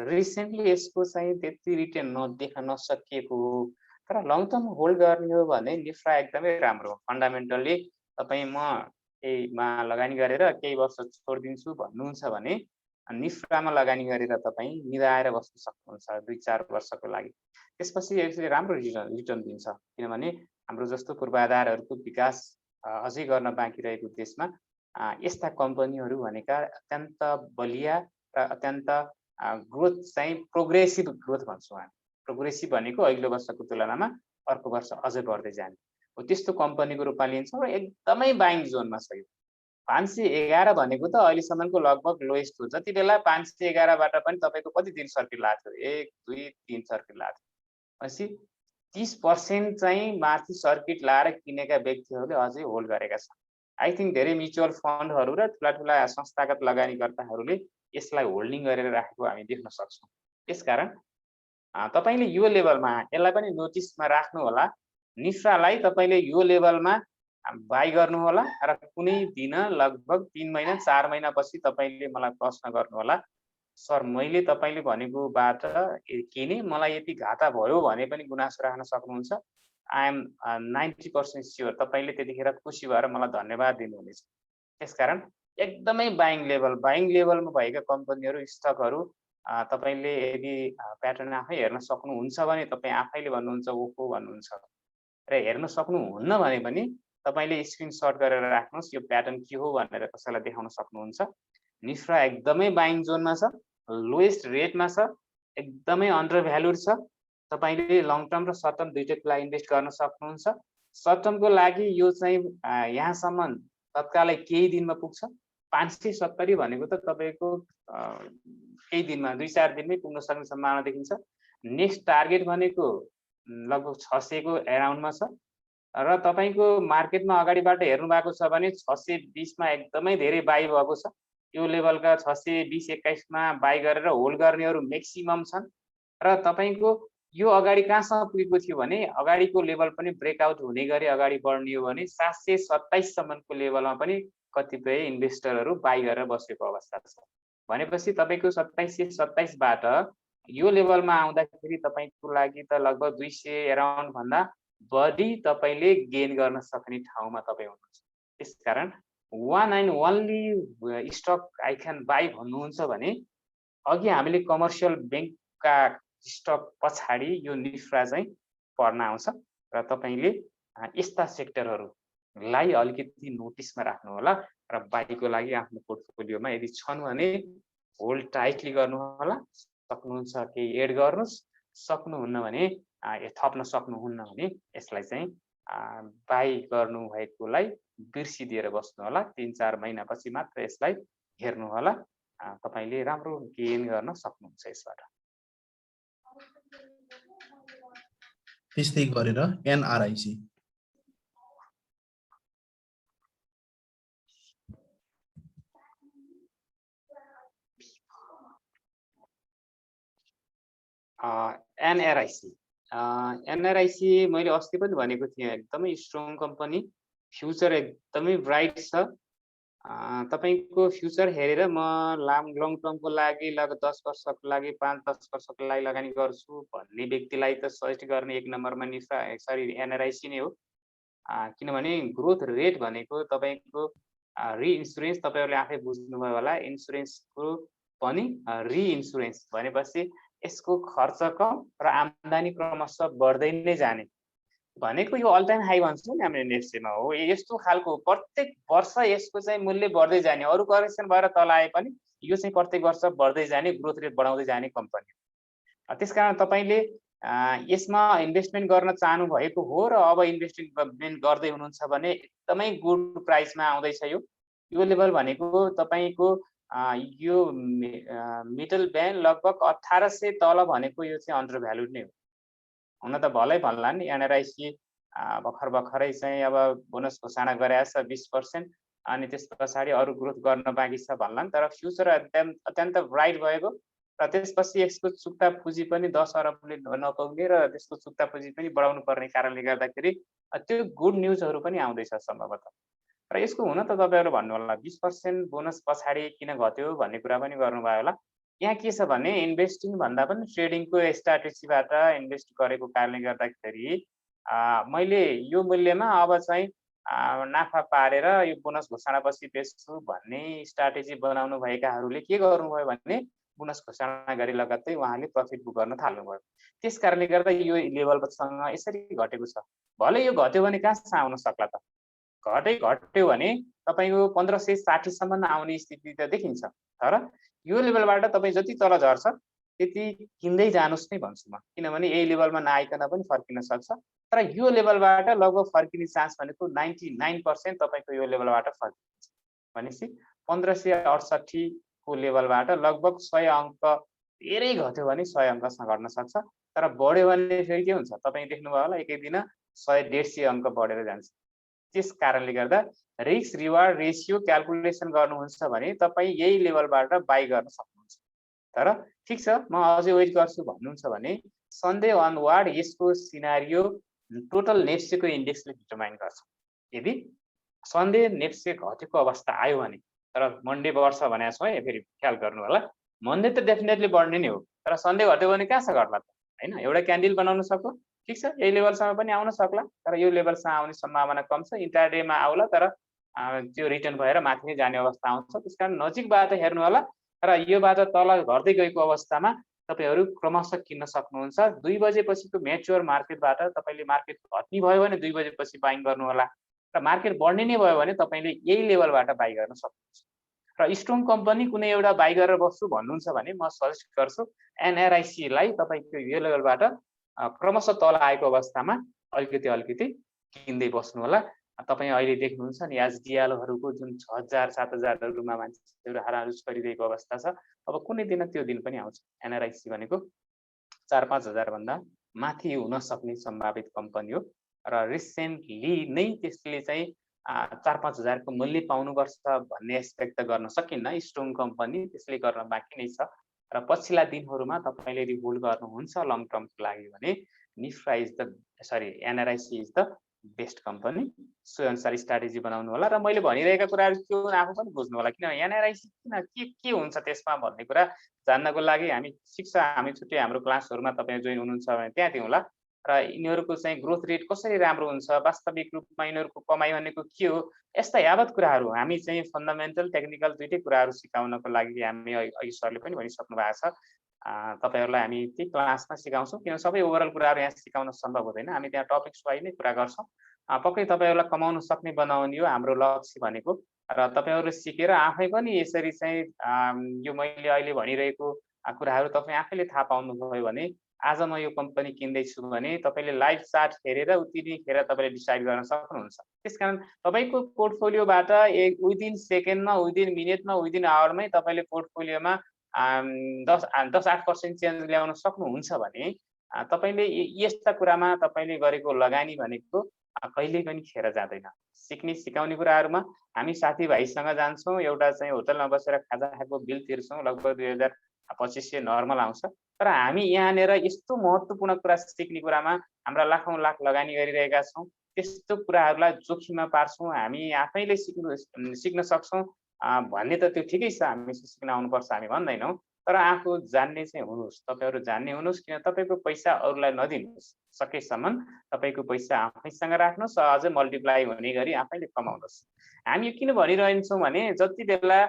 रिसेन्टली यसको चाहिँ त्यति रिटर्न देख्न नसकिएको हो। तर लङ टर्म होल्ड गर्ने हो भने निफ्रा एकदमै राम्रो हो। फन्डामेन्टली तपाई म केहीमा लगानी गरेर केही वर्ष छोडिदिन्छु भन्नुहुन्छ भने निफ्रामा लगानी गरेर तपाई मिलाएर बस्न सक्नुहुन्छ 2-4 वर्षको लागि। त्यसपछि यसले राम्रो रिटर्न दिन्छ, किनभने हाम्रो जस्तो पूर्वाधारहरूको विकास अझै गर्न बाँकी रहेको देशमा यस्ता कम्पनीहरू भनेका अत्यन्त बलिया र अत्यन्त ग्रोथ चाहिँ प्रोग्रेसिभ ग्रोथ भन्छौँ हामी। प्रोग्रेसिभ भनेको अघिल्लो वर्षको तुलनामा अर्को वर्ष अझै बढ्दै जाने हो, त्यस्तो कम्पनीको रूपमा लिन्छौँ र एकदमै बाइङ जोनमा छ यो। 511 भनेको त अहिलेसम्मको लगभग लोएस्ट हो। जति बेला 511 बाट पनि तपाईको कति दिन सर्किट लाग्थ्यो? 1, 2, 3 सर्किट लाग्थ्यो। पछि 30% चाहिँ माथि सर्किट लाएर किनेका व्यक्तिहरूले अझै होल्ड गरेका छन्। आई थिंक धेरै म्युचुअल फन्डहरू र ठुला संस्थागत लगानीकर्ताहरूले यसलाई होल्डिङ गरेर राखेको हामी देख्न सक्छौं। त्यसकारण तपाईले यो लेभलमा यसलाई पनि नोटिसमा राख्नु होला। निफ्रालाई तपाईले यो लेभलमा बाई गर्नु होला र कुनै दिन लगभग 3 महिना 4 महिना पछि तपाईले मलाई प्रश्न गर्नु होला, सर मैले तपाईले भनेको बाट किने मलाई यति घाटा भयो भने पनि गुनासो राख्न सक्नुहुन्छ। आई एम 90% स्योर तपाईले त्यतिखेर खुसी भएर मलाई धन्यवाद दिनुहुनेछ। त्यसकारण एकदमै बाइङ लेभलमा भएका कम्पनीहरू स्टकहरू तपाईले यदि प्याटर्न आफै हेर्न सक्नुहुन्छ भने तपाई आफैले भन्नुहुन्छ ओहो भन्नुहुन्छ र हेर्न सक्नुहुन्न भने पनि तपाईले स्क्रिनशट गरेर राख्नुहोस्, यो प्याटर्न के हो भनेर कसैलाई देखाउन सक्नुहुन्छ। निफ्रा एकदमै बाइङ जोनमा छ, लोएस्ट रेटमा छ, एकदमै अन्डर भ्यालुड छ। तपाईले लङ टर्म र सर्ट टर्म दुईटैको लागि इन्भेस्ट गर्न सक्नुहुन्छ। सर्ट टर्मको लागि यो चाहिँ यहाँसम्म तत्कालै केही दिनमा पुग्छ। 570 भनेको त तपाईको केही दिनमा 2-4 दिनमै पुग्न सक्ने सम्भावना देखिन्छ। नेक्स्ट टार्गेट भनेको लगभग 600 को एराउन्डमा छ र तपाईको मार्केटमा अगाडिबाट हेर्नु भएको छ भने 620 मा एकदमै धेरै बाई भएको छ। यो लेभलका 620-21 मा बाई गरेर होल्ड गर्नेहरू म्याक्सिमम छन् र तपाईको यो अगाडि कहाँसम्म पुगेको थियो भने अगाडिको लेभल पनि ब्रेकआउट हुने गरी अगाडि बढ्ने हो भने 727 सम्मको लेभलमा पनि कतिपय इन्भेस्टरहरू बाई गरेर बसेको अवस्था छ। भनेपछि तपाईको 2727 बाट यो लेभलमा आउँदाखेरि तपाईको लागि त लगभग 200 एराउन्ड भन्दा बढी तपाईले गेन गर्न सक्ने ठाउँमा तपाई हुनुहुन्छ। त्यसकारण one and only stuck I can by भन्नुहुन्छ भने अघि हामीले कमर्सियल बैंकका स्टक पछाडि यो निफ्रा चाहिँ पर्न आउँछ र तपाईले यस्ता सेक्टरहरूलाई अलिकति नोटिसमा राख्नु होला र बाईको लागि आफ्नो पोर्टफोलियोमा यदि छन् भने होल्ड टाइटली गर्नु होला। सक्नुहुन्छ केही एड गर्नुस्, सक्नुहुन्न भने थप्न सक्नुहुन्न भने यसलाई चाहिँ बाई गर्नु भएकोलाई बिर्सिदिएर बस्नु होला। 3-4 महिनापछि मात्र यसलाई हेर्नु होला। तपाईले राम्रो गेन गर्न सक्नुहुन्छ यसबाट। त्यस्तै गरेर एनआरआईसी एनआरआईसी मैले अस्ति पनि भनेको थिएँ एकदमै स्ट्रङ कम्पनी, फ्युचर एकदमै ब्राइट छ। तपाईको फ्युचर हेरेर म लङ टर्मको लागि लगभग 10 वर्षको लागि 5-10 वर्षको लागि लगानी गर्छु भन्ने व्यक्तिलाई त सजेस्ट गर्ने एक नम्बरमा एनआरआईसी नै हो। किनभने ग्रोथ रेट भनेको तपाईको रिइन्स्योरेन्स तपाईहरुले आफै बुझ्नुभयो होला। इन्स्योरेन्सको पनि रिइन्स्योरेन्स भनेपछि यसको खर्च कम र आम्दानी क्रमशः बढ्दै नै जाने भनेको यो अल टाइम हाई भन्छौँ नि हामीले नेफ्सेमा हो। यस्तो खालको प्रत्येक वर्ष यसको चाहिँ मूल्य बढ्दै जाने, अरु करेक्सन भएर तल आए पनि यो चाहिँ प्रत्येक वर्ष बढ्दै जाने, ग्रोथ रेट बढाउँदै जाने कम्पनी हो। त्यसकारण तपाईले यसमा इन्भेस्टमेन्ट गर्न चाहनु भएको हो र अब इन्भेस्टमेन्ट गर्दै हुनुहुन्छ भने एकदमै गुड प्राइसमा आउँदैछ यो। यो लेभल भनेको तपाईको यो मिडल ब्यान्ड लगभग 1800 तल भनेको यो चाहिँ अन्डर भ्यालुड नै हो। हुन त भलै भन्ला नि एनआरआईसी भर्खरै चाहिँ अब बोनस घोषणा गरेको छ 20% अनि त्यस पछाडि अरु ग्रोथ गर्न बाँकी छ भन्ला नि, तर फ्युचर अत्यन्त ब्राइट भएको र त्यसपछि यसको चुक्ता पुँजी पनि 10 अरबले नपुग्ने र त्यसको चुक्ता पुँजी पनि बढाउनु पर्ने कारणले गर्दाखेरि त्यो गुड न्यूजहरु पनि आउँदैछ सम्भवतः। र यसको हुन त तपाईहरु भन्नु होला 20% बोनस पछाडि किन घट्यो भन्ने कुरा पनि गर्नुभयो होला। यहाँ के छ भने इन्भेस्टिङ भन्दा पनि ट्रेडिङको स्ट्र्याटेजीबाट इन्भेस्ट गरेको कारणले गर्दाखेरि मैले यो मूल्यमा अब चाहिँ नाफा पारेर यो बोनस घोषणापछि बेच्छु भन्ने स्ट्र्याटेजी बनाउनु भएकाहरूले के गर्नुभयो भने बोनस घोषणा गरी लगत्तै उहाँले प्रफिट बुक गर्न थाल्नुभयो। त्यसकारणले गर्दा यो लेभलसँग यसरी घटेको छ। भले यो घट्यो भने कहाँसम्म आउन सक्ला त? घट्यो भने तपाईको 1560 सम्म आउने स्थिति त देखिन्छ। तर यो लेभलबाट तपाई जति तल झर्छ त्यति किन्दै जानुस् नै भन्छु म। किनभने यही लेभलमा नआइकन पनि फर्किन सक्छ। तर यो लेभलबाट लगभग फर्किने चान्स भनेको 99% तपाईको यो लेभलबाट फर्किन्छ। भनेपछि 1568 को लेभलबाट लगभग 100 अंक धेरै घट्यो भने 100 अंकसम्म घट्न सक्छ। तर बढ्यो भने फेरि के हुन्छ? तपाई देख्नुभयो होला एकै दिन 100-150 अंक बढेर जान्छ। त्यस कारणले गर्दा रिस्क रिवार्ड रेशियो क्याल्कुलेसन गर्नुहुन्छ भने तपाई यही लेभलबाट बाई गर्न सक्नुहुन्छ। तर ठीक छ म अझै वेट गर्छु भन्नुहुन्छ भने सन्डे अनवार्ड यसको सिनारियो टोटल नेफ्सेको इन्डेक्सले डिटरमाइन गर्छ। यदि सन्डे नेफ्से घटेको अवस्था आयो भने, तर मन्डे बढ्छ भनेको छ है, फेरि ख्याल गर्नु होला। मन्डे त डेफिनेटली बढ्ने नै हो, तर सन्डे घट्यो भने कहाँसम्म घट्ला त? हैन, एउटा क्यान्डल बनाउन सक्यो, ठीक छ यही लेभलसम्म पनि आउन सक्ला, तर यो लेभलसम्म आउने सम्भावना कम छ। इन्ट्राडेमा आउला तर त्यो रिटर्न भएर माथि नै जाने अवस्था आउँछ। त्यसकारण नजिकबाट हेर्नु होला र योबाट तल घट्दै गएको अवस्थामा तपाईहरु क्रमशः किन्न सक्नुहुन्छ। 2 बजेपछिको म्याच्योर मार्केटबाट तपाईले मार्केट घट्ने भयो भने 2 बजेपछि बाइङ गर्नु होला। र मार्केट बढ्ने नै भयो भने तपाईले यही लेभलबाट बाइ गर्न सक्नुहुन्छ। र स्ट्रङ कम्पनी कुनै एउटा बाइ गरेर बस्छु भन्नुहुन्छ भने म सजेस्ट गर्छु एनआरआइसी लाई तपाईको यो लेभलबाट क्रमशः तल आएको अवस्थामा अलिकति किन्दै बस्नु होला। तपाईँ अहिले देख्नुहुन्छ नि एसडिएल हरूको जुन 6000 7000 मा मान्छेहरु हाराहारुस गरिरहेको अवस्था छ। अब कुनै दिन त्यो दिन पनि आउँछ एनआरआइसी भनेको 4-5 हजार भन्दा माथि हुन सक्ने सम्भावित कम्पनी हो र रिसेन्टली नै त्यसले चाहिँ 4-5 हजार को मूल्य पाउनुपर्छ भन्ने एक्सपेक्ट गर्न सकिन्न। स्ट्रङ कम्पनी त्यसले गर्न बाँकी नै छ र पछिल्ला दिनहरुमा तपाईले यदि होल्ड गर्नुहुन्छ लङ टर्मको लागि भने Nifra is the NRIC is the best company. सो अनुसार स्ट्राटेजी बनाउनु होला र मैले भनिरहेका कुराहरु के हो आफू पनि बुझ्नु होला किन एनआरआइसी किन के हुन्छ त्यसमा भन्ने कुरा जान्नको लागि हामी शिक्षा हामी छुट्टै हाम्रो क्लासहरुमा तपाई जोइन हुनुहुन्छ भने त्यहाँ दिउँला र यिनीहरुको चाहिँ ग्रोथ रेट कसरी राम्रो हुन्छ वास्तविक रूपमा यिनीहरुको कमाइ भनेको के हो यस्ता यावत कुराहरु हामी चाहिँ फन्डामेन्टल टेक्निकल दुईटै कुराहरु सिकाउनको लागि हामी अघि सरले पनि भनिसक्नु भएको छ। तपाईहरुलाई हामी त्यही क्लासमा सिकाउँछौं किन सबै ओभरअल कुराहरु यहाँ सिकाउन सम्भव हुँदैन। हामी त्यहाँ टपिक्स वाइज नै कुरा गर्छौं। पक्कै तपाईहरुलाई कमाउन सक्ने बनाउने हो हाम्रो लक्ष्य भनेको र तपाईहरु सिकेर आफै पनि यसरी चाहिँ यो मैले अहिले भनिरहेको कुराहरु तपाई आफैले थाहा पाउनु भयो भने आज म यो कम्पनी किन्दै छु भने तपाईले लाइभ चार्ट हेरेर उतिनै खेर तपाईले डिसाइड गर्न सक्नुहुन्छ। त्यसकारण तपाईको पोर्टफोलियोबाट विदिन सेकेन्डमा विदिन मिनेटमा विदिन आवरमै तपाईले पोर्टफोलियोमा 10-8% चेन्ज ल्याउन सक्नुहुन्छ भने तपाईले यस्ता कुरामा तपाईले गरेको लगानी भनेको कहिल्यै पनि खेर जाँदैन। सिक्ने सिकाउने कुराहरुमा हामी साथीभाइसँग जान्छौं एउटा चाहिँ होटलमा बसेर खाजा खाएको बिल तिर्छौं लगभग 2500 नर्मल आउँछ तर हामी यहाँनेर यस्तो महत्त्वपूर्ण कुरा सिक्ने कुरामा हाम्रा लाखौं लाख लगानी गरिरहेका छौं। त्यस्तो कुराहरुलाई जोखिममा पार्छौं हामी आफैले सिक्न सक्छौं भन्ने त त्यो ठिकै छ हामी सिक्न आउनुपर्छ हामी भन्दैनौं तर आफू जान्ने चाहिँ हुनुस् तपाईहरु जान्ने हुनुस् किन तपाईको पैसा अरूलाई नदिनुस् सकेसम्म तपाईको पैसा आफैसँग राख्नुस् अझै मल्टिप्लाई हुने गरी आफैले कमाउनुस्। हामी यो किन भनिरहन्छौं भने जति बेला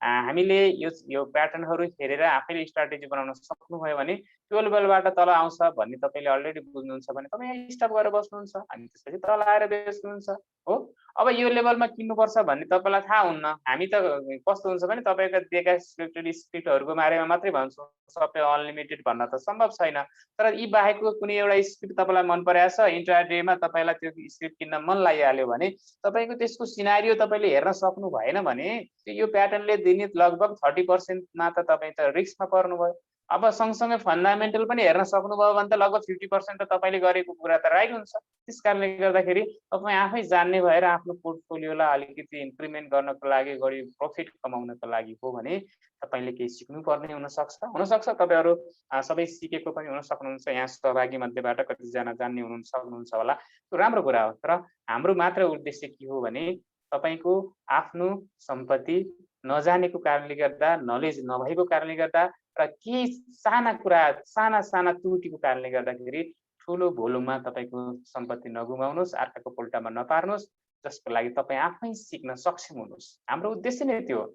हामीले यो प्याटर्नहरु हेरेर आफैले स्ट्र्याटेजी बनाउन सक्नुभयो भने त्यो लेभलबाट तल आउँछ भन्ने तपाईले अलरेडी बुझ्नुहुन्छ भने तपाई स्टप गरेर बस्नुहुन्छ अनि त्यसपछि तल आएर बेच्नुहुन्छ हो। अब यो लेभलमा किन्नुपर्छ भन्ने तपाईलाई थाहा हुन्न। हामी त कस्तो हुन्छ भने तपाईका दिएका स्क्रिप्टहरुको बारेमा मात्रै भन्छौं सबै अनलिमिटेड भन्न त सम्भव छैन तर यी बाहेकको कुनै एउटा स्क्रिप्ट तपाईलाई मन परेछ इन्ट्राडेमा तपाईलाई त्यो स्क्रिप्ट किन्न मन लागिहाल्यो भने तपाईको त्यसको सिनारियो तपाईले हेर्न सक्नु भएन भने यो प्याटर्नले दिने लगभग 30% मा त तपाई त रिस्कमा पर्नुभयो। अब सँगसँगै फन्डामेन्टल पनि हेर्न सक्नुभयो भने त लगभग 50% त तपाईले गरेको कुरा त राइट हुन्छ। त्यसकारणले गर्दाखेरि तपाई आफै जान्ने भएर आफ्नो पोर्टफोलियोलाई अलिकति इन्क्रिमेन्ट गर्नको लागि बढी प्रफिट कमाउनको लागि हो भने तपाईले केही सिक्नु पर्ने हुन सक्छ तपाईहरु सबै सिकेको पनि हुन सक्नुहुन्छ। यहाँ सहभागी मध्येबाट कतिजना जान्ने हुन सक्नुहुन्छ होला त्यो राम्रो कुरा हो तर हाम्रो मात्र उद्देश्य के हो भने तपाईको आफ्नो सम्पत्ति नजानेको कारणले गर्दा नलेज नभएको कारणले गर्दा र केही साना त्रुटिको कारणले गर्दाखेरि ठूलो भोलुममा तपाईको सम्पत्ति नगुमाउनुस् अर्काको पोल्टामा नपार्नुस् जसको लागि तपाई आफै सिक्न सक्षम हुनुस्। हाम्रो उद्देश्य नै त्यो हो।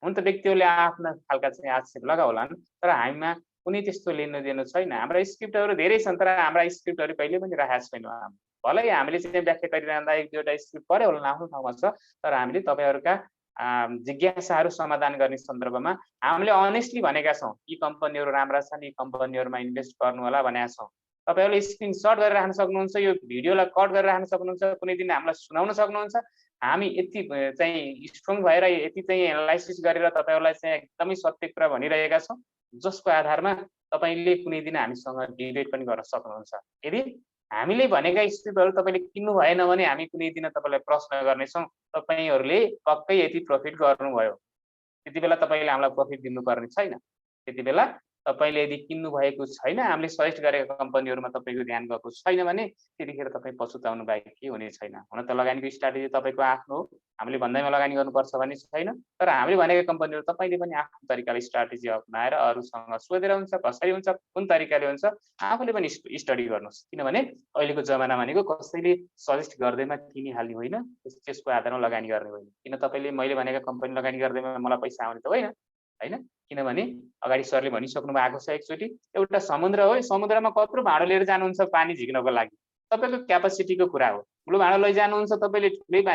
हुन त व्यक्तिले आफ्ना खालका चाहिँ आक्षेप लगाउलान् तर हामीमा कुनै त्यस्तो लेनो देनो छैन। हाम्रा स्क्रिप्टहरु धेरै छन् तर हाम्रा स्क्रिप्टहरु कहिले पनि राखेका छैनौं। भलै हामीले चाहिँ व्याख्या गरिरहँदा एक दुईवटा स्क्रिप्ट पर्यो होला आफ्नो ठाउँमा छ तर हामीले तपाईहरुका जिज्ञासाहरु समाधान गर्ने सन्दर्भमा हामीले अनेस्टली भनेका छौं यी कम्पनीहरु राम्रा छन् यी कम्पनीहरुमा इन्भेस्ट गर्नु होला भनेका छौं। तपाईहरुले स्क्रिनशट गरेर राख्न सक्नुहुन्छ यो भिडियोलाई कट गरेर राख्न सक्नुहुन्छ कुनै दिन हामीलाई सुनाउन सक्नुहुन्छ। हामी यति चाहिँ स्ट्रङ भएर यति चाहिँ एनालाइसिस गरेर तपाईहरुलाई चाहिँ एकदमै सत्य कुरा भनिरहेका छौं जसको आधारमा तपाईले कुनै दिन हामीसँग डिबेट पनि गर्न सक्नुहुन्छ। यदि हामीले भनेका स्क्रिप्टहरु तपाईले किन्नु भएन भने हामी कुनै दिन तपाईलाई प्रश्न गर्नेछौं तपाईहरुले पक्कै यति प्रफिट गर्नुभयो त्यतिबेला तपाईले हामीलाई प्रफिट दिनुपर्ने छैन। त्यतिबेला तपाईले यदि किन्नु भएको छैन हामीले सजेस्ट गरेका कम्पनीहरुमा तपाईको ध्यान गएको छैन भने त्यतिखेर तपाई पछुताउनु बाहेक के हुने छैन। हुन त लगानीको स्ट्र्याटेजी तपाईको आफ्नो हो हामीले भन्दैमा लगानी गर्नुपर्छ भन्ने छैन तर हामीले भनेका कम्पनीहरु तपाईले पनि आफ्नो तरिकाले स्ट्र्याटेजी अपनाएर अरूसँग सोधेर हुन्छ कसरी हुन्छ कुन तरिकाले हुन्छ आफूले पनि स्टडी गर्नुस् किनभने अहिलेको जमाना भनेको कसैले सजेस्ट गर्दैमा किनिहाल्ने होइन त्यसको आधारमा लगानी गर्ने होइन। किन तपाईले मैले भनेका कम्पनी लगानी गर्दैमा मलाई पैसा आउने त होइन किनभने अगाडि सरले भनिसक्नु भएको छ एकचोटी एउटा समुद्र हो समुद्रमा कत्रो भाँडो लिएर जानुहुन्छ पानी झिक्नको लागि तपाईँको क्यापासिटीको कुरा हो। ठुलो भाँडो लैजानुहुन्छ तपाईँले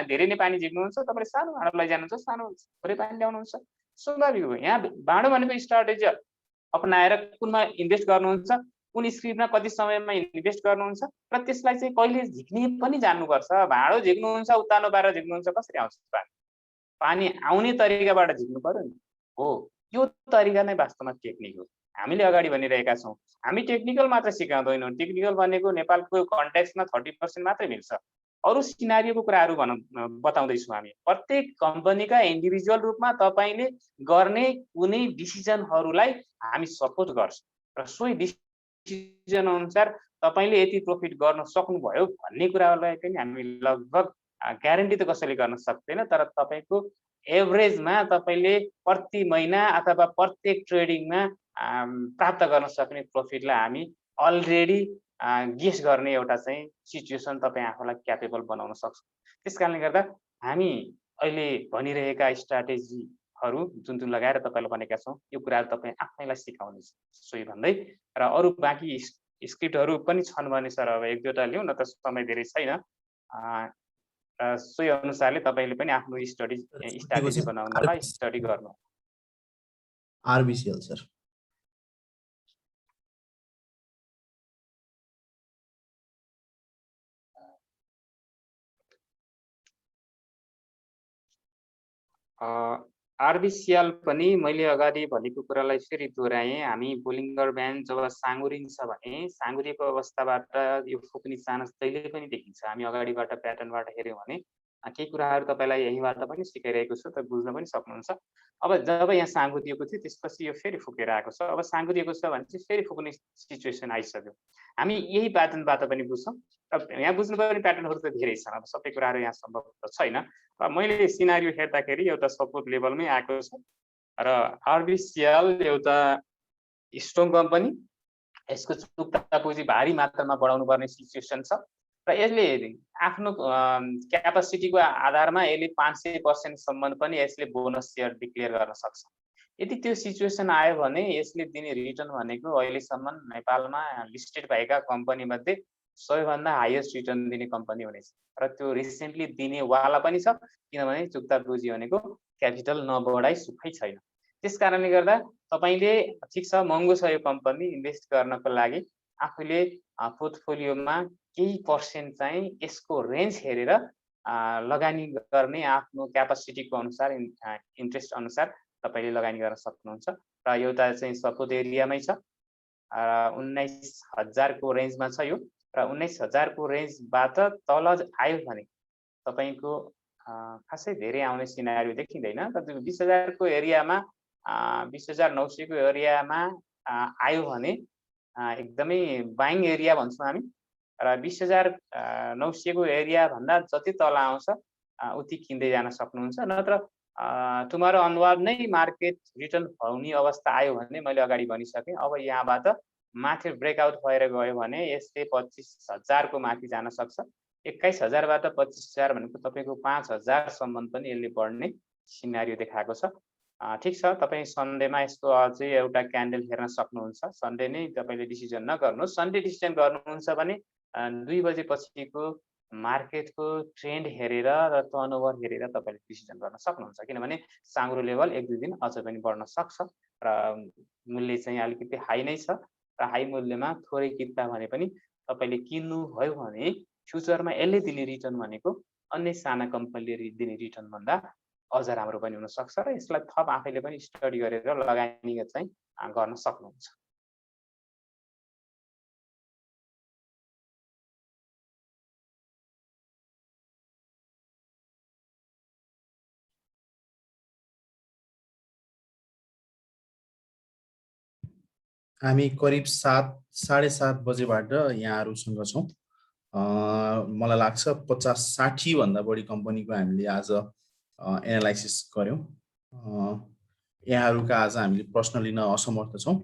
धेरै नै पानी झिक्नुहुन्छ, तपाईँले सानो भाँडो लैजानुहुन्छ सानो थोरै पानी ल्याउनुहुन्छ, स्वाभाविक हो। यहाँ भाँडो भनेको स्ट्राटेजी अपनाएर कुनमा इन्भेस्ट गर्नुहुन्छ, कुन स्क्रिप्टमा कति समयमा इन्भेस्ट गर्नुहुन्छ र त्यसलाई चाहिँ कहिले झिक्ने पनि जान्नुपर्छ। भाँडो झिक्नुहुन्छ उत्तानो पारेर झिक्नुहुन्छ, कसरी आउँछ पानी? पानी आउने तरिकाबाट झिक्नु पर्यो नि। हो, यो तरिका नै वास्तवमा टेक्निक हो। हामीले अगाडि भनिरहेका छौँ, हामी टेक्निकल मात्र सिकाउँदैनौँ। टेक्निकल भनेको नेपालको कन्टेक्स्टमा 30% मात्रै मिल्छ। अरू सिनारियोको कुराहरू बताउँदैछौँ हामी। प्रत्येक कम्पनीका इन्डिभिजुअल रूपमा तपाईँले गर्ने कुनै डिसिजनहरूलाई हामी सपोर्ट गर्छौँ र सोही डिसिजन अनुसार तपाईँले यति प्रफिट गर्न सक्नुभयो भन्ने कुराहरूलाई पनि हामी लगभग ग्यारेन्टी त कसैले गर्न सक्दैन, तर तपाईँको एभरेजमा तपाईँले प्रति महिना अथवा प्रत्येक ट्रेडिङमा प्राप्त गर्न सक्ने प्रफिटलाई हामी अलरेडी गेस गर्ने एउटा चाहिँ सिचुएसन तपाईँ आफूलाई क्यापेबल बनाउन सक्छौँ। त्यस कारणले गर्दा हामी अहिले भनिरहेका स्ट्राटेजीहरू जुन लगाएर तपाईँलाई भनेका छौँ, यो कुराहरू तपाईँ आफैलाई सिकाउने सोही भन्दै र अरू बाँकी स्क्रिप्टहरू पनि छन् भने सर अब 1-2टा लिउँ न त, समय धेरै छैन। सोही अनुसारले तपाईँले पनि आफ्नो स्ट्राटेजी बनाउनलाई स्टडी गर्नु। आरबिसिएल सर। आरबिसिएल पनि मैले अगाडि भनेको कुरालाई फेरि दोहोऱ्याएँ। हामी बोलिङ्गर ब्यान्ड जब साँगुरिन्छ भने साँगुरिएको अवस्थाबाट यो फुक्ने चान्स जहिले पनि देखिन्छ। हामी अगाडिबाट प्याटर्नबाट हेऱ्यौँ भने केही कुराहरू तपाईँलाई यहीँबाट पनि सिकाइरहेको छु, त बुझ्न पनि सक्नुहुन्छ। अब जब यहाँ साँगुरिएको थियो त्यसपछि यो फेरि फुकेर आएको छ। अब साँगुरिएको छ भने चाहिँ फेरि फुक्ने सिचुएसन आइसक्यो। हामी यही प्याटर्नबाट पनि बुझ्छौँ र यहाँ बुझ्नुपर्ने प्याटर्नहरू त धेरै छन्। अब सबै कुराहरू यहाँ सम्भव त छैन र मैले सिनारियो हेर्दाखेरि एउटा सपोर्ट लेभलमै आएको छ र आरबिसिएल एउटा स्ट्रङ कम्पनी, यसको चुक्ता पुँजी भारी मात्रामा बढाउनु पर्ने सिचुएसन छ र यसले आफ्नो क्यापासिटीको आधारमा यसले 500% सम्म पनि यसले बोनस सेयर डिक्लेयर गर्न सक्छ। यदि त्यो सिचुएसन आयो भने यसले दिने रिटर्न भनेको अहिलेसम्म नेपालमा लिस्टेड भएका कम्पनी मध्ये सबैभन्दा हाइएस्ट रिटर्न दिने कम्पनी हुनेछ र त्यो रिसेन्टली दिनेवाला पनि छ, किनभने चुक्ता पुँजी भनेको क्यापिटल नबढाइ सुखै छैन। त्यस कारणले गर्दा तपाईँले ठिक छ महँगो छ यो कम्पनी, इन्भेस्ट गर्नको लागि आफूले पोर्टफोलियोमा केही पर्सेन्ट चाहिँ यसको रेन्ज हेरेर लगानी गर्ने, आफ्नो क्यापासिटीको अनुसार इन्ट्रेस्ट अनुसार तपाईँले लगानी गर्न सक्नुहुन्छ र एउटा चाहिँ सपोर्ट एरियामै छ। 19,000 को रेन्जमा छ यो र 19,000 को रेन्जबाट तल आयो भने तपाईँको खासै धेरै आउने सिनारियो देखिँदैन। तर 20,000 को एरियामा 20,900 को एरियामा आयो भने एकदमै बाइङ एरिया भन्छौँ हामी र 20,900 को एरिया भन्दा जति तल आउँछ उति किन्दै जान सक्नुहुन्छ। नत्र टुमारो अनुवाद नै मार्केट रिटर्न हुने अवस्था आयो भने मैले अगाडि भनिसकेँ, अब यहाँबाट माथि ब्रेकआउट भएर गयो भने यसले 25,000 को माथि जान सक्छ। 21,000 बाट 25,000 भनेको तपाईँको 5,000 सम्म पनि यसले बढ्ने सिनारियो देखाएको छ। ठिक छ, तपाईँ सन्डेमा यसको अझै एउटा क्यान्डल हेर्न सक्नुहुन्छ। सन्डे नै तपाईँले डिसिजन नगर्नुहोस्। सन्डे डिसिजन गर्नुहुन्छ भने 2 बजेपछिको मार्केटको ट्रेन्ड हेरेर र टर्नओभर हेरेर तपाईँले डिसिजन गर्न सक्नुहुन्छ, किनभने साँग्रो लेभल 1-2 दिन अझ पनि बढ्न सक्छ र मूल्य चाहिँ अलिकति हाई नै छ र हाई मूल्यमा थोरै किन्दा भने पनि तपाईँले किन्नुभयो भने फ्युचरमा यसले दिने रिटर्न भनेको अन्य साना कम्पनीले दिने रिटर्न भन्दा अझ राम्रो पनि हुन सक्छ र यसलाई थप आफैले पनि स्टडी गरेर लगानी चाहिँ गर्न सक्नुहुन्छ। हामी करिब 7-7:30 बजेबाट यहाँहरूसँग छौँ। मलाई लाग्छ 50-60 भन्दा बढी कम्पनीको हामीले आज एनालाइसिस गऱ्यौँ। यहाँहरूका आज हामीले प्रश्न लिन असमर्थ छौँ।